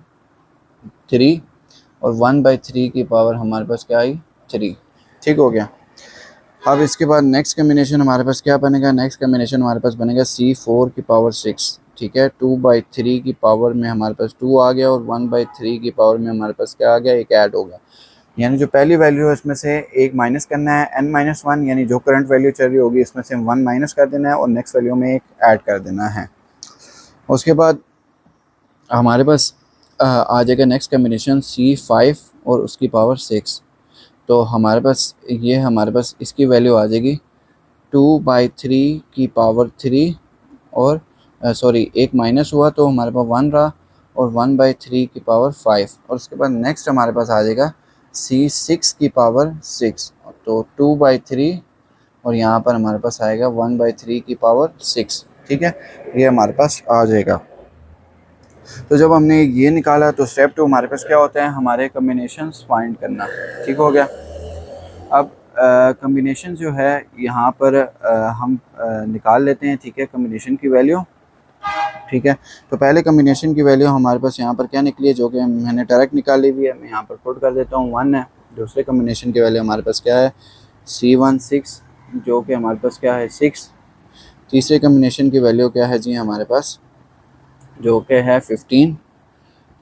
3 और 1/3 की पावर हमारे पास क्या आई 3। ठीक हो गया। अब इसके बाद नेक्स्ट कम्बिनेशन हमारे पास क्या बनेगा, नेक्स्ट कम्बिनेशन हमारे पास बनेगा C4 की पावर 6। ठीक है, 2/3 की पावर में हमारे पास 2 आ गया और 1/3 की पावर में हमारे पास क्या आ गया एक ऐड हो गया। यानी जो पहली वैल्यू है इसमें से एक माइनस करना है n-1, यानी जो करंट वैल्यू चल रही होगी इसमें से 1 माइनस कर देना है और नेक्स्ट वैल्यू में एक ऐड कर देना है। उसके बाद हमारे पास आ जाएगा नेक्स्ट कम्बिनेशन C5 और उसकी पावर 6। तो हमारे पास ये हमारे पास इसकी वैल्यू आ जाएगी 2/3 की पावर 3 और सॉरी एक माइनस हुआ तो हमारे पास 1 रहा और 1/3 की पावर 5 और उसके बाद नेक्स्ट हमारे पास आ जाएगा C6 की पावर 6। तो 2/3 और यहाँ पर हमारे पास आएगा 1/3 की पावर 6। ठीक है, ये हमारे पास आ जाएगा। तो जब हमने ये निकाला तो स्टेप 2 हमारे पास क्या होता है, हमारे कम्बिनेशंस फाइंड करना। ठीक हो गया। अब कम्बिनेशन जो है यहाँ पर हम निकाल लेते हैं। ठीक है, कम्बिनेशन की वैल्यू। ठीक है, तो पहले कम्बिनेशन की वैल्यू हमारे पास यहाँ पर क्या निकली है, जो कि मैंने डायरेक्ट निकाली हुई है, मैं यहाँ पर पुट कर देता हूँ 1 है। दूसरे कम्बिनेशन की वैल्यू हमारे पास क्या है C1 6, जो कि हमारे पास क्या है 6। तीसरे कम्बिनेशन की वैल्यू क्या है जी हमारे पास, जो कि है 15।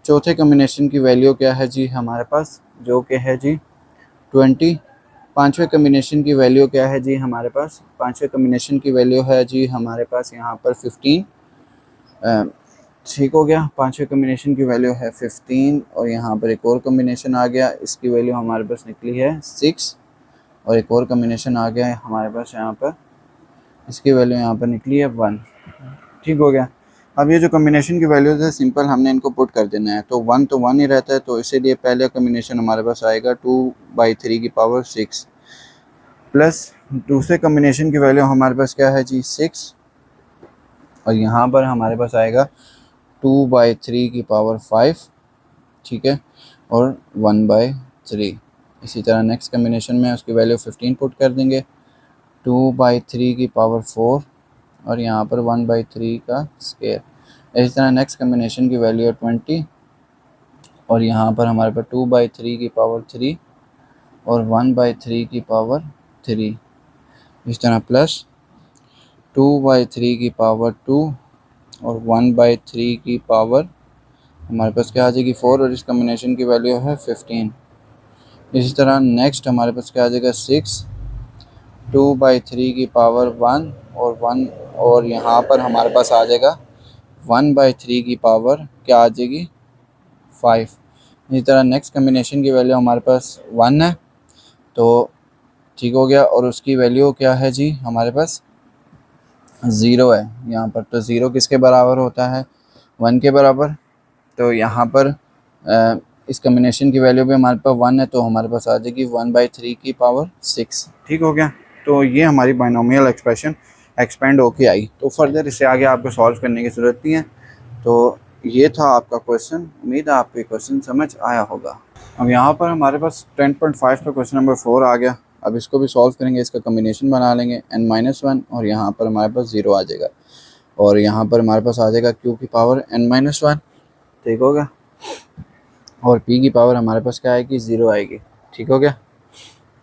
चौथे कम्बिनेशन की वैल्यू क्या है जी हमारे पास, जो कि है जी 20। पांचवें कम्बिनेशन की वैल्यू क्या है जी हमारे पास, पांचवें कम्बिनेशन की वैल्यू है जी हमारे पास यहाँ पर 15। ठीक हो गया, पांचवें कम्बिनेशन की वैल्यू है 15 और यहाँ पर एक और कम्बिनेशन आ गया, इसकी वैल्यू हमारे पास निकली है 6 और एक और कम्बिनेशन आ गया है हमारे पास यहाँ पर, इसकी वैल्यू यहाँ पर निकली है 1। ठीक हो गया। अब ये जो कम्बिनेशन की वैल्यूज़ है सिंपल हमने इनको पुट कर देना है। तो 1 तो 1 ही रहता है, तो इसीलिए पहले कम्बिनेशन हमारे पास आएगा 2/3 की पावर 6 प्लस दूसरे कम्बिनेशन की वैल्यू हमारे पास क्या है जी 6 और यहाँ पर हमारे पास आएगा 2/3 की पावर 5। ठीक है, और 1/3। इसी तरह नेक्स्ट कम्बिनेशन में उसकी वैल्यू 15 पुट कर देंगे, 2/3 की पावर 4 और यहाँ पर 1/3 का स्क्वायर। इसी तरह नेक्स्ट कम्बिनेशन की वैल्यू है 20 और यहाँ पर हमारे पास 2/3 की पावर 3 और 1/3 की पावर 3। इस तरह प्लस 2/3 की पावर 2 और 1/3 की पावर हमारे पास क्या आ जाएगी 4 और इस कम्बिनेशन की वैल्यू है 15। इसी तरह नेक्स्ट हमारे पास क्या आ जाएगा 6, 2/3 की पावर 1 और 1 और यहाँ पर हमारे पास आ जाएगा 1/3 की पावर क्या आ जाएगी 5। इसी तरह नेक्स्ट कम्बिनेशन की वैल्यू हमारे पास 1 है, तो ठीक हो गया, और उसकी वैल्यू क्या है जी हमारे पास 0 है यहाँ पर। तो 0 किसके बराबर होता है 1 के बराबर। तो यहाँ पर इस कम्बिनेशन की वैल्यू भी हमारे पास 1 है, तो हमारे पास आ जाएगी 1/3 की पावर 6। ठीक हो गया। तो ये हमारी बाइनोमियल एक्सप्रेशन एक्सपेंड होके आई। तो फर्दर इससे आगे आपको सॉल्व करने की ज़रूरत नहीं है। तो ये था आपका क्वेश्चन, उम्मीद है आपको क्वेश्चन समझ आया होगा। अब यहाँ पर हमारे पास 10.5 का क्वेश्चन नंबर 4 आ गया। अब इसको भी सॉल्व करेंगे, इसका कम्बिनेशन बना लेंगे n-1 और यहाँ पर हमारे पास 0 आ जाएगा और यहाँ पर हमारे पास आ जाएगा q की पावर n-1। ठीक हो गया, और p की पावर हमारे पास क्या आएगी 0 आएगी। ठीक हो गया।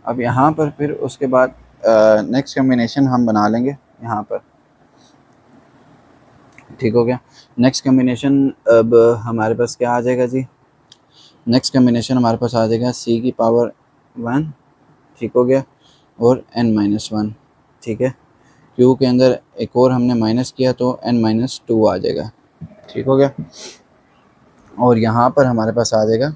अब यहाँ पर फिर उसके बाद नेक्स्ट कम्बिनेशन हम बना लेंगे यहाँ पर। ठीक हो गया। नेक्स्ट कम्बिनेशन अब हमारे पास क्या आ जाएगा जी, नेक्स्ट कम्बिनेशन हमारे पास आ जाएगा c की पावर 1। ठीक हो गया, और n-1। ठीक है। क्यू के अंदर एक और हमने माइनस किया तो n-2 आ जाएगा, ठीक हो गया। और यहाँ पर हमारे पास आ जाएगा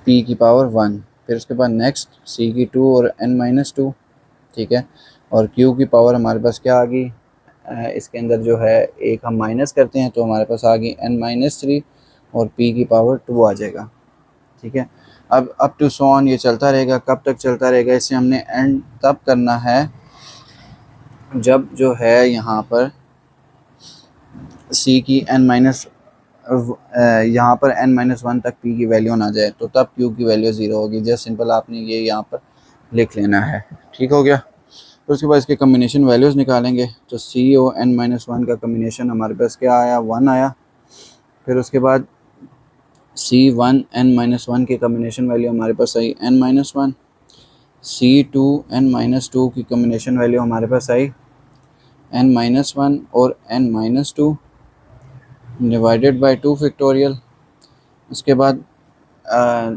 p की पावर 1, फिर उसके बाद नेक्स्ट c की 2 और n-2, ठीक है। और q की पावर हमारे पास क्या आ गई, इसके अंदर जो है एक हम माइनस करते हैं तो हमारे पास आ गई n-3 और p की पावर 2 आ जाएगा, ठीक है। अब अप टू सो ऑन ये चलता रहेगा। कब तक चलता रहेगा, इसे हमने एंड तब करना है जब जो है यहाँ पर c की यहाँ पर n-1 तक p की वैल्यू ना जाए, तो तब q की वैल्यू 0 होगी। जस्ट सिंपल आपने ये यहाँ पर लिख लेना है, ठीक हो गया। तो उसके बाद इसके कम्बिनेशन वैल्यूज़ निकालेंगे। तो c और n-1 का कम्बिनेशन हमारे पास क्या आया, 1 आया। फिर उसके बाद c1 n-1 के कम्बिनेशन वैल्यू हमारे पास आई n-1, c2 n-2 की कम्बिनेशन वैल्यू हमारे पास आई n-1 और n-2 डिवाइडेड बाय 2 फैक्टोरियल। उसके बाद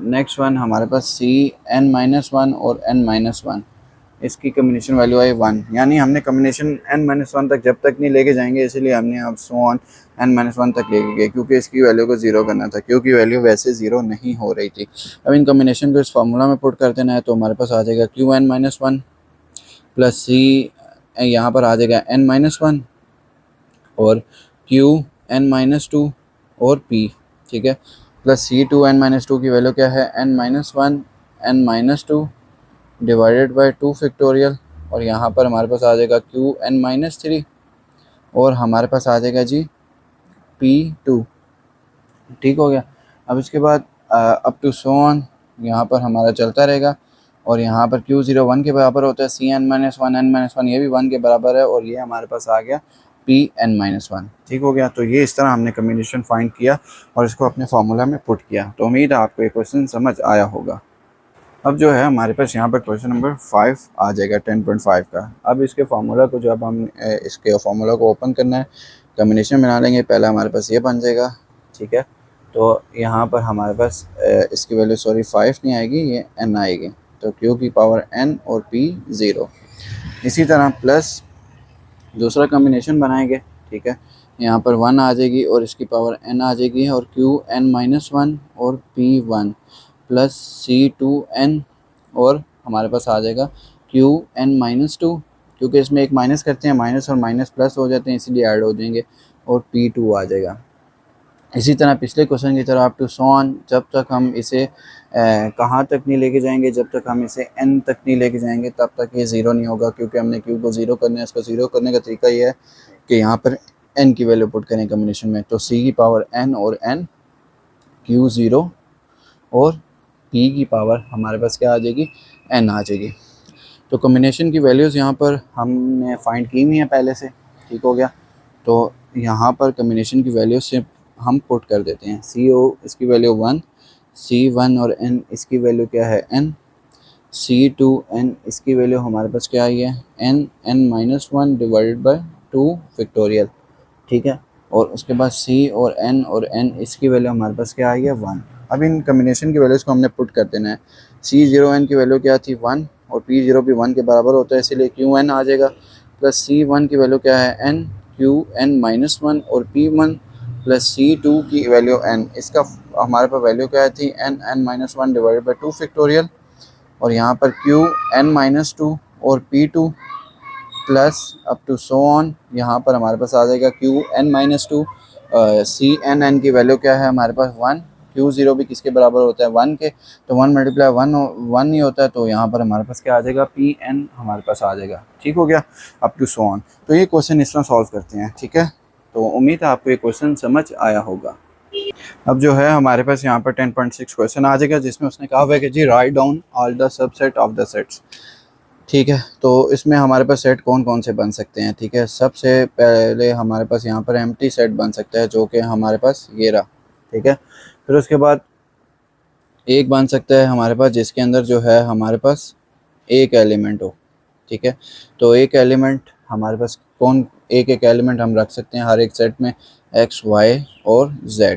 नेक्स्ट वन हमारे पास सी n-1 और n-1, इसकी कम्बिनेशन वैल्यू आई 1। यानी हमने कम्बिनेशन n-1 तक जब तक नहीं लेके जाएंगे, इसीलिए हमने अब सो ऑन n-1 तक लेके गए, क्योंकि इसकी वैल्यू को ज़ीरो करना था, क्योंकि वैल्यू वैसे ज़ीरो नहीं हो रही थी। अब इन कम्बिनेशन को इस फार्मूला में पुट कर देना है, तो हमारे पास आ जाएगा qn-1 प्लस सी, यहाँ पर आ जाएगा n-1 और qn-2 और p, ठीक है, प्लस c2 n-2 की वैल्यू क्या है n-1 n-2 divided by 2 factorial. और यहाँ पर हमारे पास आ जाएगा qn-3 और हमारे पास आ जाएगा जी p2, ठीक हो गया। अब इसके बाद अप टू सो ऑन यहाँ पर हमारा चलता रहेगा। और यहाँ पर q0 1 के बराबर होता है, cn-1 n-1 ये भी 1 के बराबर है, और ये हमारे पास आ गया pn-1, ठीक हो गया। तो ये इस तरह हमने कम्बिनेशन फाइंड किया और इसको अपने फार्मूला में पुट किया। तो उम्मीद है आपको ये क्वेश्चन समझ आया होगा। अब जो है हमारे पास यहाँ पर क्वेश्चन नंबर 5 आ जाएगा 10.5 का। अब इसके फार्मूला को जब हम इसके फार्मूला को ओपन करना है, कम्बिनेशन बना लेंगे। पहला हमारे पास ये बन जाएगा, ठीक है। तो यहाँ पर हमारे पास इसकी वैल्यू 5 नहीं आएगी, ये n आएगी। तो q की पावर n और p 0। इसी तरह प्लस दूसरा कम्बिनेशन बनाएंगे, ठीक है। यहाँ पर 1 आ जाएगी और इसकी पावर n आ जाएगी, और qn-1 और p1 प्लस c2n और हमारे पास आ जाएगा qn-2, क्योंकि इसमें एक माइनस करते हैं, माइनस और माइनस प्लस हो जाते हैं, इसीलिए ऐड हो जाएंगे, और p2 आ जाएगा। इसी तरह पिछले क्वेश्चन की तरह अप टू सो ऑन, जब तक हम इसे कहाँ तक नहीं लेके जाएंगे, जब तक हम इसे n तक नहीं लेके जाएंगे तब तक ये ज़ीरो नहीं होगा, क्योंकि हमने q को ज़ीरो करना है। इसको ज़ीरो करने का तरीका ये है कि यहाँ पर n की वैल्यू पुट करें कम्बिनेशन में। तो c की पावर n और n, q0 और p की पावर हमारे पास क्या आ जाएगी, n आ जाएगी। तो कम्बिनेशन की वैल्यूज़ यहाँ पर हमने फाइंड की हुई हैं पहले से, ठीक हो गया। तो यहाँ पर कम्बिनेशन की वैल्यू से हम पुट कर देते हैं। CO इसकी वैल्यू 1, C1 और N इसकी वैल्यू क्या है N, C2N इसकी वैल्यू हमारे पास क्या आई है n-1 डिवाइडेड बाय 2 फैक्टोरियल, ठीक है। और उसके बाद C और N इसकी वैल्यू हमारे पास क्या आई है 1। अब इन कम्बिनेशन की वैल्यूज़ को हमने पुट कर देना है। C0N की वैल्यू क्या थी 1 और P0 भी 1 के बराबर होता है, इसीलिए QN आ जाएगा। प्लस C1 की वैल्यू क्या है N, QN-1 और P1 प्लस C2 की वैल्यू n, इसका हमारे पास वैल्यू क्या थी n-1 डिवाइडेड बाई 2 फैक्टोरियल। और यहाँ पर qn-2 और p2 plus up to so on, यहाँ पर हमारे पास आ जाएगा qn-2, cnn की वैल्यू क्या है हमारे पास 1, q0 भी किसके बराबर होता है 1 के, तो 1 मल्टीप्लाई 1 ही होता है। तो यहाँ पर हमारे पास क्या आ जाएगा pn हमारे पास आ जाएगा, ठीक हो गया, अप टू सो ऑन। तो ये क्वेश्चन इस तरह सॉल्व करते हैं, ठीक है। तो उम्मीद है आपको ये क्वेश्चन समझ आया होगा। अब जो है हमारे पास यहाँ पर 10.6 क्वेश्चन आ जाएगा, जिसमें उसने कहा हुआ है कि जी write down all the subset of the sets, ठीक है। तो इसमें हमारे पास सेट कौन कौन से बन सकते हैं, ठीक है। सबसे पहले हमारे पास यहाँ पर एम्प्टी सेट बन सकता है, जो कि हमारे पास ये रहा, ठीक है। फिर उसके बाद एक बन सकता है हमारे पास जिसके अंदर जो है हमारे पास एक एलिमेंट हो, ठीक है। तो एक एलिमेंट हमारे पास कौन, एक एक एलिमेंट हम रख सकते हैं हर एक सेट में, x, y और z,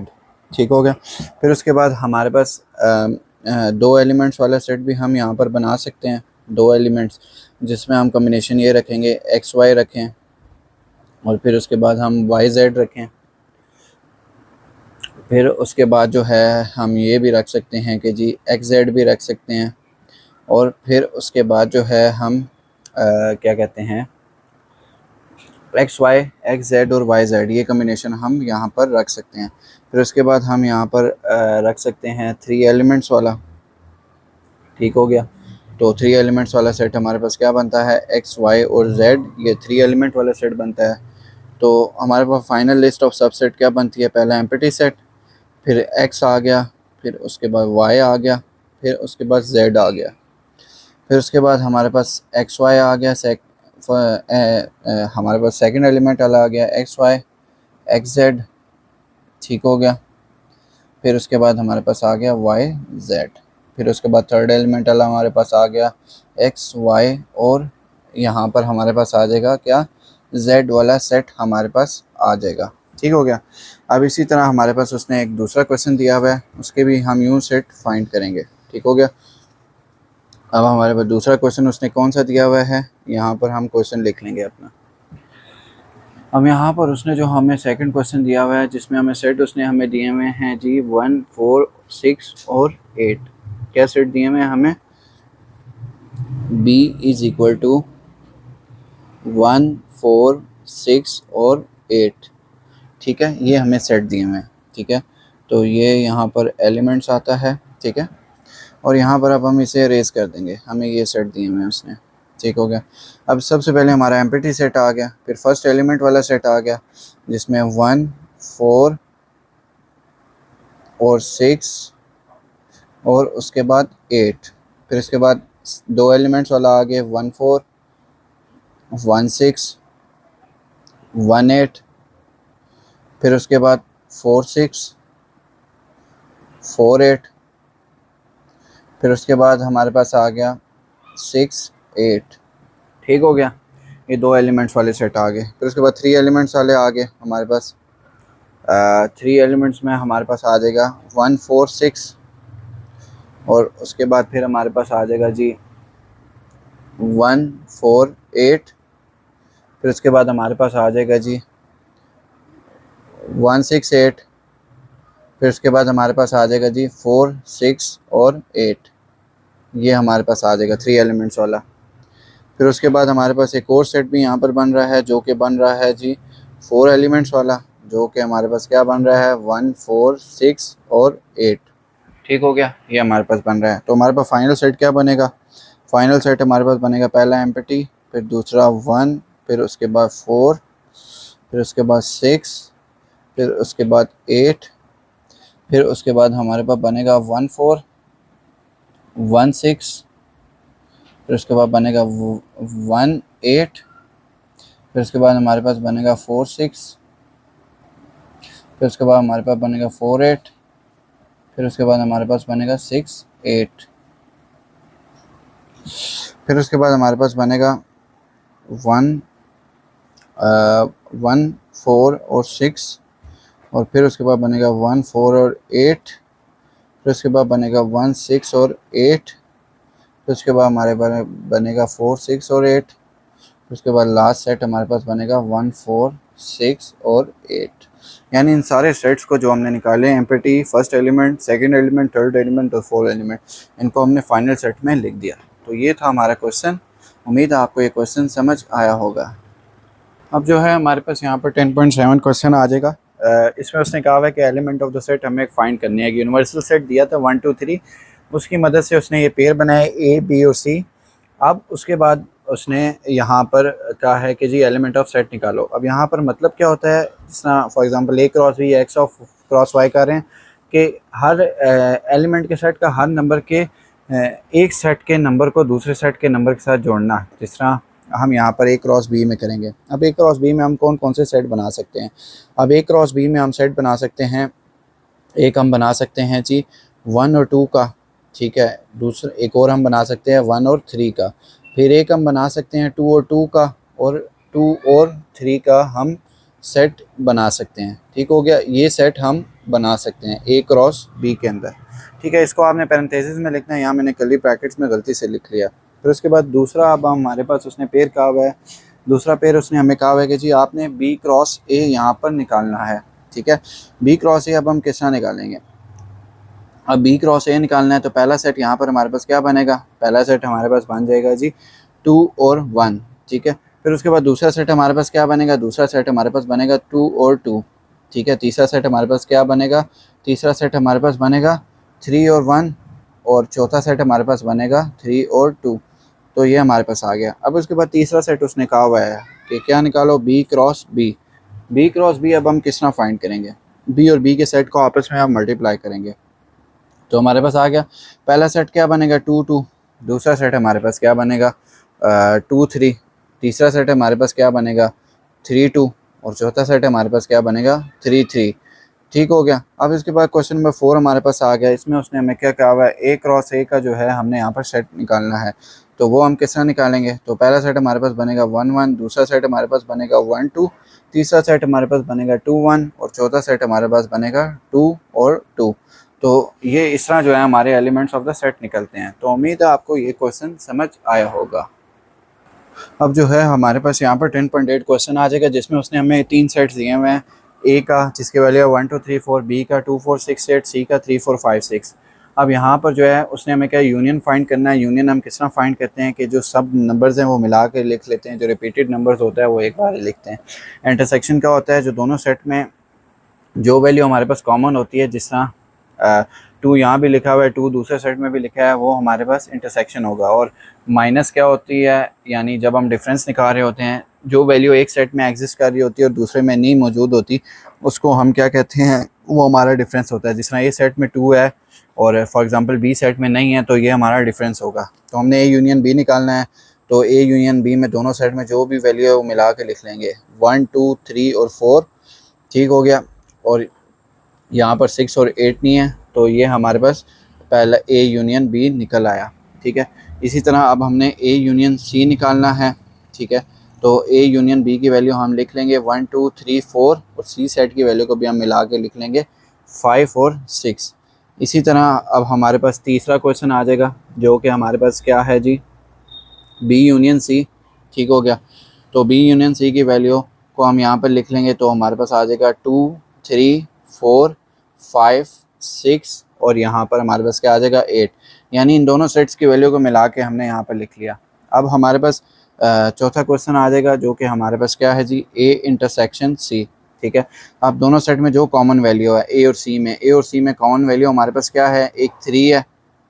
ठीक हो गया। फिर उसके बाद हमारे पास दो एलिमेंट्स वाला सेट भी हम यहाँ पर बना सकते हैं, दो एलिमेंट्स, जिसमें हम कम्बिनेशन ये रखेंगे एक्स वाई रखें और फिर उसके बाद हम वाई जेड रखें। फिर उसके बाद जो है हम ये भी रख सकते हैं कि जी एक्स जेड भी रख सकते हैं। और फिर उसके बाद जो है हम क्या कहते हैं एक्स वाई, एक्स जेड और वाई जेड, ये कम्बिनेशन हम यहाँ पर रख सकते हैं। फिर उसके बाद हम यहाँ पर रख सकते हैं 3 एलिमेंट्स वाला। ठीक हो गया। तो 3 एलिमेंट्स वाला सेट हमारे पास क्या बनता है, एक्स वाई और जेड, ये 3 एलिमेंट वाला सेट बनता है। तो हमारे पास फाइनल लिस्ट ऑफ सबसेट क्या बनती है, पहला एम्प्टी सेट, फिर एक्स आ गया, फिर उसके बाद वाई आ गया, फिर उसके बाद जेड आ गया, फिर उसके बाद हमारे पास एक्स वाई आ गया, हमारे पास सेकंड एलिमेंट वाला आ गया एक्स वाई एक्स जेड। ठीक हो गया। फिर उसके बाद हमारे पास आ गया वाई जेड। फिर उसके बाद थर्ड एलिमेंट वाला हमारे पास आ गया एक्स वाई और यहाँ पर हमारे पास आ जाएगा क्या, जेड वाला सेट हमारे पास आ जाएगा। ठीक हो गया। अब इसी तरह हमारे पास उसने एक दूसरा क्वेश्चन दिया हुआ है, उसके भी हम यूँ सेट फाइंड करेंगे। ठीक हो गया। अब हमारे पास दूसरा क्वेश्चन उसने कौन सा दिया हुआ है, यहाँ पर हम क्वेश्चन लिख लेंगे अपना। अब यहाँ पर उसने जो हमें सेकंड क्वेश्चन दिया हुआ है, जिसमें हमें सेट उसने हमें दिए हुए हैं जी 1 4 6 और 8। क्या सेट दिए हुए हैं हमें, b इज इक्वल टू 1 4 6 और 8। ठीक है, ये हमें सेट दिए हुए हैं। ठीक है, तो ये यहाँ पर एलिमेंट्स आता है। ठीक है, और यहाँ पर अब हम इसे अरेज कर देंगे, हमें ये सेट दिए हुए हैं उसने। ठीक हो गया। अब सबसे पहले हमारा एम्प्टी सेट आ गया, फिर फर्स्ट एलिमेंट वाला सेट आ गया जिसमें 1 4 और 6 और उसके बाद 8। फिर उसके बाद दो एलिमेंट्स वाला आ गया 1 4 1 6 1 8। फिर उसके बाद 4 6 4 8। फिर उसके बाद हमारे पास आ गया 6 8। ठीक हो गया, ये दो एलिमेंट्स वाले सेट आ गए। फिर उसके बाद 3 एलिमेंट्स वाले आ गए हमारे पास। 3 एलिमेंट्स में हमारे पास आ जाएगा 1 4 6 और उसके बाद फिर हमारे पास आ जाएगा जी 1 4 8। फिर उसके बाद हमारे पास आ जाएगा जी 1 6 8। फिर उसके बाद हमारे पास आ जाएगा जी 4 6 और 8। ये हमारे पास आ जाएगा 3 एलिमेंट्स वाला। फिर उसके बाद हमारे पास एक और सेट भी यहाँ पर बन रहा है, जो कि बन रहा है जी 4 एलिमेंट्स वाला, जो कि हमारे पास क्या बन रहा है 1 4 6 और 8। ठीक हो गया, ये हमारे पास बन रहा है। तो हमारे पास फाइनल सेट क्या बनेगा, फाइनल सेट हमारे पास बनेगा पहला एम्प्टी, फिर दूसरा 1, फिर उसके बाद 4, फिर उसके बाद 6, फिर उसके बाद 8, फिर उसके बाद हमारे पास बनेगा 1 4 1 6, फिर उसके बाद बनेगा 1 8, फिर उसके बाद हमारे पास बनेगा 4 6, फिर उसके बाद हमारे पास बनेगा 4 8, फिर उसके बाद हमारे पास बनेगा 6 8। फिर उसके बाद हमारे पास बनेगा 1 1 4 और 6, और फिर उसके बाद बनेगा 1 4 और 8, फिर उसके बाद बनेगा 1 6 और 8, फिर उसके बाद हमारे पास बनेगा 4 6 और 8, फिर उसके बाद लास्ट सेट हमारे पास बनेगा 1 4 6 और 8। यानी इन सारे सेट्स को जो हमने निकाले, empty, first element, second element, third element और फोर्थ एलिमेंट, इनको हमने फाइनल सेट में लिख दिया। तो ये था हमारा क्वेश्चन। उम्मीद है आपको ये क्वेश्चन समझ आया होगा। अब जो है हमारे पास यहाँ पर 10.7 क्वेश्चन आ जाएगा। इसमें उसने कहा हुआ है कि एलिमेंट ऑफ द सेट हमें फाइंड करनी है। यूनिवर्सल सेट दिया था 1 2 3, उसकी मदद से उसने ये पेयर बनाए ए बी और सी। अब उसके बाद उसने यहाँ पर कहा है कि जी एलिमेंट ऑफ सेट निकालो। अब यहाँ पर मतलब क्या होता है, जिस तरह for example a cross b x of cross y कर रहे हैं कि हर एलिमेंट के सेट का हर नंबर के एक सेट के नंबर को दूसरे सेट के नंबर के साथ जोड़ना, जिस तरह हम यहाँ पर ए क्रॉस बी में करेंगे। अब ए क्रॉस बी में हम कौन कौन से सेट बना सकते हैं, अब ए क्रॉस बी में हम सेट बना सकते हैं, एक हम बना सकते हैं जी 1 और 2 का। ठीक है, दूसरा एक और हम बना सकते हैं 1 और 3 का। फिर एक हम बना सकते हैं 2 और 2 का, और 2 और 3 का हम सेट बना सकते हैं। ठीक हो गया, ये सेट हम बना सकते हैं ए क्रॉस बी के अंदर। ठीक है, इसको आपने पैरेंथेसिस में लिखना है, यहाँ मैंने कर्ली ब्रैकेट्स में गलती से लिख लिया। फिर उसके बाद दूसरा अब हमारे पास उसने पेयर कहा हुआ है, दूसरा पेयर उसने हमें कहा हुआ है कि जी आपने बी क्रॉस ए यहाँ पर निकालना है, ठीक है। बी क्रॉस ए अब हम किस तरह निकालेंगे, अब बी क्रॉस ए निकालना है तो पहला सेट यहाँ पर हमारे पास क्या बनेगा, पहला सेट हमारे पास बन जाएगा जी 2 और 1, ठीक है। फिर उसके बाद दूसरा सेट हमारे पास क्या बनेगा, दूसरा सेट हमारे पास बनेगा 2 और 2, ठीक है। तीसरा सेट हमारे पास क्या बनेगा, तीसरा सेट हमारे पास बनेगा 3 और 1, और चौथा सेट हमारे पास बनेगा 3 और 2। तो ये हमारे पास आ गया। अब उसके बाद तीसरा सेट उसने कहा हुआ है कि क्या निकालो, B cross B. B cross B अब हम किस तरह फाइंड करेंगे, बी और बी के सेट को आपस में हम मल्टीप्लाई करेंगे। तो हमारे पास आ गया, पहला सेट क्या बनेगा 2 2, दूसरा सेट हमारे पास क्या बनेगा 2 3, तीसरा सेट हमारे पास क्या बनेगा 3 2, और चौथा सेट हमारे पास क्या बनेगा 3 3, ठीक हो गया। अब इसके बाद क्वेश्चन नंबर 4 हमारे पास आ गया। इसमें उसने हमें क्या कहा हुआ है, ए क्रॉस ए का जो है हमने यहाँ पर सेट निकालना है। तो वो हम किस तरह निकालेंगे, तो पहला सेट हमारे पास बनेगा 1 1, दूसरा सेट हमारे पास बनेगा 1 2, तीसरा सेट हमारे पास बनेगा 2 1, और चौथा सेट हमारे पास बनेगा 2 और 2। तो ये इस तरह जो है हमारे एलिमेंट्स ऑफ द सेट निकलते हैं। तो उम्मीद है आपको ये क्वेश्चन समझ आया होगा। अब जो है हमारे पास यहाँ पर 10.8 क्वेश्चन आ जाएगा, जिसमें उसने हमें 3 सेट्स दिए हुए हैं। ए का जिसके वैल्यू 1 2 3 4, बी का 2 4 6 8, सी का 3 4 5 6। अब यहाँ पर जो है उसने हमें क्या यूनियन फाइंड करना है। यूनियन हम किस तरह फाइंड करते हैं कि जो सब नंबर्स हैं वो मिला के लिख लेते हैं, जो रिपीटेड नंबर्स होता है वो एक बार लिखते हैं। इंटरसेक्शन क्या होता है, जो दोनों सेट में जो वैल्यू हमारे पास कॉमन होती है, जिस तरह 2 यहाँ भी लिखा हुआ है, 2 दूसरे सेट में भी लिखा है, वो हमारे पास इंटरसेक्शन होगा। और माइनस क्या होती है, यानी जब हम डिफरेंस निकाल रहे होते हैं, जो वैल्यू एक सेट में एग्जिस्ट कर रही होती है और दूसरे में नहीं मौजूद होती, उसको हम क्या कहते हैं, वो हमारा डिफरेंस होता है। जिस तरह ए सेट में 2 है और फॉर एग्जांपल बी सेट में नहीं है, तो ये हमारा डिफरेंस होगा। तो हमने ए यूनियन बी निकालना है, तो ए यूनियन बी में दोनों सेट में जो भी वैल्यू है वो मिला के लिख लेंगे, 1 2 3 और 4, ठीक हो गया। और यहाँ पर 6 और 8 नहीं है, तो ये हमारे पास पहला ए यूनियन बी निकल आया, ठीक है। इसी तरह अब हमने ए यूनियन सी निकालना है, ठीक है। तो ए यूनियन बी की वैल्यू हम लिख लेंगे 1 2 3 4, और सी सेट की वैल्यू को भी हम मिला के लिख लेंगे 5 और 6। इसी तरह अब हमारे पास तीसरा क्वेश्चन आ जाएगा, जो कि हमारे पास क्या है जी, बी यूनियन सी, ठीक हो गया। तो बी यूनियन सी की वैल्यू को हम यहाँ पर लिख लेंगे, तो हमारे पास आ जाएगा 2 3 4 5 6, और यहाँ पर हमारे पास क्या आ जाएगा 8। यानी इन दोनों सेट्स की वैल्यू को मिला के हमने यहाँ पर लिख लिया। अब हमारे पास चौथा क्वेश्चन आ जाएगा, जो कि हमारे पास क्या है जी, ए इंटरसेक्शन सी, ठीक है। अब दोनों सेट में जो कॉमन वैल्यू है ए और सी में कॉमन वैल्यू हमारे पास क्या है, एक 3 है,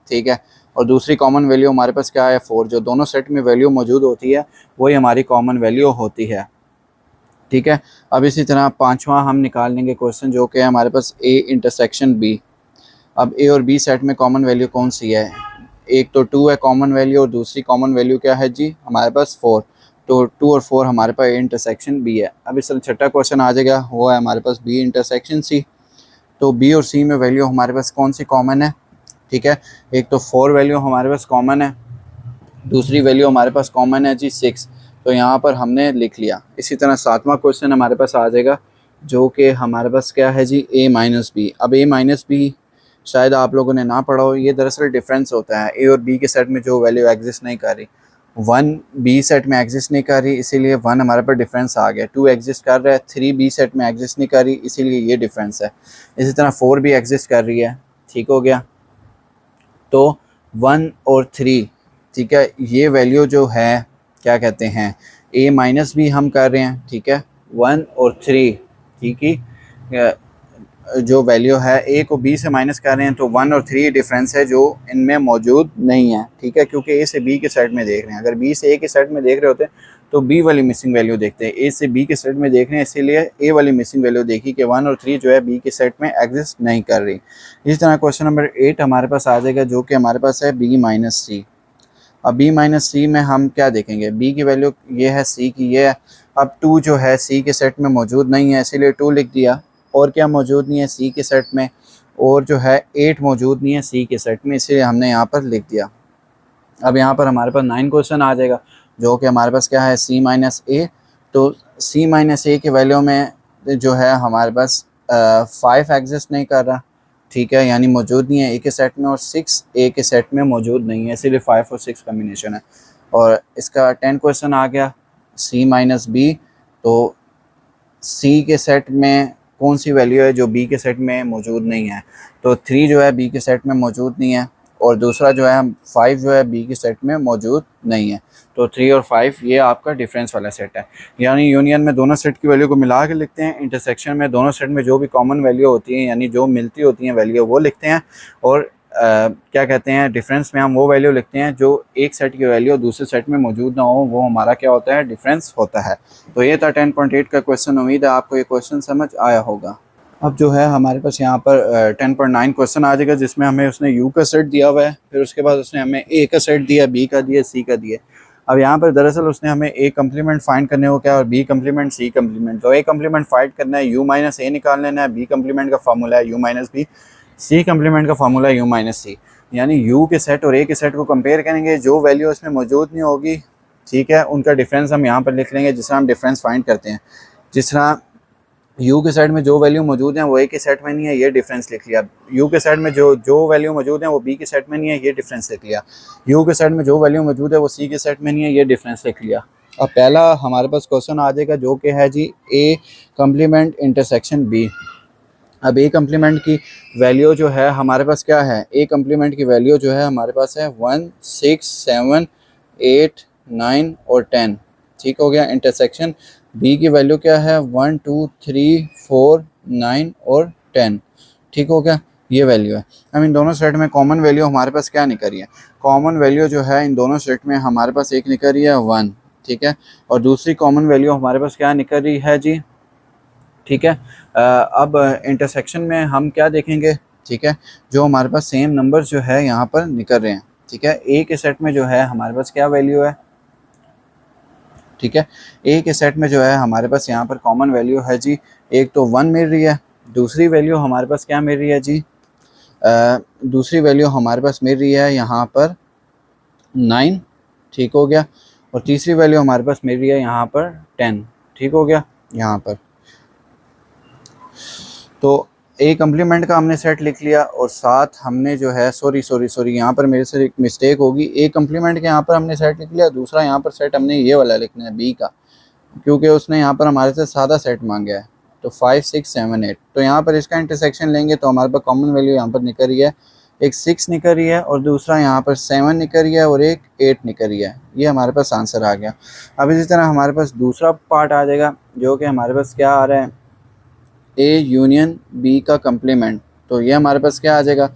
ठीक है, और दूसरी कॉमन वैल्यू हमारे पास क्या है 4। जो दोनों सेट में वैल्यू मौजूद होती है वही हमारी कॉमन वैल्यू होती है, ठीक है। अब इसी तरह पांचवा हम निकाल लेंगे क्वेश्चन, जो कि हमारे पास ए इंटरसेक्शन बी। अब ए और बी सेट में कॉमन वैल्यू कौन सी है, एक तो 2 है कॉमन वैल्यू, और दूसरी कॉमन वैल्यू क्या है जी हमारे पास 4। तो 2 और 4 हमारे पास ए इंटरसेक्शन बी है। अब इस तरह छठा क्वेश्चन आ जाएगा, वो है हमारे पास बी इंटरसेक्शन सी। तो बी और सी में वैल्यू हमारे पास कौन सी कॉमन है, ठीक है। एक तो 4 वैल्यू हमारे पास कॉमन है, दूसरी वैल्यू हमारे पास कॉमन है जी 6। तो यहाँ पर हमने लिख लिया। इसी तरह सातवां क्वेश्चन हमारे पास आ जाएगा, जो कि हमारे पास क्या है जी, a माइनस बी। अब a माइनस बी शायद आप लोगों ने ना पढ़ा हो, ये दरअसल डिफरेंस होता है a और b के सेट में जो वैल्यू एग्जिस्ट नहीं कर रही, 1 b सेट में एग्जिस्ट नहीं कर रही, इसीलिए 1 हमारे पास डिफरेंस आ गया। 2 एग्जिस्ट कर रहा है, 3 b सेट में एग्जिस्ट नहीं कर रही, इसीलिए ये डिफरेंस है। इसी तरह 4 भी एग्जिस्ट कर रही है, ठीक हो गया। तो 1 और 3, ठीक है, ये वैल्यू जो है क्या कहते हैं, a माइनस भी हम कर रहे हैं, ठीक है, 1 और 3, ठीक ही जो वैल्यू है a को b से माइनस कर रहे हैं, तो 1 और 3 डिफरेंस है जो इनमें मौजूद नहीं है, ठीक है, क्योंकि a से b के सेट में देख रहे हैं। अगर b से a के सेट में देख रहे होते तो b वाली मिसिंग वैल्यू देखते हैं, a से b के सेट में देख रहे हैं, इसीलिए a वाली मिसिंग वैल्यू देखी कि 1 और 3 जो है b के सेट में एग्जिस्ट नहीं कर रही। इस तरह क्वेश्चन नंबर 8 हमारे पास आ जाएगा, जो कि हमारे पास है b माइनस सी। अब b माइनस सी में हम क्या देखेंगे, b की वैल्यू ये है, c की ये है। अब 2 जो है c के सेट में मौजूद नहीं है, इसीलिए 2 लिख दिया। और क्या मौजूद नहीं है c के सेट में, और जो है 8 मौजूद नहीं है c के सेट में, इसीलिए हमने यहाँ पर लिख दिया। अब यहाँ पर हमारे पास 9 क्वेश्चन आ जाएगा, जो कि हमारे पास क्या है, c माइनस ए। तो c माइनस ए की वैल्यू में जो है हमारे पास 5 एग्जिस्ट नहीं कर रहा, ठीक है, यानी मौजूद नहीं है ए के सेट में, और 6 ए के सेट में मौजूद नहीं है, सिर्फ 5 और 6 कम्बिनेशन है। और इसका 10 क्वेश्चन आ गया सी माइनस बी। तो सी के सेट में कौन सी वैल्यू है जो बी के सेट में मौजूद नहीं है? तो 3 जो है बी के सेट में मौजूद नहीं है, और दूसरा जो है 5 जो है बी के सेट में मौजूद नहीं है। तो 3 और 5 ये आपका डिफरेंस वाला सेट है। यानी यूनियन में दोनों सेट की वैल्यू को मिला के लिखते हैं, इंटरसेक्शन में दोनों सेट में जो भी कॉमन वैल्यू होती है यानी जो मिलती होती हैं वैल्यू वो लिखते हैं, और क्या कहते हैं डिफरेंस में हम वो वैल्यू लिखते हैं जो एक सेट की वैल्यू दूसरे सेट में मौजूद ना हो, वो हमारा क्या होता है? डिफरेंस होता है। तो ये था 10.8 का क्वेश्चन। उम्मीद है आपको ये क्वेश्चन समझ आया होगा। अब जो है हमारे पास यहाँ पर 10.9 क्वेश्चन आ जाएगा, जिसमें हमें उसने यू का सेट दिया हुआ है, फिर उसके बाद उसने हमें ए का सेट दिया, बी का दिया, सी का दिया। अब यहाँ पर दरअसल उसने हमें ए कम्प्लीमेंट फाइंड करने को क्या, और बी कम्प्लीमेंट, सी कम्प्लीमेंट। तो ए कम्प्लीमेंट फाइंड करना है, यू माइनस ए निकाल लेना है, बी कम्प्लीमेंट का फार्मूला है U minus B, C complement का फार्मूला है यू माइनस सी। यानी यू के सेट और ए के सेट को कंपेयर करेंगे, जो वैल्यू उसमें मौजूद नहीं होगी, ठीक है, उनका डिफरेंस हम यहाँ पर लिख लेंगे, जिस तरह हम डिफरेंस फाइंड करते हैं। जिस तरह यू के सेट में जो वैल्यू मौजूद है वो ए के सेट में नहीं है, ये डिफरेंस लिख लिया। यू के सेट में जो वैल्यू मौजूद है वो बी के सेट में नहीं है, ये डिफरेंस लिख लिया। यू के सेट में जो वैल्यू मौजूद है वो सी के सेट में नहीं है, ये डिफरेंस लिख लिया। अब पहला हमारे पास क्वेश्चन आ जाएगा जो कि है जी ए कम्प्लीमेंट इंटरसेक्शन बी। अब ए कम्प्लीमेंट की वैल्यू जो है हमारे पास क्या है? ए कम्प्लीमेंट की वैल्यू जो है हमारे पास है 1, 6, 7, 8, 9 और 10। ठीक हो गया। इंटरसेक्शन बी की वैल्यू क्या है? 1, 2, 3, 4, 9 और 10। ठीक हो गया, ये वैल्यू है। अब इन दोनों सेट में कॉमन वैल्यू हमारे पास क्या निकल रही है? कॉमन वैल्यू जो है इन दोनों सेट में हमारे पास एक निकल रही है 1, ठीक है, और दूसरी कॉमन वैल्यू हमारे पास क्या निकल रही है जी? ठीक है। अब इंटरसेक्शन में हम क्या देखेंगे? ठीक है, जो हमारे पास सेम नंबर जो है यहाँ पर निकल रहे हैं। ठीक है, ए के सेट में जो है हमारे पास क्या वैल्यू है? ठीक है, ए के सेट में जो है हमारे पास यहाँ पर कॉमन वैल्यू है जी, एक तो 1 मिल रही है, दूसरी वैल्यू हमारे पास क्या मिल रही है जी? दूसरी वैल्यू हमारे पास मिल रही है यहाँ पर 9। ठीक हो गया। और तीसरी वैल्यू हमारे पास मिल रही है यहाँ पर 10। ठीक हो गया। यहाँ पर तो ए कम्प्लीमेंट का हमने सेट लिख लिया, और साथ हमने जो है सॉरी यहाँ पर मेरे से एक मिस्टेक होगी। ए कम्प्लीमेंट के यहाँ पर हमने सेट लिख लिया, दूसरा यहाँ पर सेट हमने ये वाला लिखना है बी का, क्योंकि उसने यहाँ पर हमारे से सादा सेट मांगा है। तो 5, 6, 7, 8, तो यहाँ पर इसका इंटरसेक्शन लेंगे तो हमारे पास कॉमन वैल्यू यहाँ पर निकल रही है, एक 6 निकल रही है, और दूसरा यहाँ पर 7 निकल रही है, और एक 8 निकल रही है। ये हमारे पास आंसर आ गया। अब इसी तरह हमारे पास दूसरा पार्ट आ जाएगा, जो कि हमारे पास क्या आ रहा है? ए यूनियन बी का कम्प्लीमेंट। तो ये हमारे पास क्या आ जाएगा?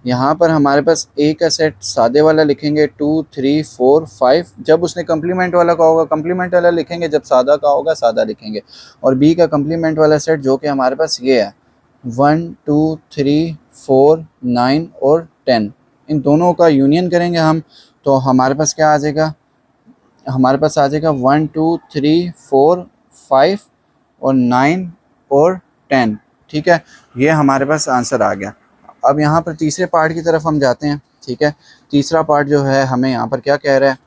यहाँ पर हमारे पास ए का सेट सादे वाला लिखेंगे 2, 3, 4, 5। जब उसने कम्प्लीमेंट वाला का होगा कम्प्लीमेंट वाला लिखेंगे, जब सादा का होगा सादा लिखेंगे। और बी का कम्प्लीमेंट वाला सेट जो कि हमारे पास ये है 1, 2, 3, 4, 9 और 10, इन दोनों का यूनियन करेंगे हम, तो हमारे पास क्या आ जाएगा? हमारे पास आ जाएगा 1, 2, 3, 4, 5 और 9 और 10। ठीक है, ये हमारे पास आंसर आ गया। अब यहाँ पर तीसरे पार्ट की तरफ हम जाते हैं। ठीक है, तीसरा पार्ट जो है हमें यहाँ पर क्या कह रहा है?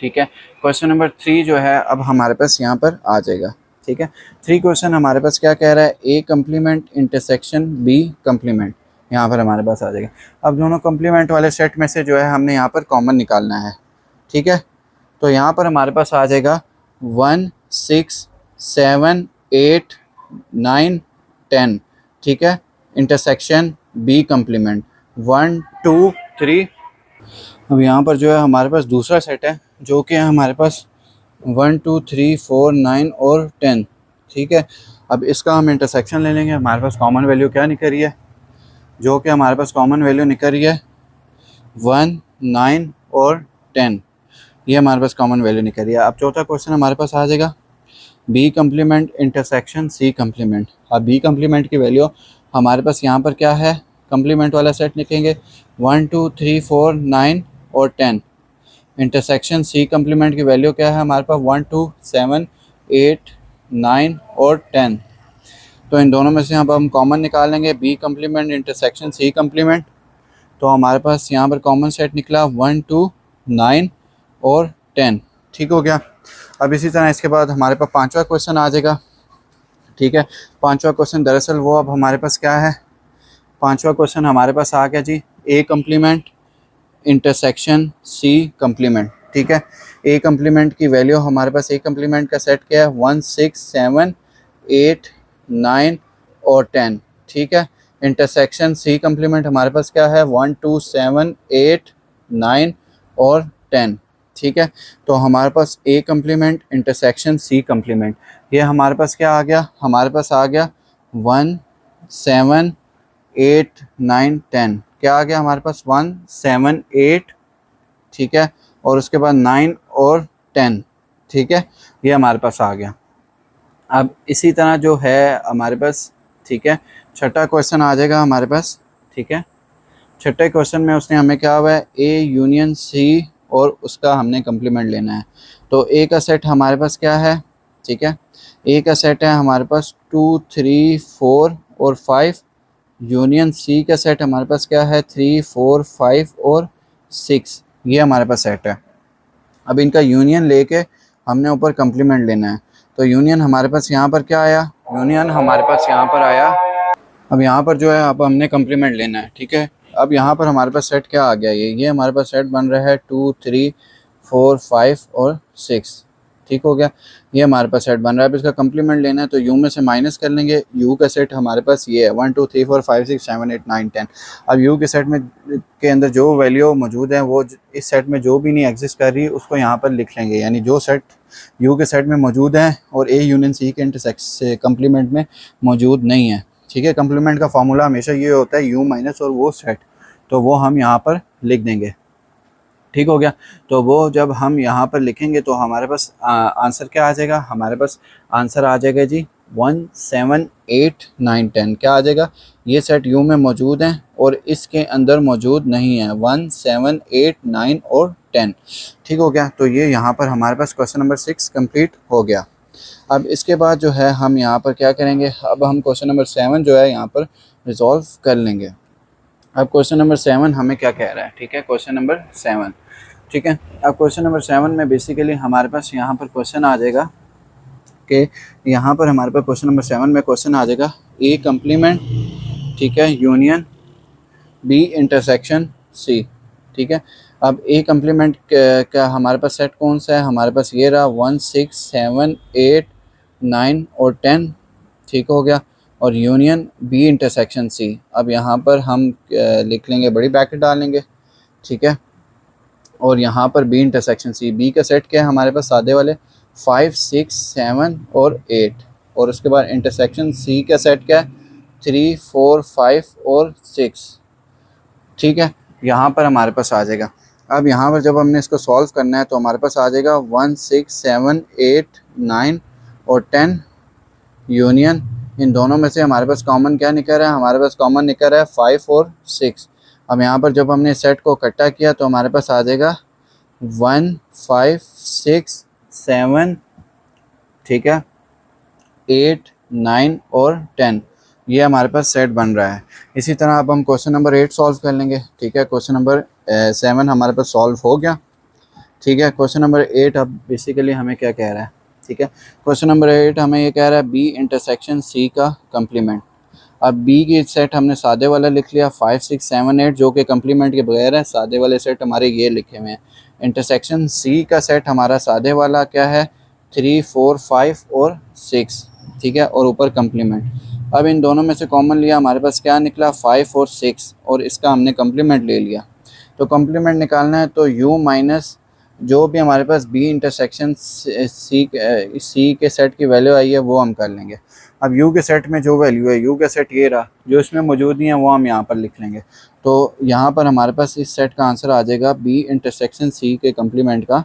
ठीक है, क्वेश्चन नंबर 3 जो है अब हमारे पास यहाँ पर आ जाएगा। ठीक है, 3 क्वेश्चन हमारे पास क्या कह रहा है? A complement intersection B complement, यहाँ पर हमारे पास आ जाएगा। अब दोनों कम्प्लीमेंट वाले सेट में से जो है हमने यहाँ पर कॉमन निकालना है। ठीक है, तो यहाँ पर हमारे पास आ जाएगा 1, 6, 7, 8, 9, 10। ठीक है, इंटरसेक्शन बी कम्प्लीमेंट 1, 2, 3। अब यहाँ पर जो है हमारे पास दूसरा सेट है, जो कि हमारे पास 1, 2, 3, 4, 9 और 10। ठीक है, अब इसका हम इंटरसेक्शन ले लेंगे। हमारे पास कॉमन वैल्यू क्या निकल रही है? जो कि हमारे पास कॉमन वैल्यू निकल रही है 1, 9 और 10। ये हमारे पास कॉमन वैल्यू निकल रही है। अब चौथा क्वेश्चन हमारे पास आ जाएगा B complement intersection C complement. अब बी कम्प्लीमेंट की वैल्यू हमारे पास यहाँ पर क्या है? कम्प्लीमेंट वाला सेट लिखेंगे 1, 2, 3, 4, 9 और 10। इंटरसेक्शन सी कम्प्लीमेंट की वैल्यू क्या है हमारे पास? 1, 2, 7, 8, 9 और 10। तो इन दोनों में से अब हम कॉमन निकाल लेंगे, B complement intersection C complement. तो हमारे पास यहाँ पर कॉमन सेट निकला 1, 2, 9 और 10। ठीक हो गया। अब इसी तरह इसके बाद हमारे पास पांचवा क्वेश्चन आ जाएगा। ठीक है, पांचवा क्वेश्चन दरअसल वो अब हमारे पास क्या है? पांचवा क्वेश्चन हमारे पास आ गया जी, A complement intersection C complement. ठीक है, ए कम्प्लीमेंट की वैल्यू हमारे पास, ए कम्प्लीमेंट का सेट क्या है, 1 6 7 8 9 और 10। ठीक है, इंटरसेक्शन सी कम्प्लीमेंट हमारे पास क्या है, 1 2 7 8 9 और 10। ठीक है, तो हमारे पास A complement intersection C complement, ये हमारे पास क्या आ गया, हमारे पास आ गया 1 7 8 9 10। क्या आ गया हमारे पास, 1 7 8, ठीक है, और उसके बाद 9 और 10। ठीक है, ये हमारे पास आ गया। अब इसी तरह जो है हमारे पास, ठीक है, छठा क्वेश्चन आ जाएगा हमारे पास। ठीक है, छठे क्वेश्चन में उसने हमें क्या हुआ है, ए यूनियन सी और उसका हमने कम्प्लीमेंट लेना है। तो ए का सेट हमारे पास क्या है, ठीक है, ए का सेट है हमारे पास 2 3 4 और 5, यूनियन सी का सेट हमारे पास क्या है, 3 4 5 और 6, ये हमारे पास सेट है। अब इनका यूनियन लेके हमने ऊपर कम्प्लीमेंट लेना है। तो यूनियन हमारे पास यहाँ पर क्या आया, यूनियन हमारे पास यहाँ पर आया। अब यहाँ पर जो है, अब हमने कम्प्लीमेंट लेना है। ठीक है, अब यहाँ पर हमारे पास सेट क्या आ गया, ये हमारे पास सेट बन रहा है 2 3 4 5 और 6। ठीक हो गया, ये हमारे पास सेट बन रहा है। अब इसका कम्प्लीमेंट लेना है तो यू में से माइनस कर लेंगे। यू का सेट हमारे पास ये है 1 2 3 4 5 6 7 8 9 10। अब यू के सेट में के अंदर जो वैल्यू मौजूद है वो इस सेट में जो भी नहीं एग्जिस्ट कर रही उसको यहाँ पर लिख लेंगे, यानी जो सेट यू के सेट में मौजूद है और ए यूनियन सी के इंटरसेक्शन कम्प्लीमेंट में मौजूद नहीं है। ठीक है, कम्प्लीमेंट का फार्मूला हमेशा ये होता है यू माइनस और वो सेट, तो वो हम यहाँ पर लिख देंगे। ठीक हो गया, तो वो जब हम यहाँ पर लिखेंगे तो हमारे पास आंसर क्या आ जाएगा, हमारे पास आंसर आ जाएगा जी 1 7 8 9 10। क्या आ जाएगा, ये सेट यू में मौजूद है और इसके अंदर मौजूद नहीं है, 1 7 8 9 और 10। ठीक हो गया, तो ये यहाँ पर हमारे पास क्वेश्चन नंबर 6 कंप्लीट हो गया। अब इसके बाद जो है हम यहाँ पर क्या करेंगे, अब हम क्वेश्चन नंबर 7 जो है यहाँ पर रिजॉल्व कर लेंगे। अब क्वेश्चन नंबर 7 हमें क्या कह रहा है, ठीक है, क्वेश्चन नंबर 7। ठीक है, अब क्वेश्चन नंबर 7 में बेसिकली हमारे पास यहाँ पर क्वेश्चन आ जाएगा कि यहाँ पर हमारे पास क्वेश्चन नंबर 7 में क्वेश्चन आ जाएगा ए कम्प्लीमेंट, ठीक है, यूनियन बी इंटरसेक्शन सी। ठीक है, अब ए कम्प्लीमेंट का हमारे पास सेट कौन सा है, हमारे पास ये रहा 1 6 7 8 9 और 10। ठीक हो गया, और यूनियन बी इंटरसेक्शन सी। अब यहाँ पर हम लिख लेंगे, बड़ी ब्रैकेट डाल लेंगे। ठीक है, और यहाँ पर बी इंटरसेक्शन सी, बी का सेट क्या है हमारे पास, सादे वाले 5 6 7 और 8, और उसके बाद इंटरसेक्शन सी का सेट क्या है, 3 4 5 और 6। ठीक है, यहाँ पर हमारे पास आ जाएगा। अब यहाँ पर जब हमने इसको सॉल्व करना है तो हमारे पास आ जाएगा 1 6 7 8 9 और 10 यूनियन, इन दोनों में से हमारे पास कॉमन क्या निकल रहा है, हमारे पास कॉमन निकल रहा है 5 और 6। अब यहाँ पर जब हमने सेट को इकट्ठा किया तो हमारे पास आ जाएगा 1 5 6 7, ठीक है, 8 9 और 10, ये हमारे पास सेट बन रहा है। इसी तरह अब हम क्वेश्चन नंबर 8 सॉल्व कर लेंगे। ठीक है, क्वेश्चन नंबर 7 हमारे पास सॉल्व हो गया। ठीक है, क्वेश्चन नंबर 8 अब बेसिकली हमें क्या कह रहा है, ठीक है, क्वेश्चन नंबर 8 हमें ये कह रहा है बी इंटरसेक्शन सी का कम्प्लीमेंट। अब बी की सेट हमने सादे वाला लिख लिया 5 6 7 8 जो कि कम्प्लीमेंट के बगैर है, सादे वाले सेट हमारे ये लिखे हुए हैं। इंटरसेक्शन सी का सेट हमारा सादे वाला क्या है, 3 4 5 और 6। ठीक है, और ऊपर कम्प्लीमेंट। अब इन दोनों में से कॉमन लिया, हमारे पास क्या निकला 5 और 6, और इसका हमने कम्प्लीमेंट ले लिया। तो कम्प्लीमेंट निकालना है तो u माइनस जो भी हमारे पास बी इंटरसेक्शन सी के सेट की वैल्यू आई है वो हम कर लेंगे। अब u के सेट में जो वैल्यू है, u का सेट ये रहा, जो इसमें मौजूद नहीं है वो हम यहाँ पर लिख लेंगे। तो यहाँ पर हमारे पास इस सेट का आंसर आ जाएगा बी इंटरसेक्शन सी के कम्प्लीमेंट का।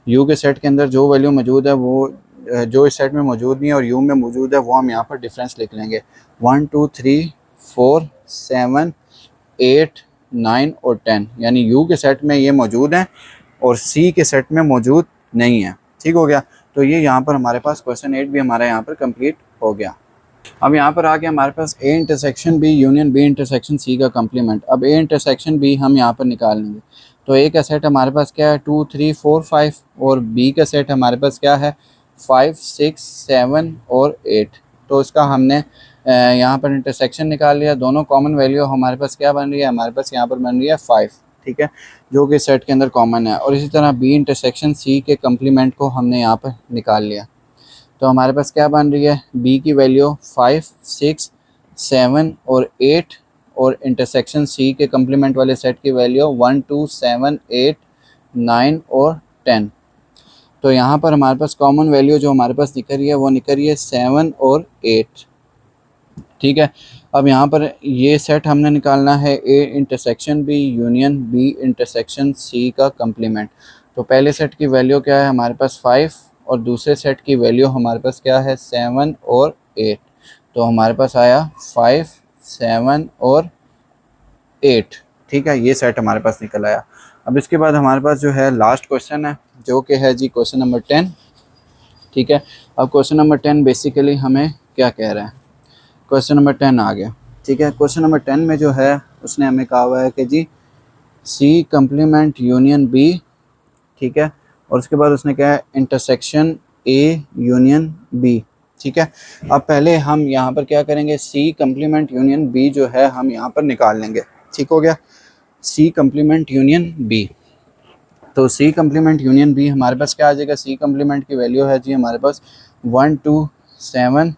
u के सेट के अंदर जो वैल्यू मौजूद है वो जो इस सेट में मौजूद नहीं है और u में मौजूद है वो हम यहाँ पर डिफरेंस लिख लेंगे। 1 2 3 4 7 8 9 और 10, यानी u के सेट में ये मौजूद है और c के सेट में मौजूद नहीं है। ठीक हो गया, तो ये यहाँ पर हमारे पास क्वेश्चन 8 भी हमारा यहाँ पर कंप्लीट हो गया। अब यहाँ पर आ गया हमारे पास a intersection b union b intersection c का कम्प्लीमेंट। अब a इंटरसेक्शन b हम यहाँ पर निकाल लेंगे। तो a का सेट हमारे पास क्या है 2 3 4 5, और b का सेट हमारे पास क्या है 5 6 7 और 8। तो इसका हमने यहाँ पर इंटरसेक्शन निकाल लिया, दोनों कॉमन वैल्यू हमारे पास क्या बन रही है, हमारे पास यहाँ पर बन रही है 5, ठीक है, जो कि सेट के अंदर कॉमन है। और इसी तरह बी इंटरसेक्शन सी के कम्प्लीमेंट को हमने यहाँ पर निकाल लिया, तो हमारे पास क्या बन रही है, बी की वैल्यू 5, 6, 7 और 8 और इंटरसेक्शन सी के कम्प्लीमेंट वाले सेट की वैल्यू 1, 2, 7, 8, 9 और 10। तो यहाँ पर हमारे पास कॉमन वैल्यू जो हमारे पास निकल रही है वो निकल रही है 7 और 8, ठीक है। अब यहाँ पर ये सेट हमने निकालना है A intersection B union B intersection C का कम्प्लीमेंट। तो पहले सेट की वैल्यू क्या है हमारे पास 5 और दूसरे सेट की वैल्यू हमारे पास क्या है 7 और 8। तो हमारे पास आया 5, 7 और 8, ठीक है, ये सेट हमारे पास निकल आया। अब इसके बाद हमारे पास जो है लास्ट क्वेश्चन है जो कि है जी क्वेश्चन नंबर 10, ठीक है। अब क्वेश्चन नंबर 10 बेसिकली हमें क्या कह रहा है, क्वेश्चन नंबर 10 आ गया, ठीक है। क्वेश्चन नंबर 10 में जो है उसने हमें कहा हुआ है कि जी सी कम्प्लीमेंट यूनियन बी, ठीक है, और उसके बाद उसने कहा है इंटरसेक्शन ए यूनियन बी, ठीक है। अब पहले हम यहाँ पर क्या करेंगे, सी कम्प्लीमेंट यूनियन बी जो है हम यहाँ पर निकाल लेंगे, ठीक हो गया, सी कम्प्लीमेंट यूनियन बी। तो सी कम्प्लीमेंट यूनियन बी हमारे पास क्या आ जाएगा, सी कम्प्लीमेंट की वैल्यू है जी हमारे पास 1, 2, 7,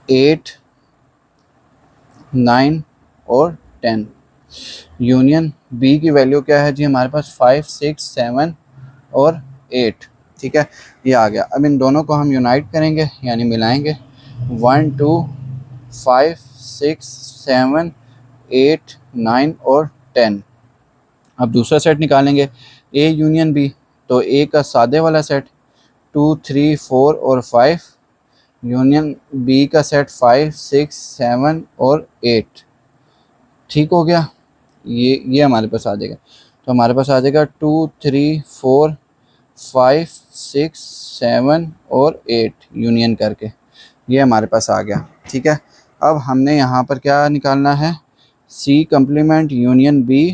8, 9 और 10। यूनियन बी की वैल्यू क्या है जी हमारे पास 5, 6, 7 और 8, ठीक है, ये आ गया। अब इन दोनों को हम यूनाइट करेंगे यानी मिलाएंगे, 1, 2, 5, 6, 7, 8, 9 और 10। अब दूसरा सेट निकालेंगे ए यूनियन बी, तो ए का सादे वाला सेट 2, 3, 4 और 5, यूनियन बी का सेट 5, 6, 7 और 8, ठीक हो गया, ये हमारे पास आ जाएगा। तो हमारे पास आ जाएगा 2, 3, 4, 5, 6, 7 और 8 यूनियन करके, ये हमारे पास आ गया, ठीक है। अब हमने यहाँ पर क्या निकालना है, C complement union B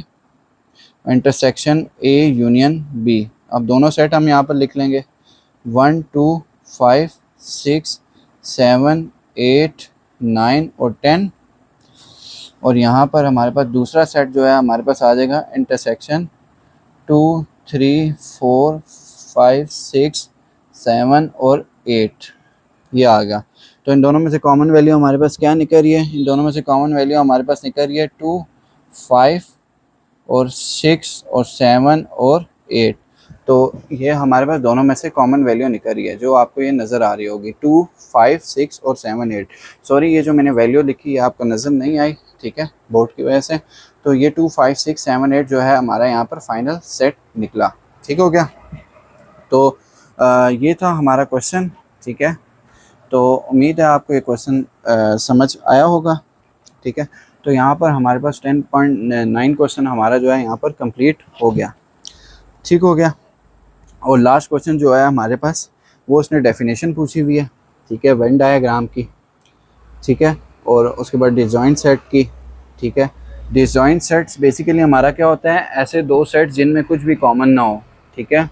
intersection A union B. अब दोनों सेट हम यहाँ पर लिख लेंगे, 1, 2, 5, 6, 7, 8, 9 और 10। और यहाँ पर हमारे पास दूसरा सेट जो है हमारे पास आ जाएगा इंटरसेक्शन 2, 3, 4, 5, 6, 7 और 8, ये आ गया। तो इन दोनों में से कॉमन वैल्यू हमारे पास क्या निकल रही है, इन दोनों में से कॉमन वैल्यू हमारे पास निकल रही है 2, 5 और 6 और 7 और 8। तो ये हमारे पास दोनों में से कॉमन वैल्यू निकल रही है जो आपको ये नज़र आ रही होगी 2, 5, 6 और 7, 8। सॉरी ये जो मैंने वैल्यू लिखी है आपको नज़र नहीं आई, ठीक है, बोर्ड की वजह से। तो ये 2, 5, 6, 7, 8 जो है हमारा यहाँ पर फाइनल सेट निकला, ठीक हो गया। तो ये था हमारा क्वेश्चन, ठीक है। तो उम्मीद है आपको ये क्वेश्चन समझ आया होगा, ठीक है। तो यहाँ पर हमारे पास 10.9 क्वेश्चन हमारा जो है यहाँ पर कंप्लीट हो गया, ठीक हो गया। और लास्ट क्वेश्चन जो है हमारे पास वो उसने डेफिनेशन पूछी हुई है, ठीक है, वेन डायग्राम की, ठीक है, और उसके बाद डिसजॉइंट सेट की, ठीक है। डिसजॉइंट सेट्स बेसिकली हमारा क्या होता है, ऐसे दो सेट्स जिनमें कुछ भी कॉमन ना हो, ठीक है,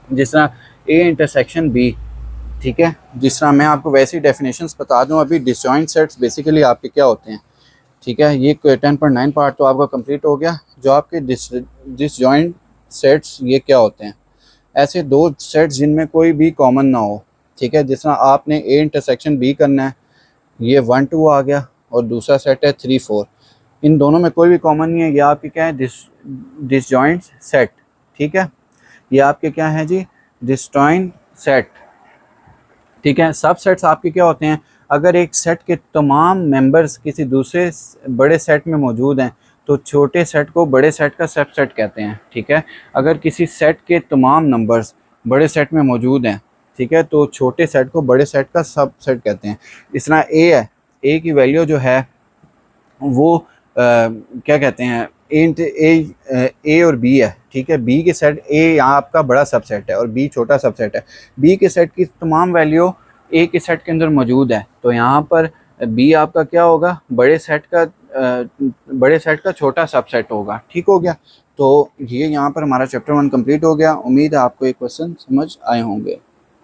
जिस तरह ए इंटरसेक्शन बी, ठीक है। जिस तरह मैं आपको वैसी डेफिनेशंस बता दूं अभी, डिसजॉइंट सेट्स बेसिकली आपके क्या होते हैं, ठीक है। ये 10.9 पार्ट तो आपका कंप्लीट हो गया। जो आपके डिसजॉइंट सेट्स ये क्या होते हैं, ऐसे दो सेट्स जिनमें कोई भी कॉमन ना हो, ठीक है। जिस तरह आपने ए इंटरसेक्शन बी करना है, ये 1, 2 आ गया और दूसरा सेट है 3, 4, इन दोनों में कोई भी कॉमन नहीं है, ये आपके क्या है डिसजॉइंट सेट, ठीक है। ये आपके क्या है जी डिसजॉइंट सेट, ठीक है। सब सेट्स आपके क्या होते हैं, अगर एक सेट के तमाम मेंबर्स किसी दूसरे बड़े सेट में मौजूद हैं तो छोटे सेट को बड़े सेट का सबसेट कहते हैं, ठीक है। अगर किसी सेट के तमाम नंबर्स बड़े सेट में मौजूद हैं, ठीक है, तो छोटे सेट को बड़े सेट का सबसेट कहते हैं। इस तरह ए है, ए की वैल्यू जो है वो क्या कहते हैं, ए और बी है, ठीक है। बी के सेट, ए यहाँ आपका बड़ा सबसेट है और बी छोटा सबसेट है। बी के सेट की तमाम वैल्यू ए के सेट के अंदर मौजूद है, तो यहाँ पर बी आपका क्या होगा, बड़े सेट का छोटा सबसेट होगा, ठीक हो गया। तो ये यहाँ पर हमारा चैप्टर 1 कंप्लीट हो गया। उम्मीद है आपको ये क्वेश्चन समझ आए होंगे।